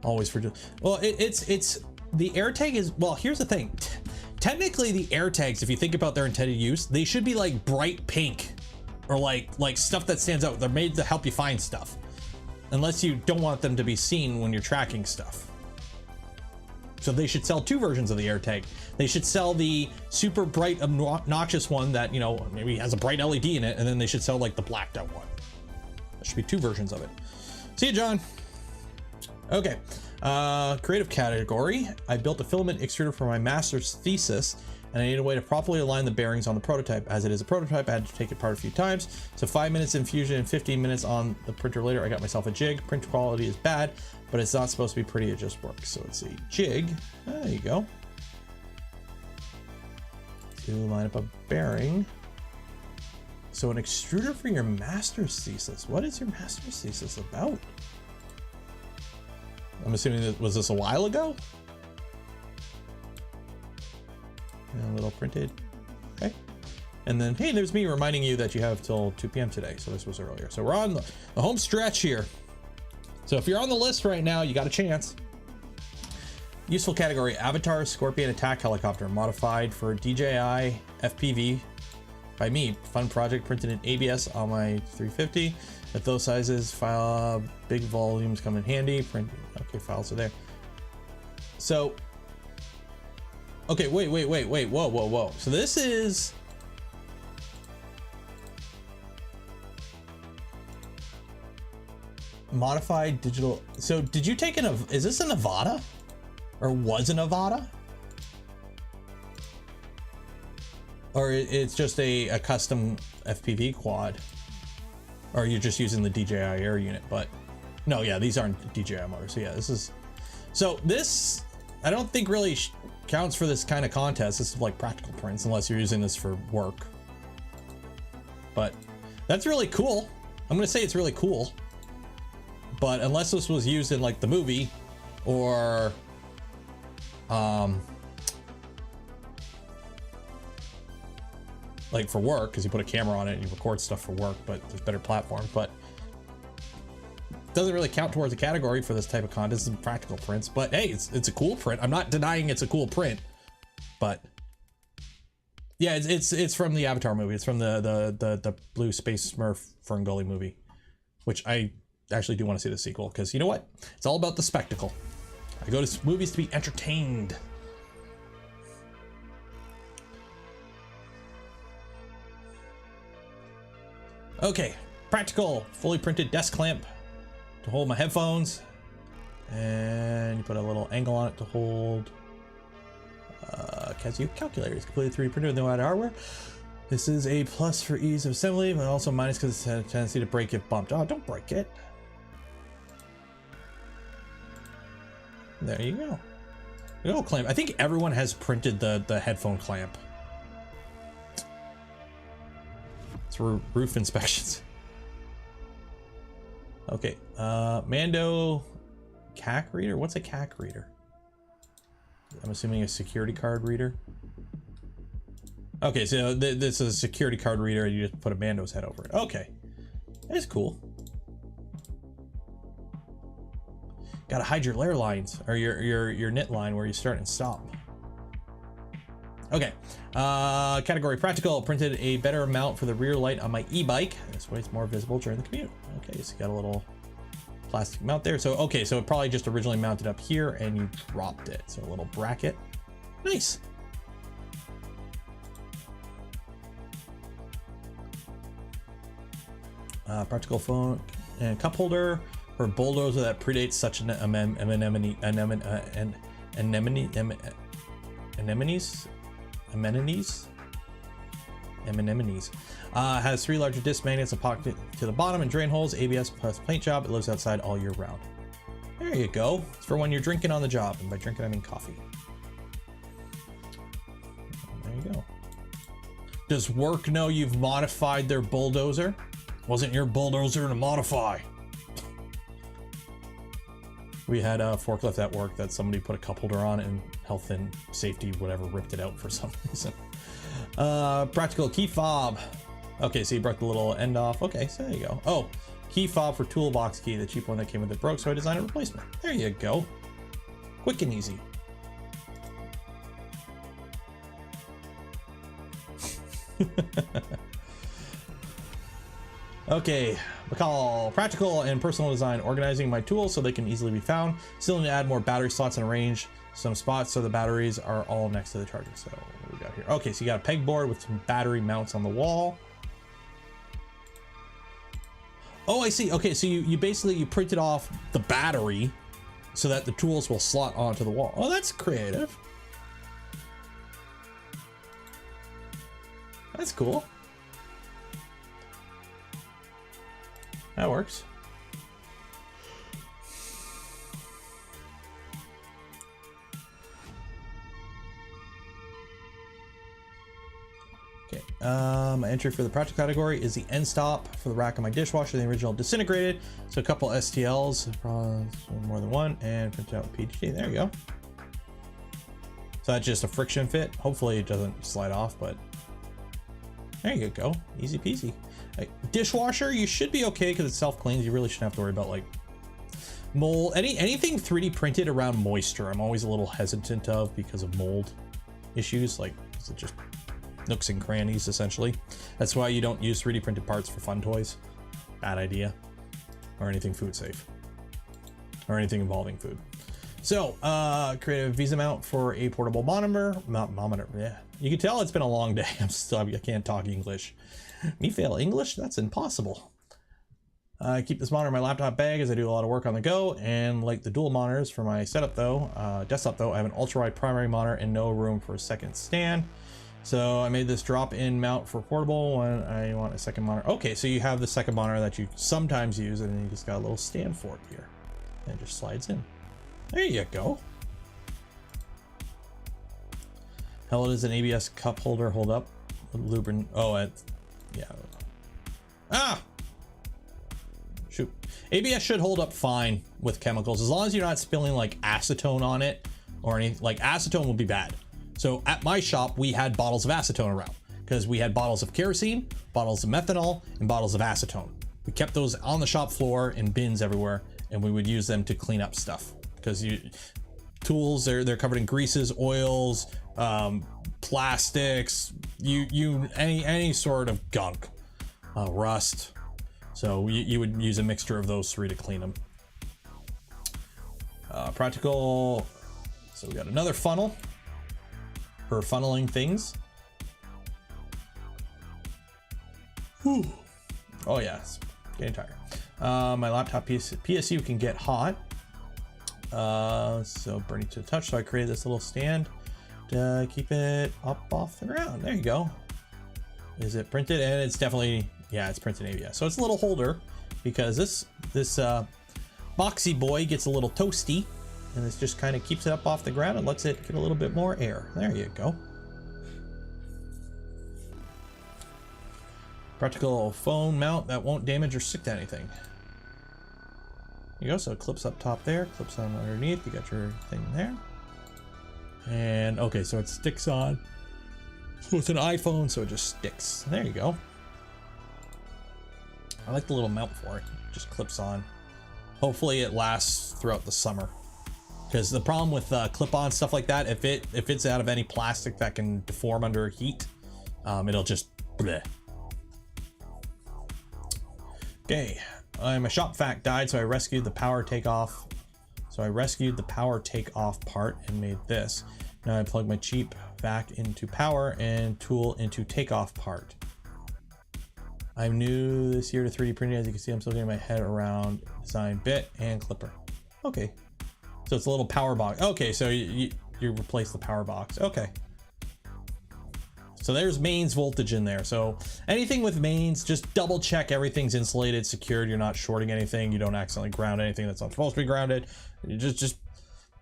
always for just, well, it's the AirTag is, well, here's the thing. Technically the AirTags, if you think about their intended use, they should be like bright pink or like stuff that stands out. They're made to help you find stuff. Unless you don't want them to be seen when you're tracking stuff. So they should sell two versions of the AirTag. They should sell the super bright, obnoxious one that, you know, maybe has a bright LED in it, and then they should sell like the blacked out one. There should be two versions of it. See you, John. Okay, creative category. I built a filament extruder for my master's thesis, and I needed a way to properly align the bearings on the prototype. As it is a prototype, I had to take it apart a few times. So 5 minutes in Fusion and 15 minutes on the printer later, I got myself a jig. Print quality is bad, but it's not supposed to be pretty, it just works. So it's a jig, there you go. To line up a bearing. So an extruder for your master's thesis. What is your master's thesis about? I'm assuming that, was this a while ago? A little printed, okay. And then, hey, there's me reminding you that you have till 2 p.m. today. So this was earlier. So we're on the home stretch here. So if you're on the list right now, you got a chance. Useful category, Avatar Scorpion Attack Helicopter, modified for DJI FPV by me. Fun project, printed in ABS on my 350. At those sizes, file big volumes come in handy. Print, okay, files are there. So, okay, wait, whoa. So this is, Modified digital. So did you take is this a Nevada? Or was a Nevada? Or it's just a custom FPV quad? Or you're just using the DJI Air unit? But no, yeah, these aren't DJI motors. So yeah, this is, so this, I don't think really counts for this kind of contest. This is like practical prints, unless you're using this for work. But that's really cool. I'm gonna say it's really cool. But unless this was used in like the movie or like for work, because you put a camera on it and you record stuff for work, but there's better platforms, but doesn't really count towards a category for this type of contest. It's practical prints, but hey, it's a cool print. I'm not denying it's a cool print, but yeah, it's from the Avatar movie. It's from the Blue Space Smurf Ferngully movie, which I actually do want to see the sequel, because you know what? It's all about the spectacle. I go to movies to be entertained. Okay, practical, fully printed desk clamp to hold my headphones, and you put a little angle on it to hold Casio calculators. Completely 3D printed with no added hardware. This is a plus for ease of assembly, but also minus because it has a tendency to break if bumped. Oh, don't break it. There you go. Little clamp. I think everyone has printed the headphone clamp. It's for roof inspections. Okay, Mando CAC reader. What's a CAC reader? I'm assuming a security card reader. Okay, so this is a security card reader, and you just put a Mando's head over it. Okay, that's cool. Gotta hide your layer lines, or your knit line where you start and stop. Okay, category practical. Printed a better mount for the rear light on my e-bike. This way it's more visible during the commute. Okay, so you got a little plastic mount there. So, okay, so it probably just originally mounted up here and you dropped it. So a little bracket. Nice. Practical phone and cup holder for a bulldozer that predates such an anemones. Has 3 larger disc magnets, a pocket to the bottom, and drain holes. ABS plus paint job. It lives outside all year round. There you go. It's for when you're drinking on the job, and by drinking I mean coffee. There you go. Does work know you've modified their bulldozer? Wasn't your bulldozer to modify? We had a forklift at work that somebody put a cup holder on, and health and safety whatever ripped it out for some reason. Practical key fob. Okay, so you broke the little end off. Okay, so there you go. Oh, key fob for toolbox key. The cheap one that came with it broke, so I designed a replacement. There you go. Quick and easy. Okay, McCall, practical and personal design, organizing my tools so they can easily be found. Still need to add more battery slots and arrange some spots so the batteries are all next to the charger. So what do we got here? Okay, so you got a pegboard with some battery mounts on the wall. Oh, I see. Okay, so you basically printed off the battery so that the tools will slot onto the wall. Oh, that's creative. That's cool. That works. Okay, my entry for the project category is the end stop for the rack of my dishwasher. The original disintegrated, so a couple STLs, probably more than one, and print out PG. There you go. So that's just a friction fit. Hopefully it doesn't slide off, but there you go. Easy peasy. Dishwasher, you should be okay because it self-cleans. You really shouldn't have to worry about like mold. Anything 3D printed around moisture, I'm always a little hesitant of because of mold issues. Like, is it just nooks and crannies essentially? That's why you don't use 3D printed parts for fun toys. Bad idea. Or anything food safe. Or anything involving food. So, create a Visa mount for a portable monitor. Yeah. You can tell it's been a long day. I can't talk English. Me fail English? That's impossible. I keep this monitor in my laptop bag as I do a lot of work on the go, and like the dual monitors for my setup though, desktop though, I have an ultra-wide primary monitor and no room for a second stand. So I made this drop-in mount for portable when I want a second monitor. Okay, so you have the second monitor that you sometimes use, and then you just got a little stand for it here. And it just slides in. There you go. How well does an ABS cup holder hold up? Lubricant. Oh, yeah. Ah! Shoot. ABS should hold up fine with chemicals as long as you're not spilling like acetone on it or anything. Like acetone will be bad. So at my shop, we had bottles of acetone around because we had bottles of kerosene, bottles of methanol, and bottles of acetone. We kept those on the shop floor in bins everywhere, and we would use them to clean up stuff because tools, they're covered in greases, oils, plastics, any sort of gunk, rust. So you would use a mixture of those three to clean them. Practical. So we got another funnel for funneling things. Whew. Oh yeah, it's getting tired. My laptop PSU can get hot. So burning to the touch. So I created this little stand to keep it up off the ground. There you go. Is it printed? And it's definitely, yeah, it's printed ABS. So it's a little holder because this boxy boy gets a little toasty, and this just kind of keeps it up off the ground and lets it get a little bit more air. There you go. Practical phone mount that won't damage or stick to anything. There you go. So it clips up top there, clips on underneath. You got your thing there. And okay, so it sticks on. So it's an iPhone, so it just sticks. There you go. I like the little mount for it. Just clips on. Hopefully it lasts throughout the summer. Because the problem with clip-on stuff like that, if it's out of any plastic that can deform under heat, it'll just bleh. Okay, my shop vac died, so I rescued the power takeoff. So I rescued the power takeoff part and made this. Now I plug my cheap vac into power and tool into takeoff part. I'm new this year to 3D printing. As you can see, I'm still getting my head around design bit and clipper. Okay, so it's a little power box. Okay, so you replace the power box. Okay. So there's mains voltage in there. So anything with mains, just double check everything's insulated, secured. You're not shorting anything. You don't accidentally ground anything that's not supposed to be grounded. You just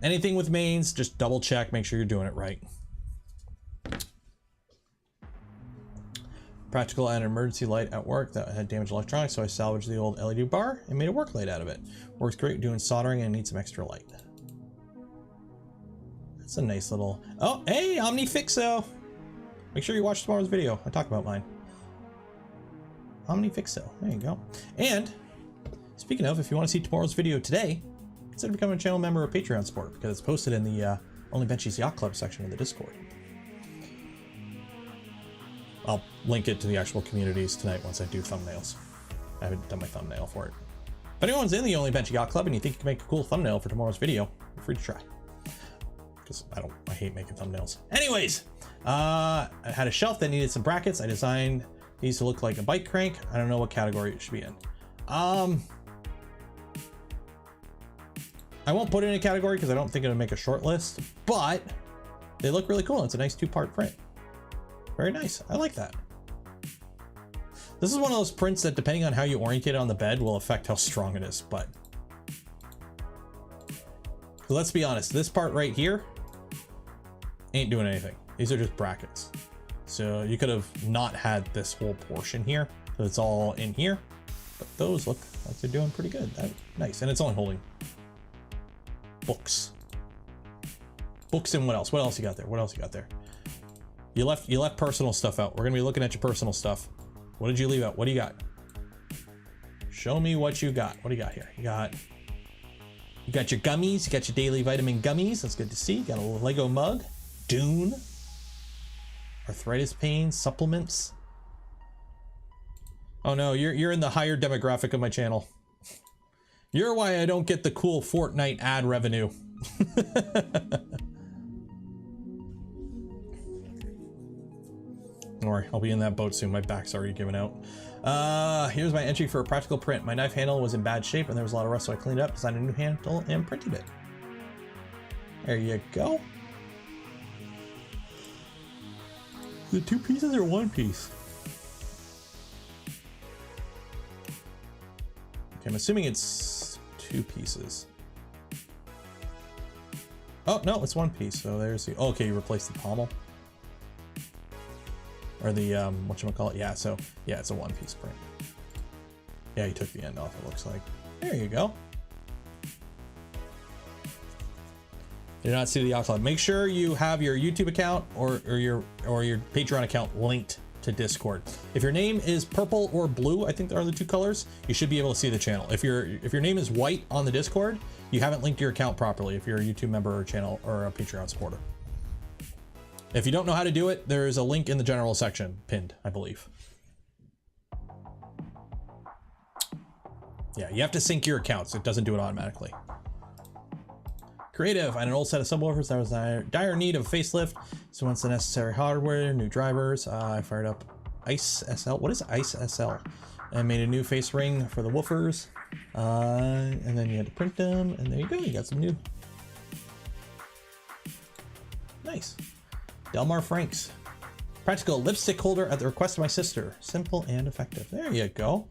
anything with mains, just double check, make sure you're doing it right. Practical and emergency light at work that had damaged electronics, so I salvaged the old LED bar and made a work light out of it. Works great doing soldering and needs some extra light. That's a nice little, oh, hey, OmniFixo. Make sure you watch tomorrow's video. I talked about mine. OmniFixo, there you go. And speaking of, if you want to see tomorrow's video today, consider becoming a channel member or Patreon supporter because it's posted in the ONLYBENCHIES Yacht Club section of the Discord. I'll link it to the actual communities tonight once I do thumbnails. I haven't done my thumbnail for it. If anyone's in the ONLYBENCHIES Yacht Club and you think you can make a cool thumbnail for tomorrow's video, feel free to try. Because I hate making thumbnails. Anyways, I had a shelf that needed some brackets. I designed these to look like a bike crank. I don't know what category it should be in. I won't put it in a category because I don't think it'll make a short list, but they look really cool. It's a nice 2-part print. Very nice. I like that. This is one of those prints that, depending on how you orientate it on the bed, will affect how strong it is, but let's be honest, this part right here ain't doing anything. These are just brackets. So you could have not had this whole portion here, so it's all in here, but those look like they're doing pretty good. Nice. And it's only holding books. Books and what else? What else you got there? What else you got there? You left personal stuff out. We're gonna be looking at your personal stuff. What did you leave out? What do you got? Show me what you got. What do you got here? You got your gummies. You got your daily vitamin gummies. That's good to see. You got a Lego mug. Dune. Arthritis pain supplements. Oh no, you're in the higher demographic of my channel. You're why I don't get the cool Fortnite ad revenue. Don't worry, I'll be in that boat soon. My back's already given out. Here's my entry for a practical print. My knife handle was in bad shape and there was a lot of rust, so I cleaned it up, designed a new handle, and printed it. There you go. Is it 2 pieces or 1 piece? Okay, I'm assuming it's 2 pieces. Oh, no, it's 1 piece. So there's the... Oh, okay, you replaced the pommel. Or the, whatchamacallit? Yeah, so, yeah, it's a 1-piece print. Yeah, you took the end off, it looks like. There you go. Did not see the outline. Make sure you have your YouTube account or your Patreon account linked to Discord. If your name is purple or blue, I think there are the 2 colors, you should be able to see the channel. If your name is white on the Discord, you haven't linked your account properly if you're a YouTube member or channel or a Patreon supporter. If you don't know how to do it, there is a link in the general section pinned, I believe. Yeah, you have to sync your accounts. It doesn't do it automatically. Creative. I had an old set of subwoofers that was in dire need of a facelift. So once the necessary hardware, new drivers, I fired up Ice SL. What is Ice SL? And made a new face ring for the woofers. And then you had to print them, and there you go. You got some new. Nice. Delmar Franks. Practical lipstick holder at the request of my sister. Simple and effective. There you go.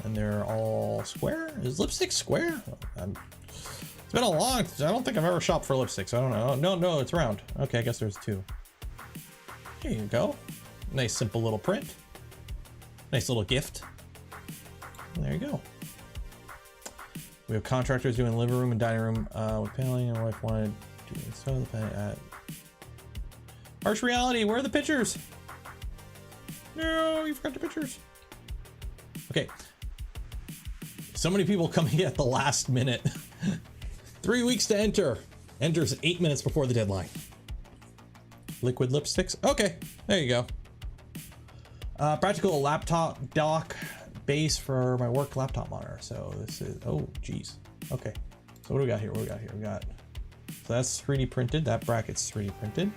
And they're all square? Is lipstick square? It's been a long... I don't think I've ever shopped for lipsticks. I don't know. No, it's round. Okay, I guess there's 2. There you go. Nice simple little print. Nice little gift. And there you go. We have contractors doing living room and dining room with paneling, and my wife wanted to install the pan at... Harsh reality, where are the pictures? No, you forgot the pictures. Okay. So many people coming at the last minute. 3 weeks to enter. Enters 8 minutes before the deadline. Liquid lipsticks. Okay, there you go. Practical laptop dock base for my work laptop monitor. So this is, oh geez. Okay, so what do we got here? We got, so that's 3D printed. That bracket's 3D printed.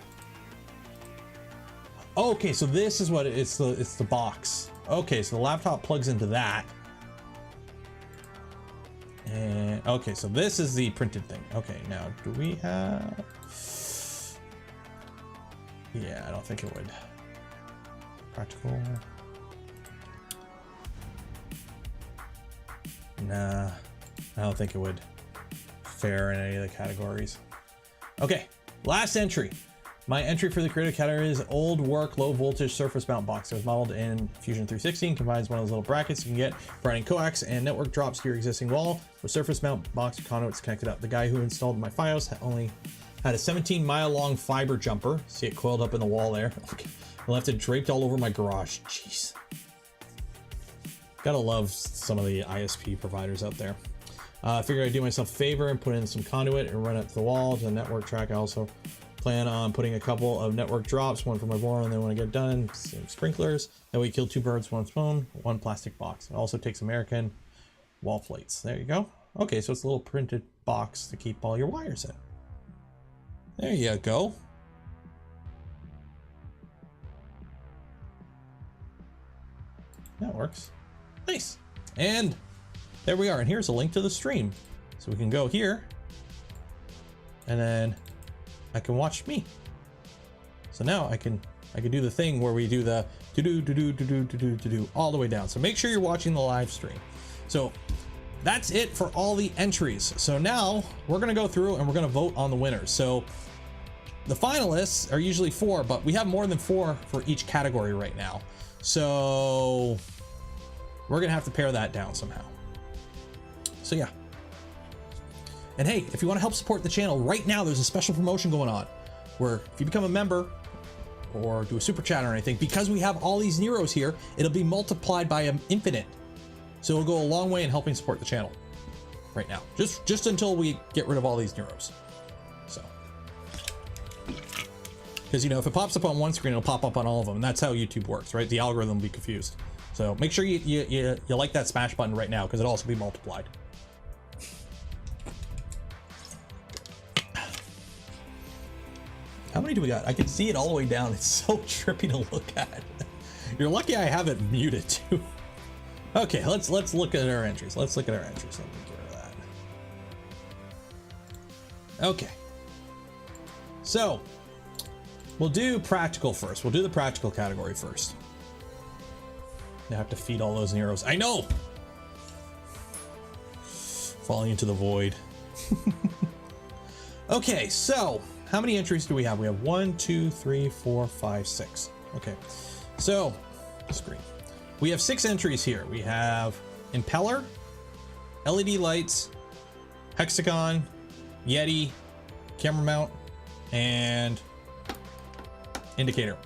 Okay, so this is what it's the box. Okay, so the laptop plugs into that. And okay, so this is the printed thing. Okay, now do we have... Yeah, I don't think it would. Practical. Nah, I don't think it would fare in any of the categories. Okay, last entry. My entry for the creative category is old work low voltage surface mount box. It was modeled in Fusion 360 and combines one of those little brackets you can get for running coax and network drops to your existing wall with surface mount box conduits connected up. The guy who installed my FiOS only had a 17-mile long fiber jumper. See it coiled up in the wall there. Okay. I left it draped all over my garage. Jeez. Gotta love some of the ISP providers out there. I figured I'd do myself a favor and put in some conduit and run it to the wall to the network track. I also plan on putting a couple of network drops, one for my board, and then when I get done, some sprinklers. That way you kill 2 birds, 1 stone, 1 plastic box. It also takes American wall plates. There you go. Okay, so it's a little printed box to keep all your wires in. There you go. That works. Nice. And there we are. And here's a link to the stream. So we can go here. And then I can watch me. So now I can do the thing where we do the do all the way down. So make sure you're watching the live stream. So that's it for all the entries. So now we're going to go through and we're going to vote on the winners. So the finalists are usually 4, but we have more than 4 for each category right now. So we're going to have to pare that down somehow. So yeah. And hey, if you want to help support the channel right now, there's a special promotion going on where if you become a member or do a super chat or anything, because we have all these Neros here, it'll be multiplied by an infinite. So it'll go a long way in helping support the channel right now, just until we get rid of all these Neros. So, because you know, if it pops up on one screen, it'll pop up on all of them, and that's how YouTube works, right? The algorithm will be confused. So make sure you like that smash button right now, because it'll also be multiplied. How many do we got? I can see it all the way down. It's so trippy to look at. You're lucky I have it muted too. Okay, let's look at our entries. Let's look at our entries. Let me get rid of that. Okay. So we'll do practical first. We'll do the practical category first. I have to feed all those Neros. I know. Falling into the void. Okay, so how many entries do we have? We have 1, 2, 3, 4, 5, 6. Okay, so screen. We have 6 entries here. We have impeller, LED lights, hexagon, Yeti, camera mount, and indicator.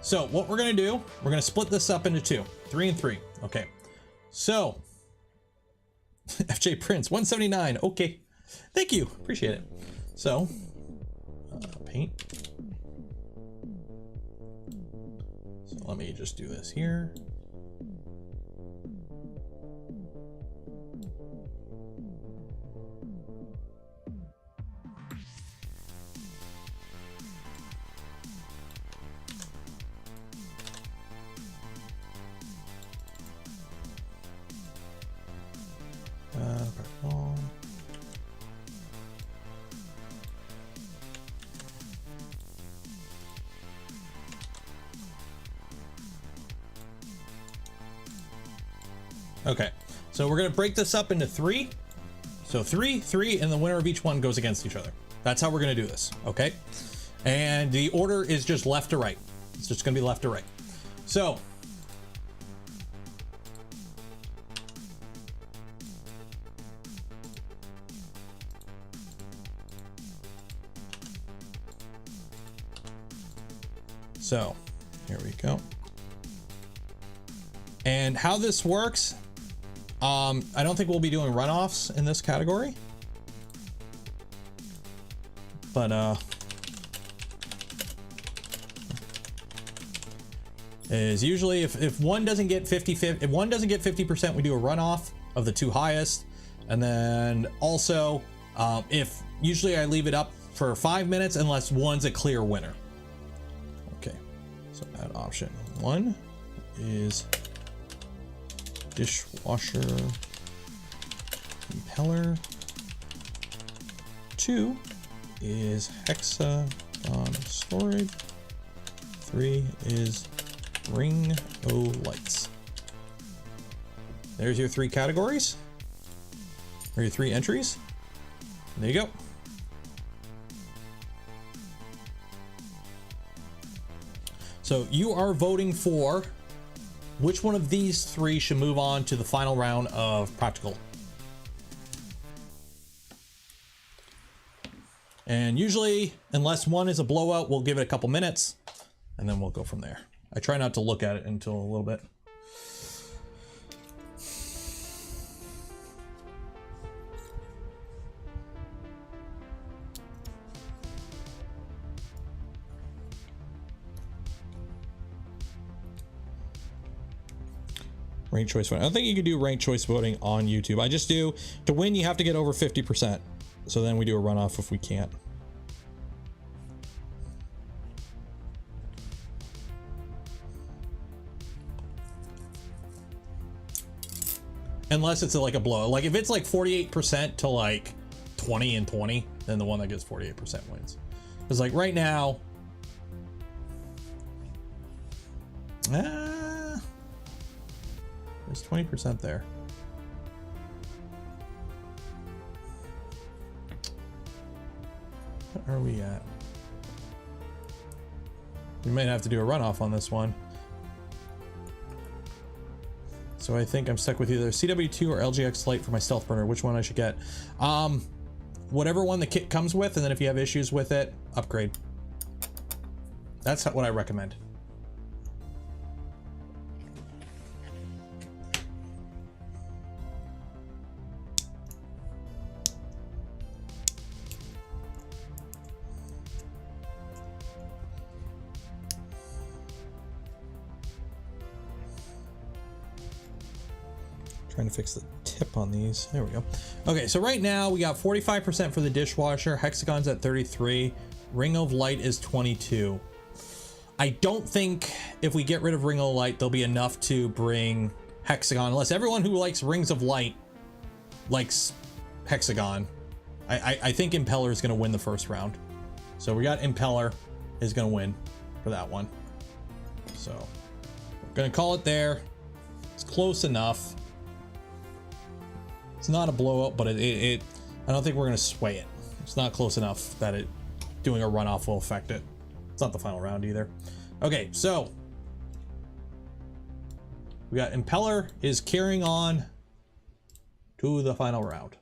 So what we're gonna do, we're gonna split this up into 2, 3 and 3. Okay, so FJ Prince 179. Okay, thank you, appreciate it. So paint. So let me just do this here. Okay, so we're gonna break this up into 3. So 3, 3, and the winner of each one goes against each other. That's how we're gonna do this, okay? And the order is just left to right. It's just gonna be left to right. So here we go. And how this works, I don't think we'll be doing runoffs in this category, but is usually if one doesn't get 50%, we do a runoff of the 2 highest. And then also if usually I leave it up for 5 minutes unless one's a clear winner. Okay, so add option 1 is dishwasher impeller. 2 is hexagon storage. 3 is ring o lights. There's your 3 categories, or your 3 entries. There you go. So you are voting for which one of these 3 should move on to the final round of practical. And usually, unless one is a blowout, we'll give it a couple minutes and then we'll go from there. I try not to look at it until a little bit. Ranked choice voting. I don't think you can do ranked choice voting on YouTube. I just do, to win, you have to get over 50%. So then we do a runoff if we can't. Unless it's like a blow. Like if it's like 48% to like 20 and 20, then the one that gets 48% wins. Because like right now, there's 20% there. What are we at? We might have to do a runoff on this one. So I think I'm stuck with either CW2 or LGX Lite for my stealth burner. Which one I should get? Whatever one the kit comes with, and then if you have issues with it, upgrade. That's what I recommend. Trying to fix the tip on these. There we go. Okay, so right now we got 45% for the dishwasher. Hexagon's at 33. Ring of Light is 22. I don't think if we get rid of Ring of Light, there'll be enough to bring Hexagon, unless everyone who likes Rings of Light likes Hexagon. I think Impeller is going to win the first round. So we got Impeller is going to win for that one. So we're going to call it there. It's close enough. It's not a blowout, but I don't think we're going to sway it. It's not close enough that doing a runoff will affect it. It's not the final round either. Okay, so we got Impeller is carrying on to the final round.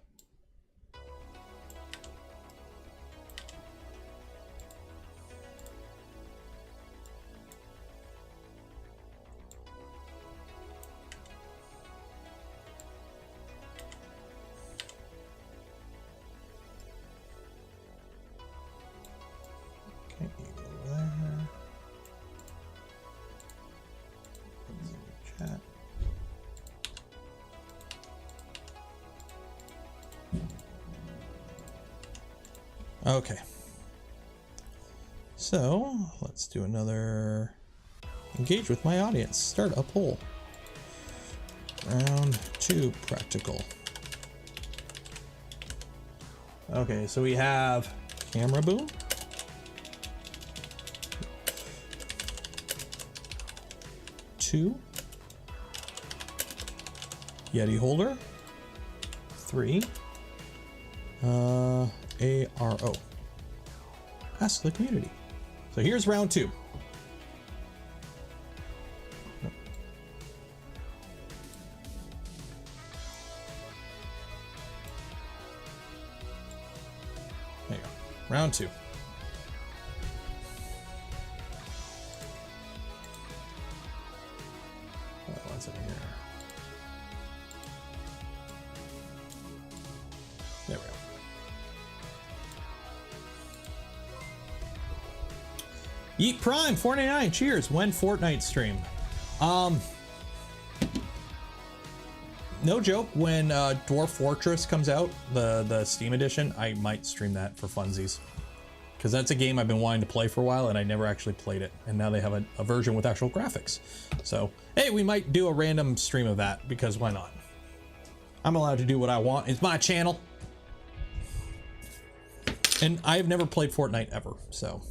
Okay, so let's do another engage with my audience. Start a poll. Round 2 practical. Okay, so we have camera boom, two, Yeti holder, 3, ARO. Ask the community. So here's round 2. There you go. Round 2. What's in here? There we go. Yeet Prime 499, cheers. When Fortnite stream? No joke, when Dwarf Fortress comes out, the Steam edition, I might stream that for funsies, because that's a game I've been wanting to play for a while and I never actually played it, and now they have a version with actual graphics. So hey, we might do a random stream of that, because why not? I'm allowed to do what I want. It's my channel, and I've never played Fortnite ever, so.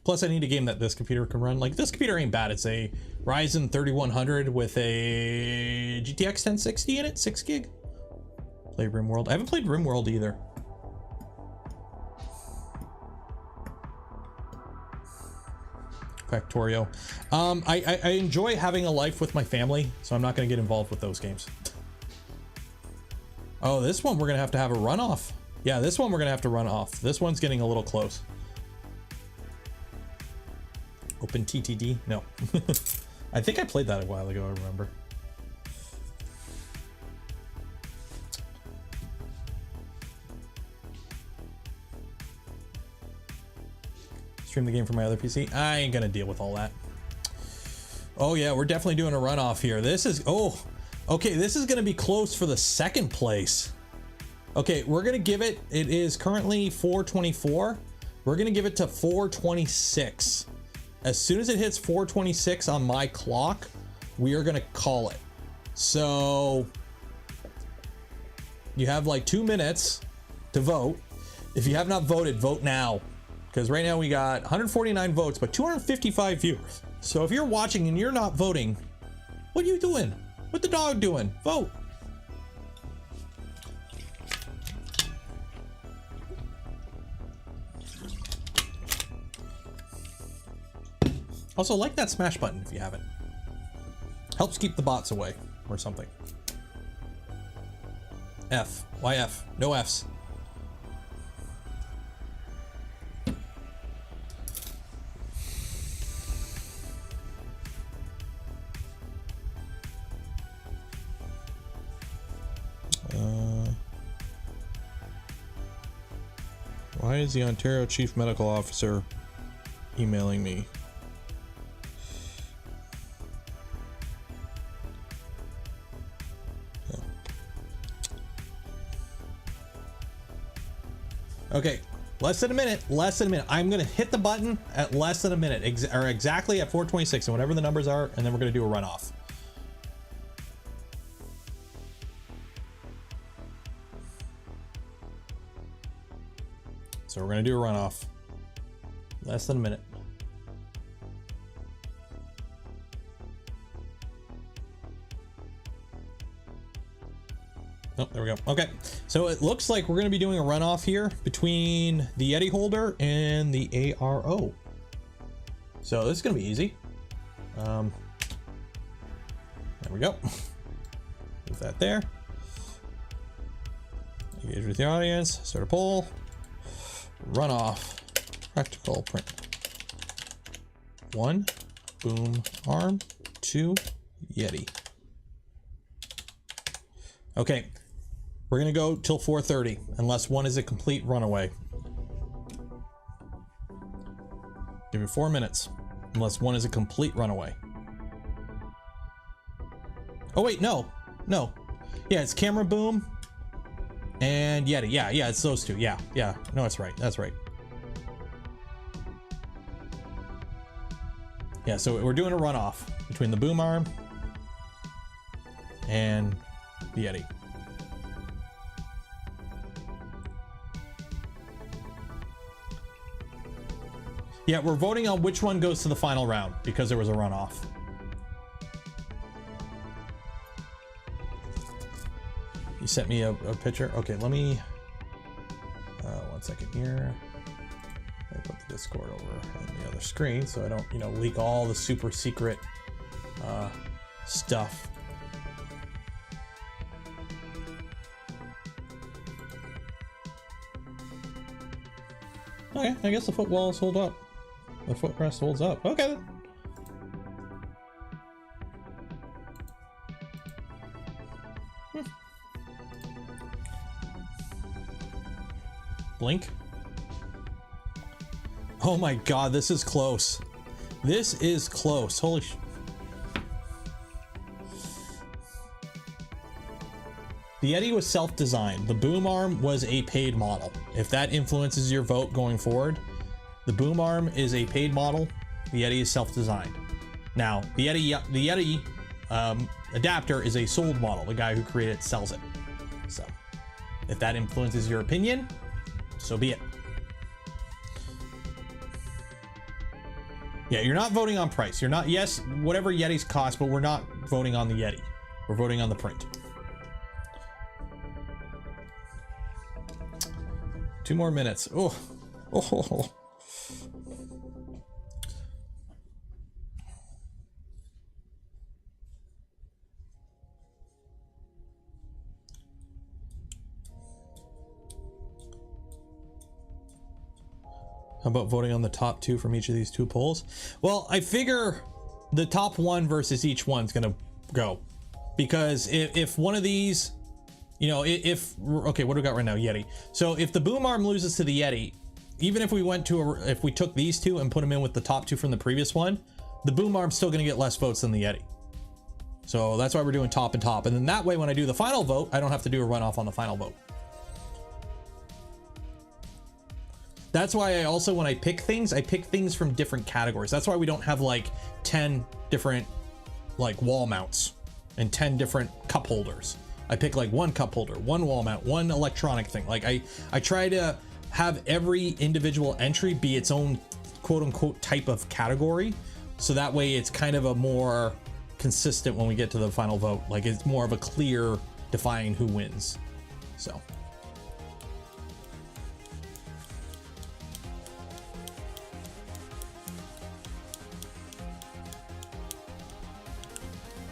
Plus, I need a game that this computer can run. Like, this computer ain't bad. It's a Ryzen 3100 with a GTX 1060 in it, 6 gig. Play RimWorld. I haven't played RimWorld either. Factorio. I enjoy having a life with my family, so I'm not going to get involved with those games. Oh, this one we're going to have a runoff. Yeah, this one we're going to have to run off. This one's getting a little close. Open TTD? No. I think I played that a while ago, I remember. Stream the game from my other PC. I ain't gonna deal with all that. Oh yeah, we're definitely doing a runoff here. This is, oh, okay, this is gonna be close for the second place. Okay, we're gonna give it, it is currently 424. We're gonna give it to 426. As soon as it hits 426 on my clock, we are gonna call it. So you have like 2 minutes to vote. If you have not voted, vote now. Because right now we got 149 votes, but 255 viewers. So if you're watching and you're not voting, what are you doing? What the dog doing? Vote. Also, like that smash button if you haven't. Helps keep the bots away or something. F. Why F? No Fs. Why is the Ontario Chief Medical Officer emailing me? Okay, less than a minute, less than a minute. I'm gonna hit the button at less than a minute, or exactly at 4:26, and whatever the numbers are, and then we're gonna do a runoff. So we're gonna do a runoff. Less than a minute. Oh, there we go. Okay, so it looks like we're going to be doing a runoff here between the Yeti holder and the ARO. So this is going to be easy. There we go. Move that there. Engage with the audience. Start a poll. Runoff. Practical print. 1, boom arm. 2, Yeti. Okay. We're gonna go till 4:30, unless one is a complete runaway. Give me 4 minutes, unless one is a complete runaway. Oh wait, no. Yeah, it's camera boom and Yeti. Yeah, it's those two. Yeah. No, that's right. That's right. Yeah, so we're doing a runoff between the boom arm and the Yeti. Yeah, we're voting on which one goes to the final round because there was a runoff. You sent me a picture. Okay, let me, 1 second here. I put the Discord over on the other screen so I don't, leak all the super secret stuff. Okay, I guess the foot walls hold up. The footrest holds up. Okay then. Blink. Oh my god, this is close. This is close. Holy sh... The Yeti was self-designed. The boom arm was a paid model. If that influences your vote going forward, the boom arm is a paid model. The Yeti is self-designed. Now, the Yeti adapter is a sold model. The guy who created it sells it. So, if that influences your opinion, so be it. Yeah, you're not voting on price. You're not, yes, whatever Yetis cost, but we're not voting on the Yeti. We're voting on the print. 2 more minutes. Oh. How about voting on the top 2 from each of these 2 polls? Well, I figure the top 1 versus each one's gonna go, because if one of these, okay, what do we got right now? Yeti. So if the boom arm loses to the Yeti, even if we if we took these 2 and put them in with the top 2 from the previous one, the boom arm's still gonna get less votes than the Yeti. So that's why we're doing top and top, and then that way when I do the final vote, I don't have to do a runoff on the final vote. That's why I also, when I pick things from different categories. That's why we don't have like 10 different like wall mounts and 10 different cup holders. I pick like 1 cup holder, 1 wall mount, 1 electronic thing. Like I try to have every individual entry be its own quote unquote type of category. So that way it's kind of a more consistent when we get to the final vote. Like it's more of a clear defining who wins. So.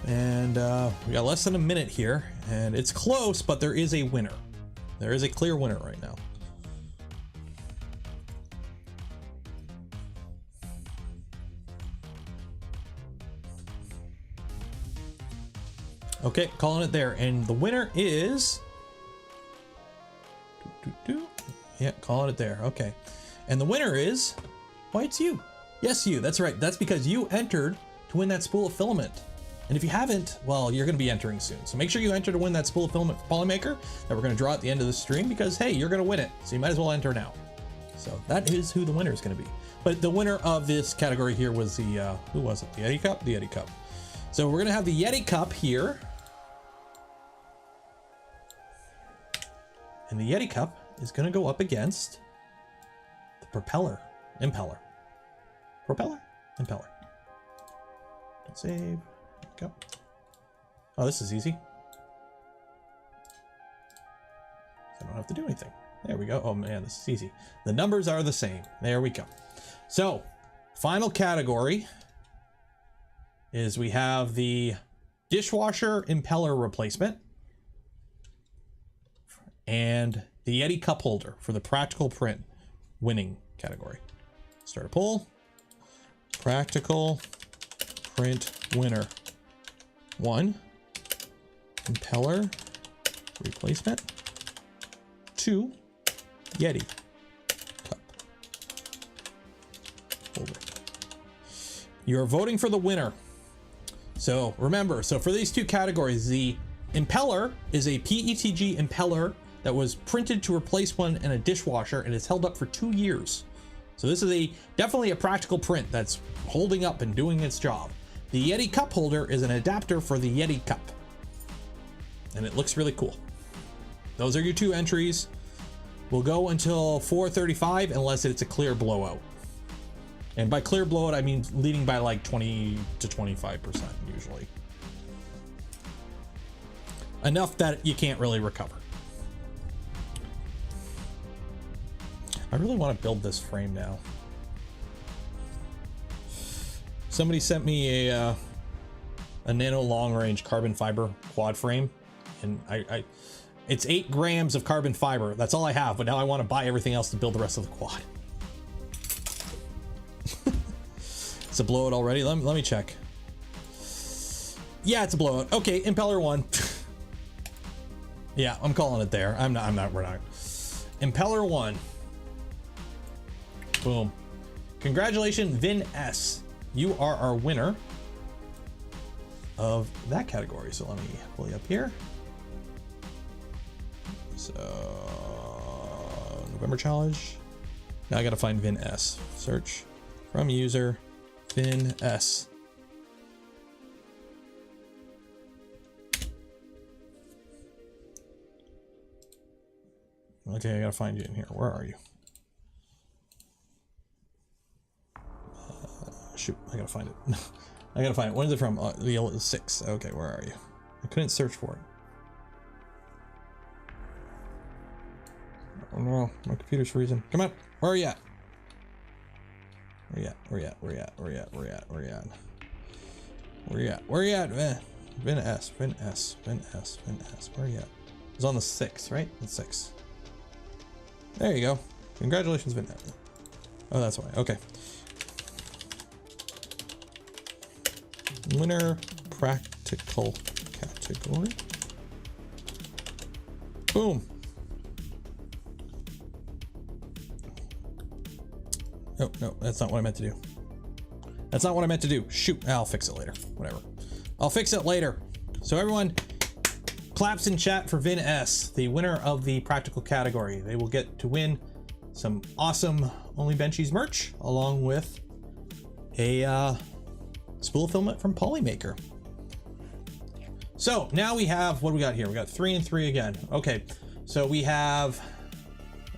And we got less than a minute here, and it's close, but there is a winner. There is a clear winner right now. Okay, calling it there, and the winner is... Yeah, calling it there. Okay, and the winner is... Why, it's you. Yes, you. That's right. That's because you entered to win that spool of filament. And if you haven't, well, you're going to be entering soon. So make sure you enter to win that spool of filament for Polymaker that we're going to draw at the end of the stream, because hey, you're going to win it. So you might as well enter now. So that is who the winner is going to be. But the winner of this category here was the, who was it? The Yeti Cup? The Yeti Cup. So we're going to have the Yeti Cup here. And the Yeti Cup is going to go up against the Impeller. Save. Go. Oh, this is easy. I don't have to do anything. There we go. Oh man, this is easy. The numbers are the same. There we go. So, final category is we have the dishwasher impeller replacement and the Yeti cup holder for the practical print winning category. Start a poll. Practical print winner. 1, impeller replacement. 2, Yeti cup holder. You're voting for the winner. So remember, so for these two categories, the impeller is a PETG impeller that was printed to replace one in a dishwasher and is held up for 2 years. So this is definitely a practical print that's holding up and doing its job. The Yeti cup holder is an adapter for the Yeti cup, and it looks really cool. Those are your 2 entries. We'll go until 4:35 unless it's a clear blowout. And by clear blowout, I mean leading by like 20 to 25% usually. Enough that you can't really recover. I really want to build this frame now. Somebody sent me a nano long range carbon fiber quad frame, and it's 8 grams of carbon fiber. That's all I have, but now I want to buy everything else to build the rest of the quad. It's a blowout already. Let me check. Yeah, it's a blowout. Okay, impeller 1. Yeah, I'm calling it there. We're not. Impeller 1. Boom. Congratulations, Vin S. You are our winner of that category. So let me pull you up here. So November challenge. Now I gotta find Vin S. Search from user Vin S. Okay, I gotta find you in here. Where are you? Shoot, I gotta find it. I gotta find it. When is it from? The 6. Okay, where are you? I couldn't search for it. Oh no, my computer's freezing. Come on, where are you at? Where you at? Where you at? Vin S. Where are you at? It's on the 6, right? The 6. There you go. Congratulations, Vin S. Oh, that's why. Okay. Winner practical category. Boom. No, that's not what I meant to do. That's not what I meant to do. Shoot, I'll fix it later. Whatever. I'll fix it later. So everyone, claps in chat for Vin S, the winner of the practical category. They will get to win some awesome ONLYBENCHIES merch along with a spool filament from Polymaker. So now we have, what do we got here? We got 3 and 3 again. Okay, so we have,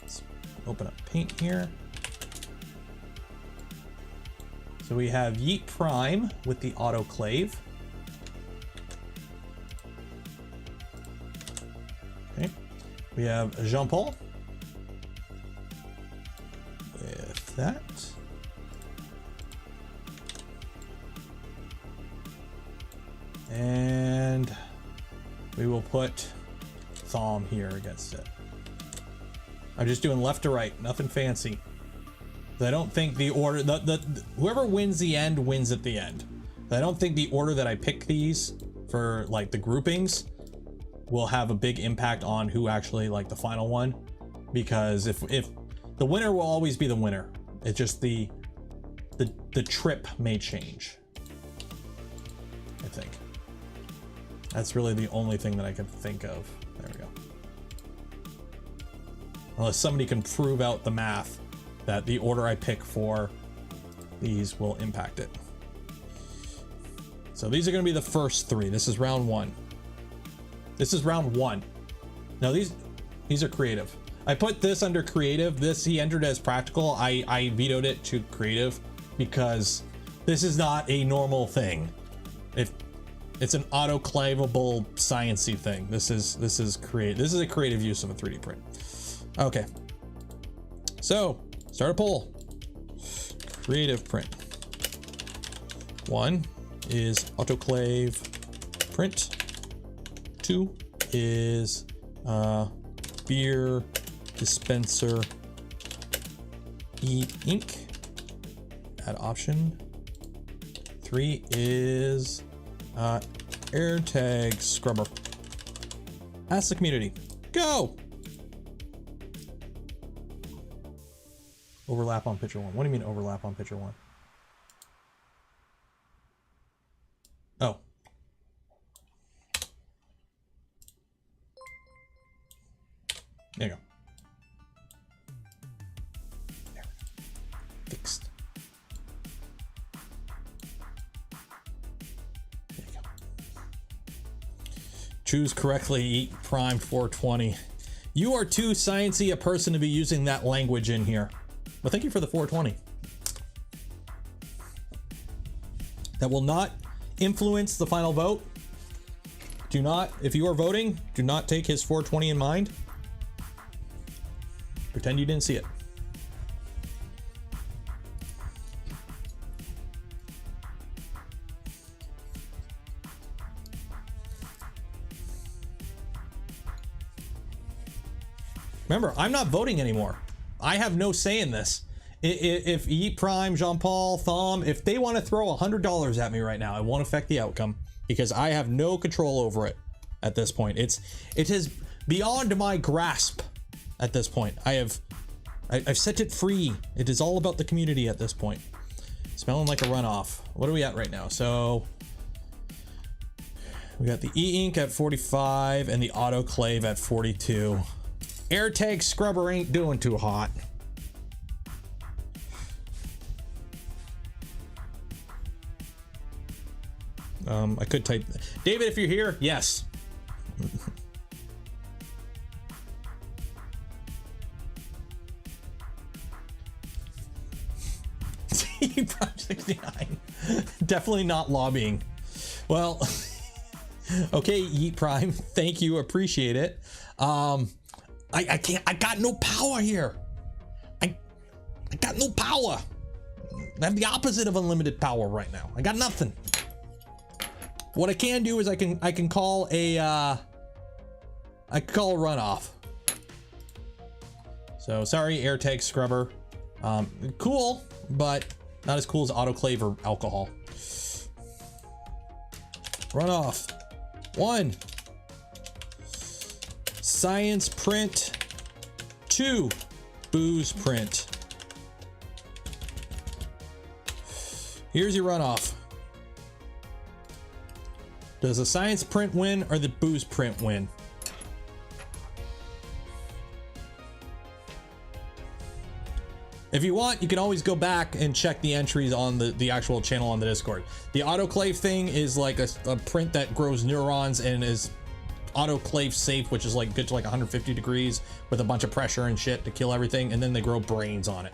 let's open up paint here. So we have Yeet Prime with the autoclave. Okay, we have Jean-Paul with that. And we will put Thom here against it. I'm just doing left to right, nothing fancy. I don't think the order, whoever wins the end wins at the end. I don't think the order that I pick these for like the groupings will have a big impact on who actually like the final one, because if the winner will always be the winner, it's just the trip may change, I think. That's really the only thing that I can think of. There we go. Unless somebody can prove out the math that the order I pick for these will impact it. So these are going to be the first 3. This is round 1. This is round 1. Now these are creative. I put this under creative. This he entered as practical. I vetoed it to creative because this is not a normal thing. It's an autoclavable sciencey thing. This is creative. This is a creative use of a 3D print. Okay. So start a poll. Creative print. 1 is autoclave print. 2 is beer dispenser e-ink. Add option. 3 is air tag scrubber. Ask the community. Go! Overlap on picture 1. What do you mean overlap on picture 1? Oh. There you go. There we go. Fixed. There you go. Choose correctly, eat prime 420. You are too sciencey a person to be using that language in here. Well, thank you for the 420. That will not influence the final vote. Do not, if you are voting, do not take his 420 in mind. Pretend you didn't see it. Remember, I'm not voting anymore. I have no say in this. If Eat Prime, Jean-Paul, Thumb, if they want to throw $100 at me right now, it won't affect the outcome because I have no control over it at this point. It is beyond my grasp at this point. I've set it free. It is all about the community at this point. Smelling like a runoff. What are we at right now? So we got the e-ink at 45 and the autoclave at 42. AirTag scrubber ain't doing too hot. I could type David if you're here. Yes. Prime 69. Definitely not lobbying. Well, okay, Eat Prime. Thank you. Appreciate it. I can't. I got no power here. I got no power. I have the opposite of unlimited power right now. I got nothing. What I can do is I can call a runoff. So sorry, AirTag scrubber. Cool, but not as cool as autoclave or alcohol. Runoff. 1. Science print. 2. Booze print. Here's your runoff. Does the science print win or the booze print win? If you want, you can always go back and check the entries on the actual channel on the Discord. The autoclave thing is like a print that grows neurons and is autoclave safe, which is like good to like 150 degrees with a bunch of pressure and shit to kill everything, and then they grow brains on it.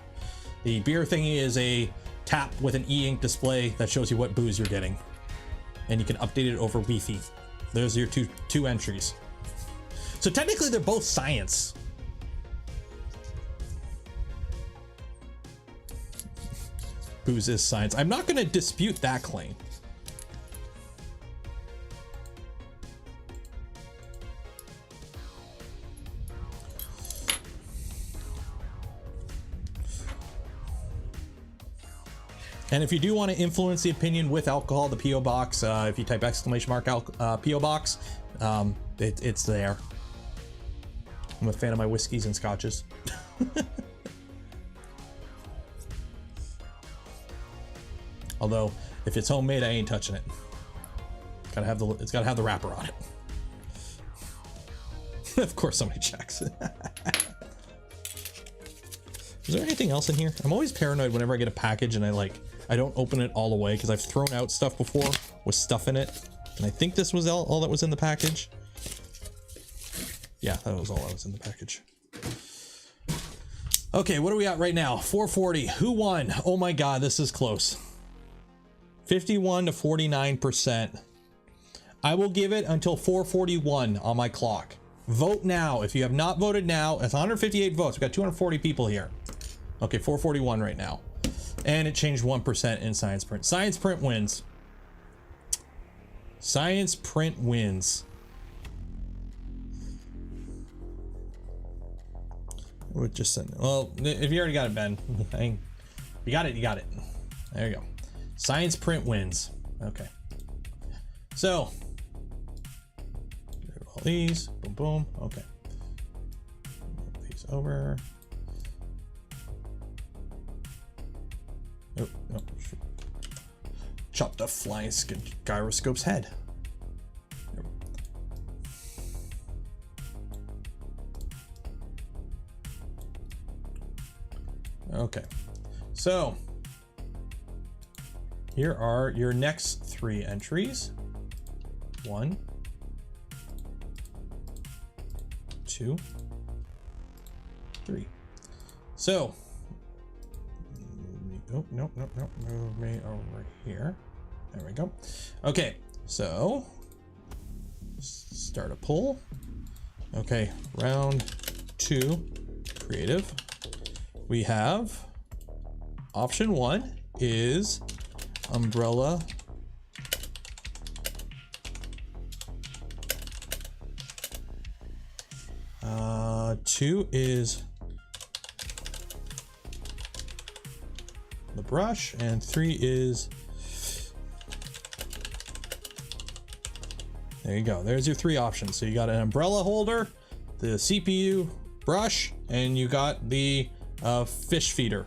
The beer thingy is a tap with an e-ink display that shows you what booze you're getting, and you can update it over Wi-Fi. There's your two entries. So technically they're both science. Booze is science. I'm not going to dispute that claim. And if you do want to influence the opinion with alcohol, the P.O. Box, if you type !mark P.O. Box, it's there. I'm a fan of my whiskeys and scotches. Although, if it's homemade, I ain't touching it. It's gotta have the wrapper on it. Of course somebody checks. Is there anything else in here? I'm always paranoid whenever I get a package and I don't open it all the way because I've thrown out stuff before with stuff in it. And I think this was all that was in the package. Yeah, that was all that was in the package. Okay, what are we at right now? 440. Who won? Oh my God, this is close. 51 to 49%. I will give it until 441 on my clock. Vote now. If you have not voted now, it's 158 votes. We've got 240 people here. Okay, 441 right now. And it changed 1% in Science Print. Science Print wins. Science Print wins. We'll just send it. Well, if you already got it, Ben, you got it, you got it. There you go. Science Print wins. Okay. So, all these, boom, boom. Okay. Move these over. Oh, no. Chop the flying gyroscope's head. Okay, so here are your next 3 entries. 1, 2, 3. So, oh, no, move me over here. There we go. Okay, so start a poll. Okay, round 2, creative. We have option 1 is umbrella. 2 is the brush, and 3 is, there you go. There's your 3 options. So you got an umbrella holder, the CPU brush, and you got the fish feeder.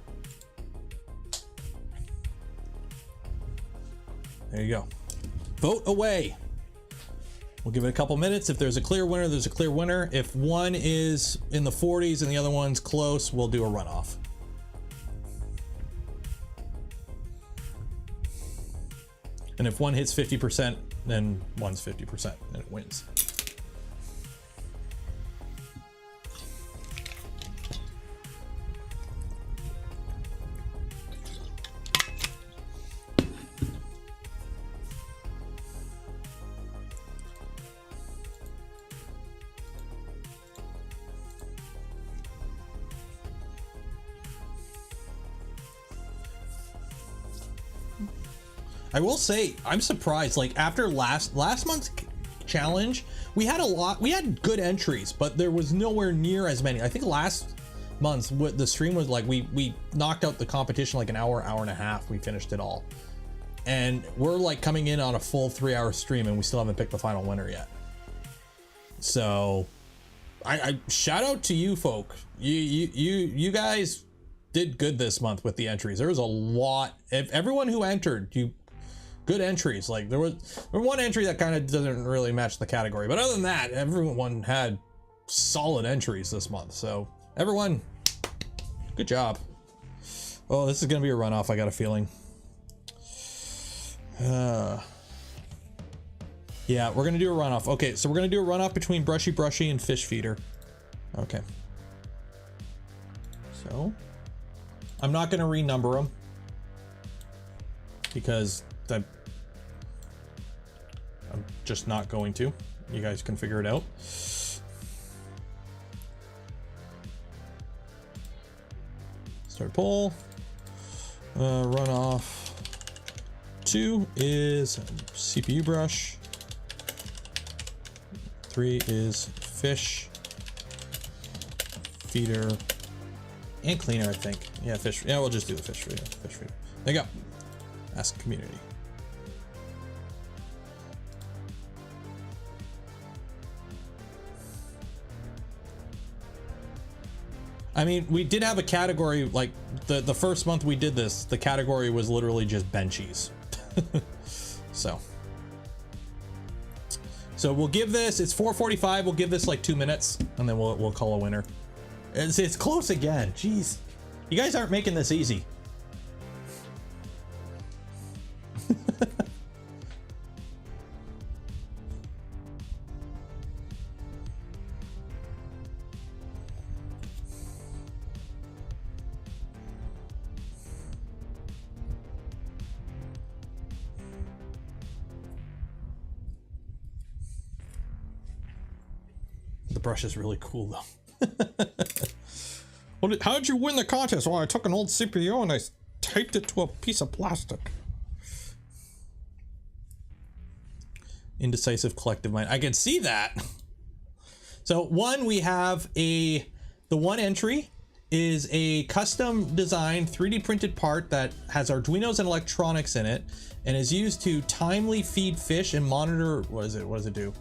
There you go. Vote away. We'll give it a couple minutes. If there's a clear winner, there's a clear winner. If one is in the 40s and the other one's close, we'll do a runoff. And if one hits 50%, then one's 50% and it wins. I will say, I'm surprised, like after last month's challenge, we had good entries, but there was nowhere near as many. I think last month's the stream was like, we knocked out the competition like an hour and a half. We finished it all. And we're like coming in on a full 3-hour stream and we still haven't picked the final winner yet. So I shout out to you folk. You guys did good this month with the entries. There was a lot. If everyone who entered, good entries. Like there was one entry that kind of doesn't really match the category, but other than that, everyone had solid entries this month. So everyone, good job. Oh, this is gonna be a runoff. I got a feeling. Yeah, we're gonna do a runoff. Okay, so we're gonna do a runoff between brushy and fish feeder. Okay. So I'm not gonna renumber them because I'm just not going to. You guys can figure it out. Start poll. Runoff 2 is CPU brush. 3 is fish feeder and cleaner, I think. Yeah, fish. Yeah, we'll just do the fish feeder. Fish feeder. There you go. Ask community. I mean, we did have a category, like the first month we did this, the category was literally just benchies. So So we'll give this, it's 4:45. We'll give this like 2 minutes and then we'll call a winner. It's close again. Jeez. You guys aren't making this easy. The brush is really cool though. How did you win the contest? Well, I took an old CPU and I taped it to a piece of plastic. Indecisive collective mind. I can see that. So we have the one entry is a custom designed 3D printed part that has Arduinos and electronics in it and is used to timely feed fish and monitor. What does it do?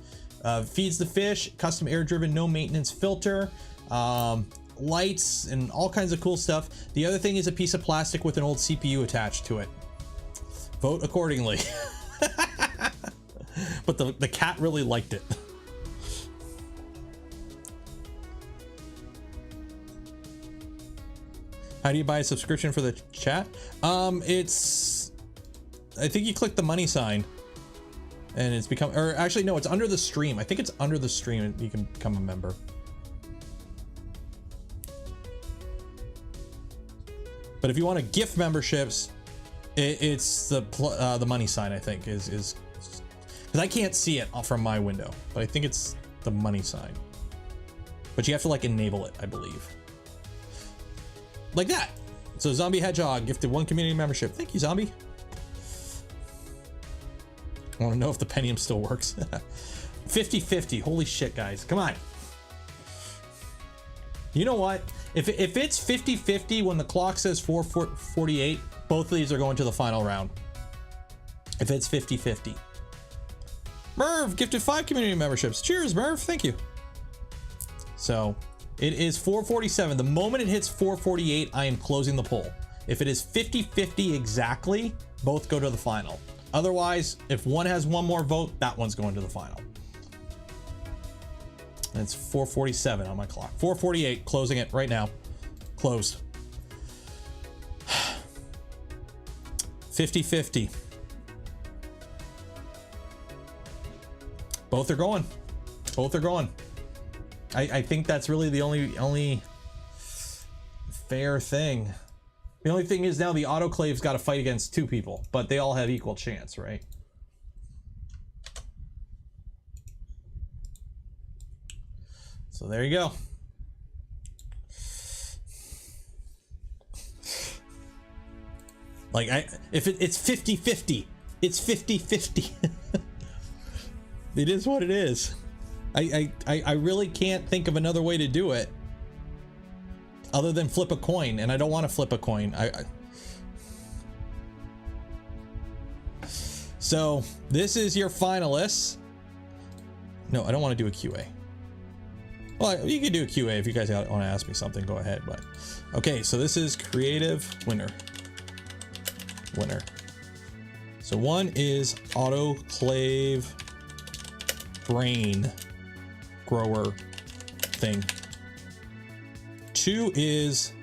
Feeds the fish, custom air driven, no maintenance filter, lights and all kinds of cool stuff. The other thing is a piece of plastic with an old CPU attached to it. Vote accordingly. But the cat really liked it. How do you buy a subscription for the chat? It's, I think you click the money sign and it's become, or actually no, it's under the stream. I think it's under the stream and you can become a member. But if you want to gift memberships, it's the money sign, I think, is because I can't see it from my window, but I think it's the money sign. But you have to like enable it, I believe. Like that. So Zombie Hedgehog gifted 1 community membership. Thank you, Zombie. I want to know if the Pentium still works. 50-50. Holy shit, guys. Come on. You know what? If it's 50-50 when the clock says 4:48, both of these are going to the final round. If it's 50-50. Merv gifted 5 community memberships. Cheers, Merv. Thank you. So it is 4:47. The moment it hits 4:48, I am closing the poll. If it is 50-50 exactly, both go to the final. Otherwise, if one has one more vote, that one's going to the final. And it's 4:47 on my clock. 4:48, closing it right now. Closed. 50-50. Both are going. Both are going. I think that's really the only fair thing. The only thing is now the autoclave's got to fight against 2 people, but they all have equal chance, right? So there you go. Like if it's 50-50, it's 50-50. It is what it is. I really can't think of another way to do it other than flip a coin, and I don't want to flip a coin. So this is your finalists. No, I don't want to do a QA. Well, you can do a QA if you guys want to ask me something, go ahead, but okay, so this is creative winner. So one is autoclave brain grower thing. 2 is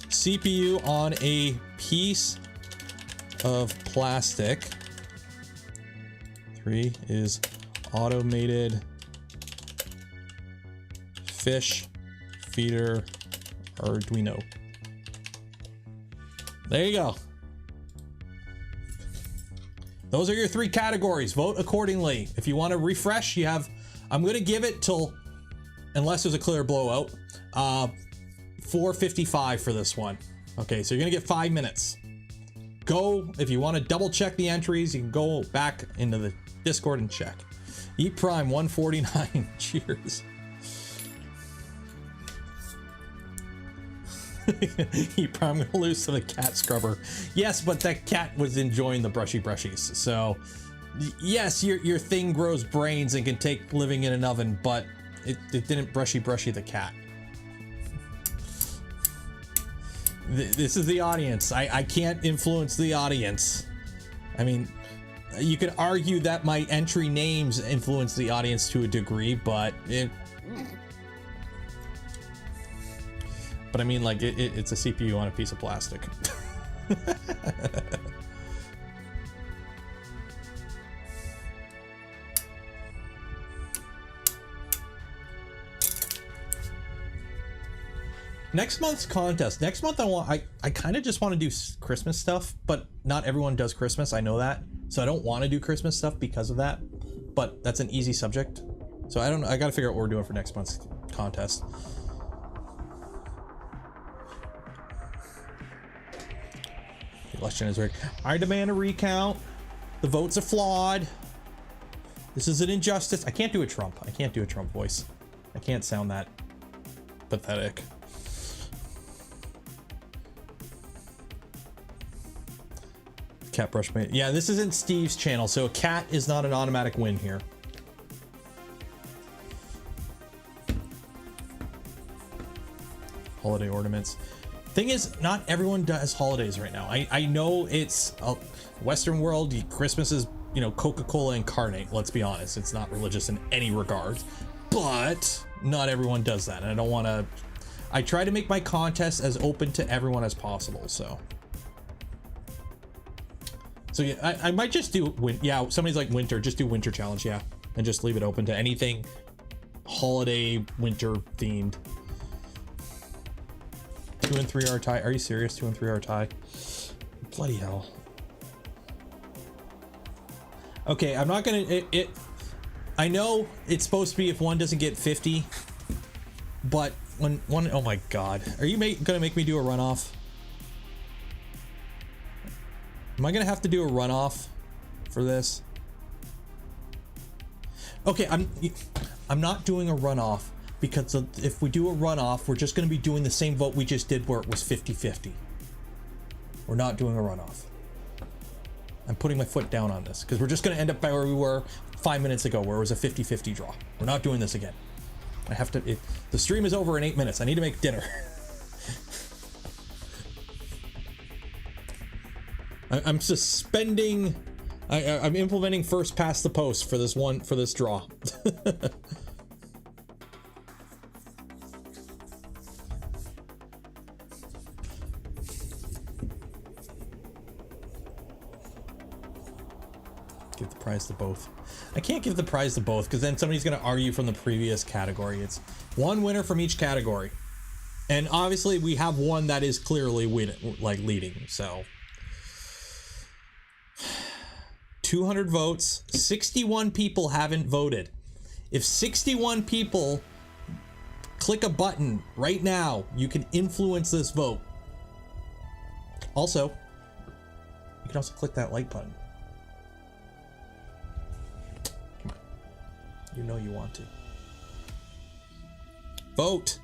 CPU on a piece of plastic. 3 is automated fish feeder Arduino. There you go. Those are your 3 categories. Vote accordingly. If you want to refresh, you have, I'm going to give it till, unless there's a clear blowout, 4:55 for this one. Okay, so you're going to get 5 minutes. Go, if you want to double check the entries, you can go back into the Discord and check. Eat Prime 149. Cheers. Eat Prime, I'm gonna lose to the cat scrubber. Yes, but that cat was enjoying the brushies. So yes, your thing grows brains and can take living in an oven, but it didn't brushy the cat. This is the audience. I can't influence the audience. I mean, you could argue that my entry names influence the audience to a degree, but I mean, like, it's a CPU on a piece of plastic. Next month's contest. Next month I kind of just want to do Christmas stuff, but not everyone does Christmas. I know that. So I don't want to do Christmas stuff because of that. But that's an easy subject. So I don't know. I got to figure out what we're doing for next month's contest. The election is rigged. I demand a recount. The votes are flawed. This is an injustice. I can't do a Trump. I can't do a Trump voice. I can't sound that pathetic. Cat brush mate. Yeah, this isn't Steve's channel, so a cat is not an automatic win here. Holiday ornaments. Thing is, not everyone does holidays right now. I know it's a Western world. Christmas is, you know, Coca-Cola incarnate. Let's be honest. It's not religious in any regard, but not everyone does that. And I don't want to, I try to make my contests as open to everyone as possible. So yeah, I might just do yeah, somebody's like winter, just do winter challenge. Yeah. And just leave it open to anything holiday winter themed. 2 and 3 are a tie. Are you serious? 2 and 3 are a tie. Bloody hell. Okay, I'm not gonna I know it's supposed to be if one doesn't get 50, but when one, oh my god, are you gonna make me do a runoff? Am I gonna have to do a runoff for this? Okay, I'm not doing a runoff because if we do a runoff, we're just gonna be doing the same vote we just did where it was 50-50. We're not doing a runoff. I'm putting my foot down on this because we're just gonna end up by where we were 5 minutes ago, where it was a 50-50 draw. We're not doing this again. I have to, the stream is over in 8 minutes. I need to make dinner. I'm suspending, I'm implementing first past the post for this one, for this draw. Give the prize to both. I can't give the prize to both because then somebody's going to argue from the previous category. It's one winner from each category. And obviously we have one that is clearly leading, so 200 votes, 61 people haven't voted. If 61 people click a button right now, you can influence this vote. Also, you can also click that like button. Come on. You know you want to. Vote.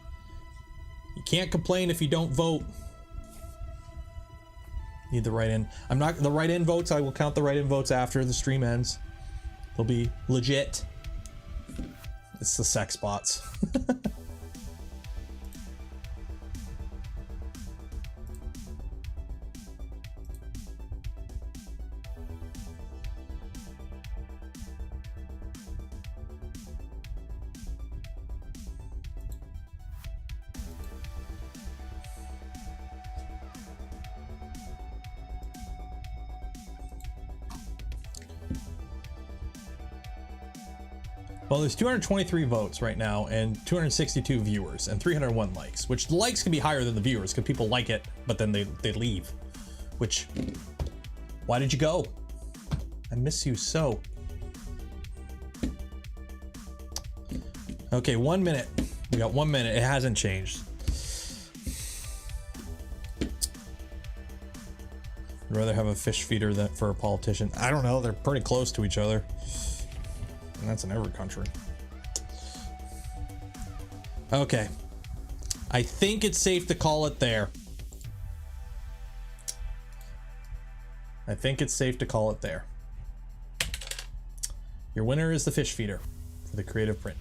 You can't complain if you don't vote. Need the write-in. I'm not the write-in votes. I will count the write-in votes after the stream ends. They'll be legit. It's the sex bots. Well, there's 223 votes right now and 262 viewers and 301 likes, which the likes can be higher than the viewers because people like it, but then they leave. Which, why did you go? I miss you so. Okay, 1 minute. We got 1 minute. It hasn't changed. I'd rather have a fish feeder than for a politician. I don't know. They're pretty close to each other. And that's in every country. Okay. I think it's safe to call it there. I think it's safe to call it there. Your winner is the fish feeder for the creative print.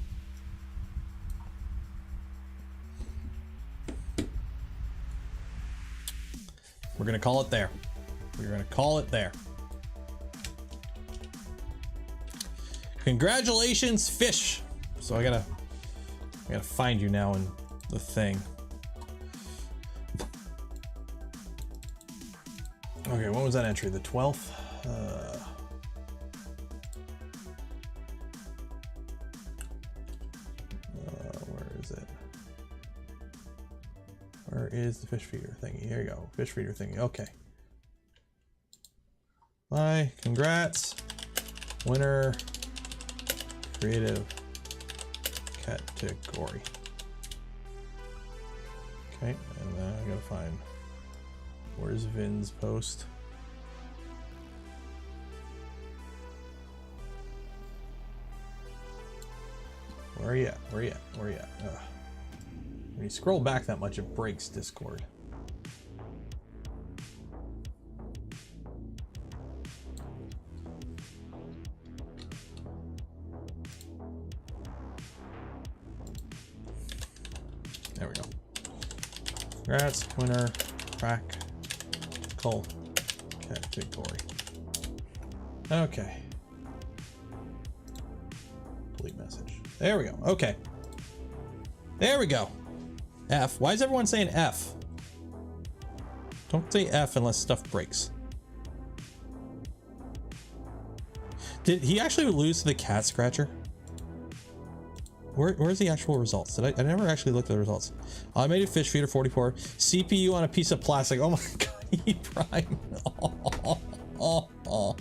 We're gonna call it there. We're gonna call it there. Congratulations, fish. So I gotta find you now in the thing. Okay, what was that entry? The 12th? Where is it? Where is the fish feeder thingy? Here you go. Fish feeder thingy. Okay. Bye. Congrats. Winner. Creative category. Okay, and then I gotta find. Where's Vin's post? Where are you at? Where are you at? Where are you at? Ugh. When you scroll back that much, it breaks Discord. There we go. Congrats, winner, crack. Cool. Category. Okay. Delete message. There we go. Okay. There we go. F. Why is everyone saying F? Don't say F unless stuff breaks. Did he actually lose to the cat scratcher? Where's the actual results? I never actually looked at the results. Automated fish feeder 44. CPU on a piece of plastic. Oh my god. E prime. Oh.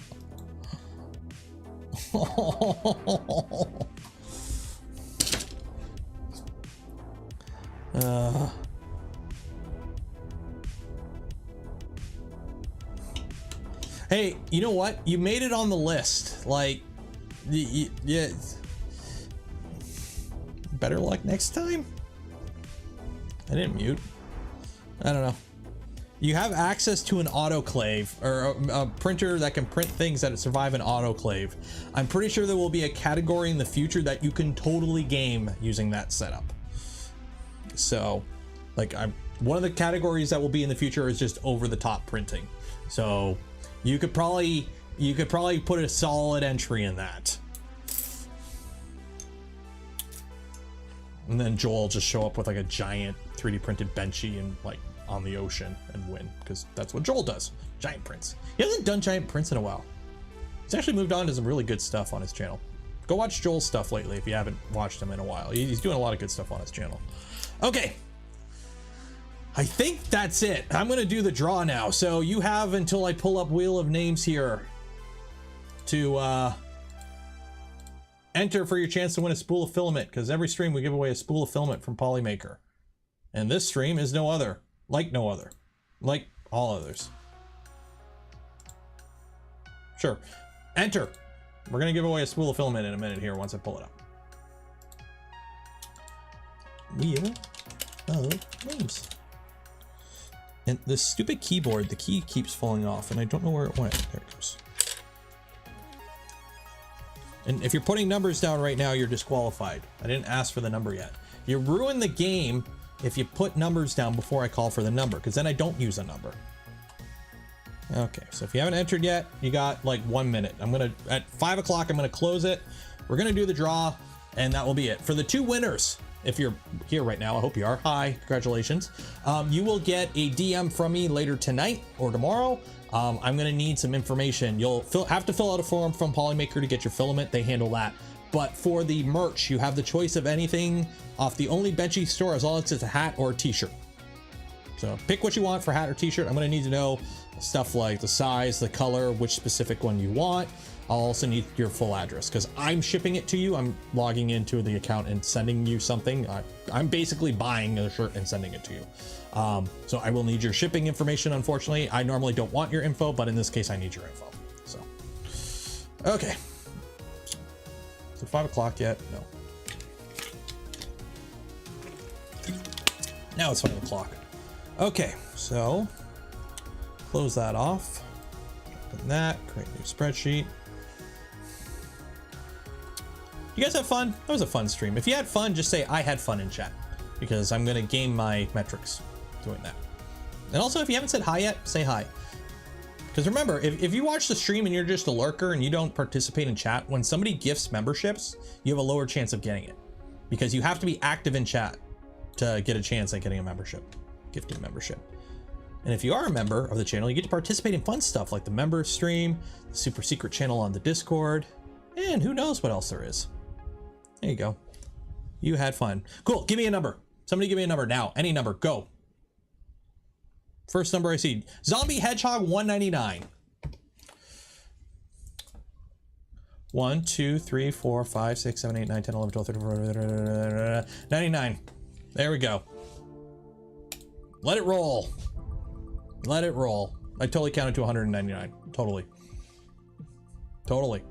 Hey, you know what? You made it on the list. Like, yeah. Better luck next time. I didn't mute. I don't know. You have access to an autoclave or a printer that can print things that survive an autoclave. I'm pretty sure there will be a category in the future that you can totally game using that setup. So, like, one of the categories that will be in the future is just over-the-top printing. So, you could probably put a solid entry in that. And then Joel will just show up with like a giant 3D printed benchy and like on the ocean and win, because that's what Joel does. Giant prints. He hasn't done giant prints in a while. He's actually moved on to some really good stuff on his channel. Go watch Joel's stuff lately if you haven't watched him in a while. He's doing a lot of good stuff on his channel. Okay. I think that's it. I'm going to do the draw now. So you have until I pull up Wheel of Names here to enter for your chance to win a spool of filament, because every stream we give away a spool of filament from Polymaker. And this stream is no other. Like no other. Like all others. Sure. Enter. We're going to give away a spool of filament in a minute here once I pull it up. Wheel of Names. And this stupid keyboard, the key keeps falling off and I don't know where it went. There it goes. And if you're putting numbers down right now, you're disqualified. I didn't ask for the number yet. You ruin the game if you put numbers down before I call for the number, because then I don't use a number. Okay, so if you haven't entered yet, you got like 1 minute. At 5 o'clock, I'm gonna close it. We're gonna do the draw, and that will be it. For the two winners, if you're here right now, I hope you are. Hi, congratulations. You will get a DM from me later tonight or tomorrow. I'm gonna need some information. You'll have to fill out a form from Polymaker to get your filament. They handle that. But for the merch, you have the choice of anything off the ONLYBENCHIES store, as long as it's a hat or a t-shirt. So pick what you want for hat or t-shirt. I'm gonna need to know stuff like the size, the color, which specific one you want. I'll also need your full address, because I'm shipping it to you. I'm logging into the account and sending you something. I'm basically buying a shirt and sending it to you. So I will need your shipping information, unfortunately. I normally don't want your info, but in this case, I need your info. So, okay. Is it 5 o'clock yet? No. Now it's 5 o'clock. Okay, so close that off. Open that, create a new spreadsheet. You guys have fun? That was a fun stream. If you had fun, just say I had fun in chat, because I'm gonna game my metrics doing that. And also, if you haven't said hi yet, say hi. Because remember, if you watch the stream and you're just a lurker and you don't participate in chat, when somebody gifts memberships, you have a lower chance of getting it. Because you have to be active in chat to get a chance at getting a membership, gifted membership. And if you are a member of the channel, you get to participate in fun stuff like the member stream, the super secret channel on the Discord, and who knows what else there is. There you go. You had fun. Cool. Give me a number. Somebody give me a number now. Any number. Go. First number I see. Zombie Hedgehog 199. 1, 2, 3, 4, 5, 6, 7, 8, 9, 10, 11, 12, 13, 14, 99. There we go. Let it roll. Let it roll. I totally counted to 199. Totally. Totally.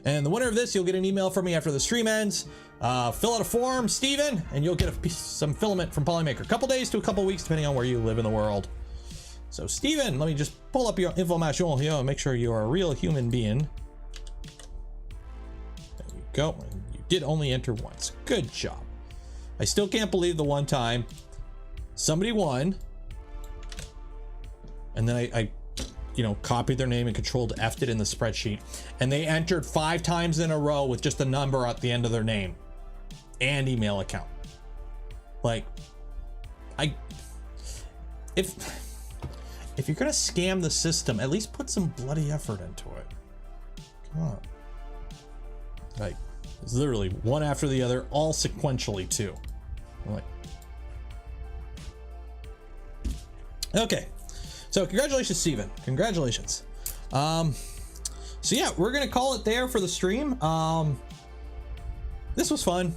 And the winner of this, you'll get an email from me after the stream ends. Fill out a form, Steven, and you'll get some filament from Polymaker. A couple days to a couple weeks, depending on where you live in the world. So, Steven, let me just pull up your information here and make sure you are a real human being. There you go. You did only enter once. Good job. I still can't believe the one time somebody won, and then I you know, copied their name and controlled F'd it in the spreadsheet, and they entered 5 times in a row with just a number at the end of their name and email account. Like, if you're gonna scam the system, at least put some bloody effort into it. Come on. Like, it's literally one after the other, all sequentially too. I'm like, okay. So congratulations, Steven. Congratulations. So yeah, we're gonna call it there for the stream. This was fun.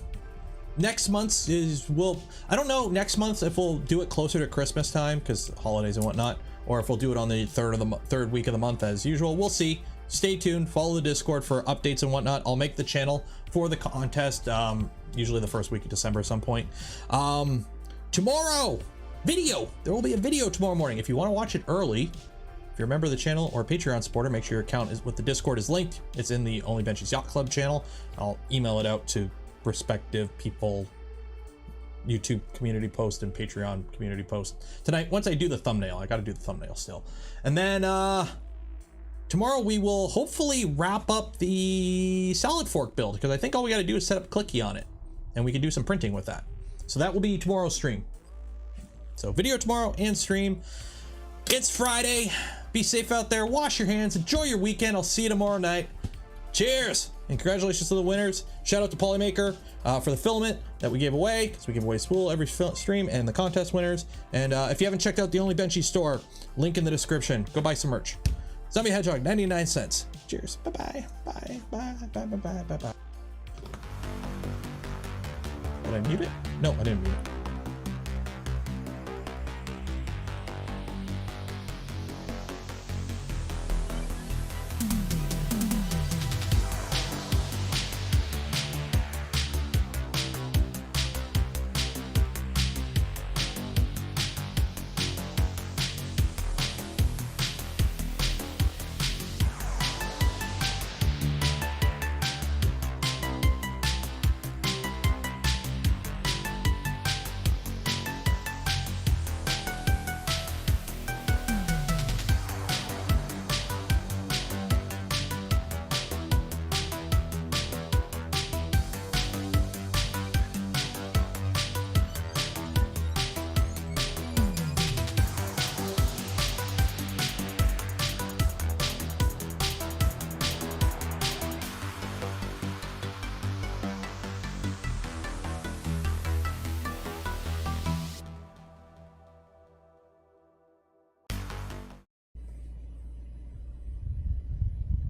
Next month I don't know next month if we'll do it closer to Christmas time because holidays and whatnot, or if we'll do it on the third week of the month as usual. We'll see. Stay tuned. Follow the Discord for updates and whatnot. I'll make the channel for the contest, usually the first week of December at some point. Tomorrow, video. There will be a video tomorrow morning. If you want to watch it early, if you're a member of the channel or a Patreon supporter, make sure your account is with the Discord is linked. It's in the Only Benchies Yacht Club channel. I'll email it out to respective people, YouTube community post and Patreon community post tonight. Once I do the thumbnail, I got to do the thumbnail still. And then tomorrow we will hopefully wrap up the salad fork build, because I think all we got to do is set up clicky on it and we can do some printing with that. So that will be tomorrow's stream. So video tomorrow and stream. It's Friday. Be safe out there. Wash your hands. Enjoy your weekend. I'll see you tomorrow night. Cheers. And congratulations to the winners. Shout out to Polymaker for the filament that we gave away, because we give away spool every stream, and the contest winners. And if you haven't checked out the Only Benchies store, link in the description. Go buy some merch. Zombie Hedgehog, 99 cents. Cheers. Bye-bye. Bye. Bye. Bye. Bye. Bye. Bye. Bye. Did I mute it? No, I didn't mute it.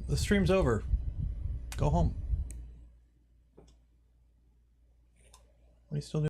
The stream's over. Go home. What are you still doing?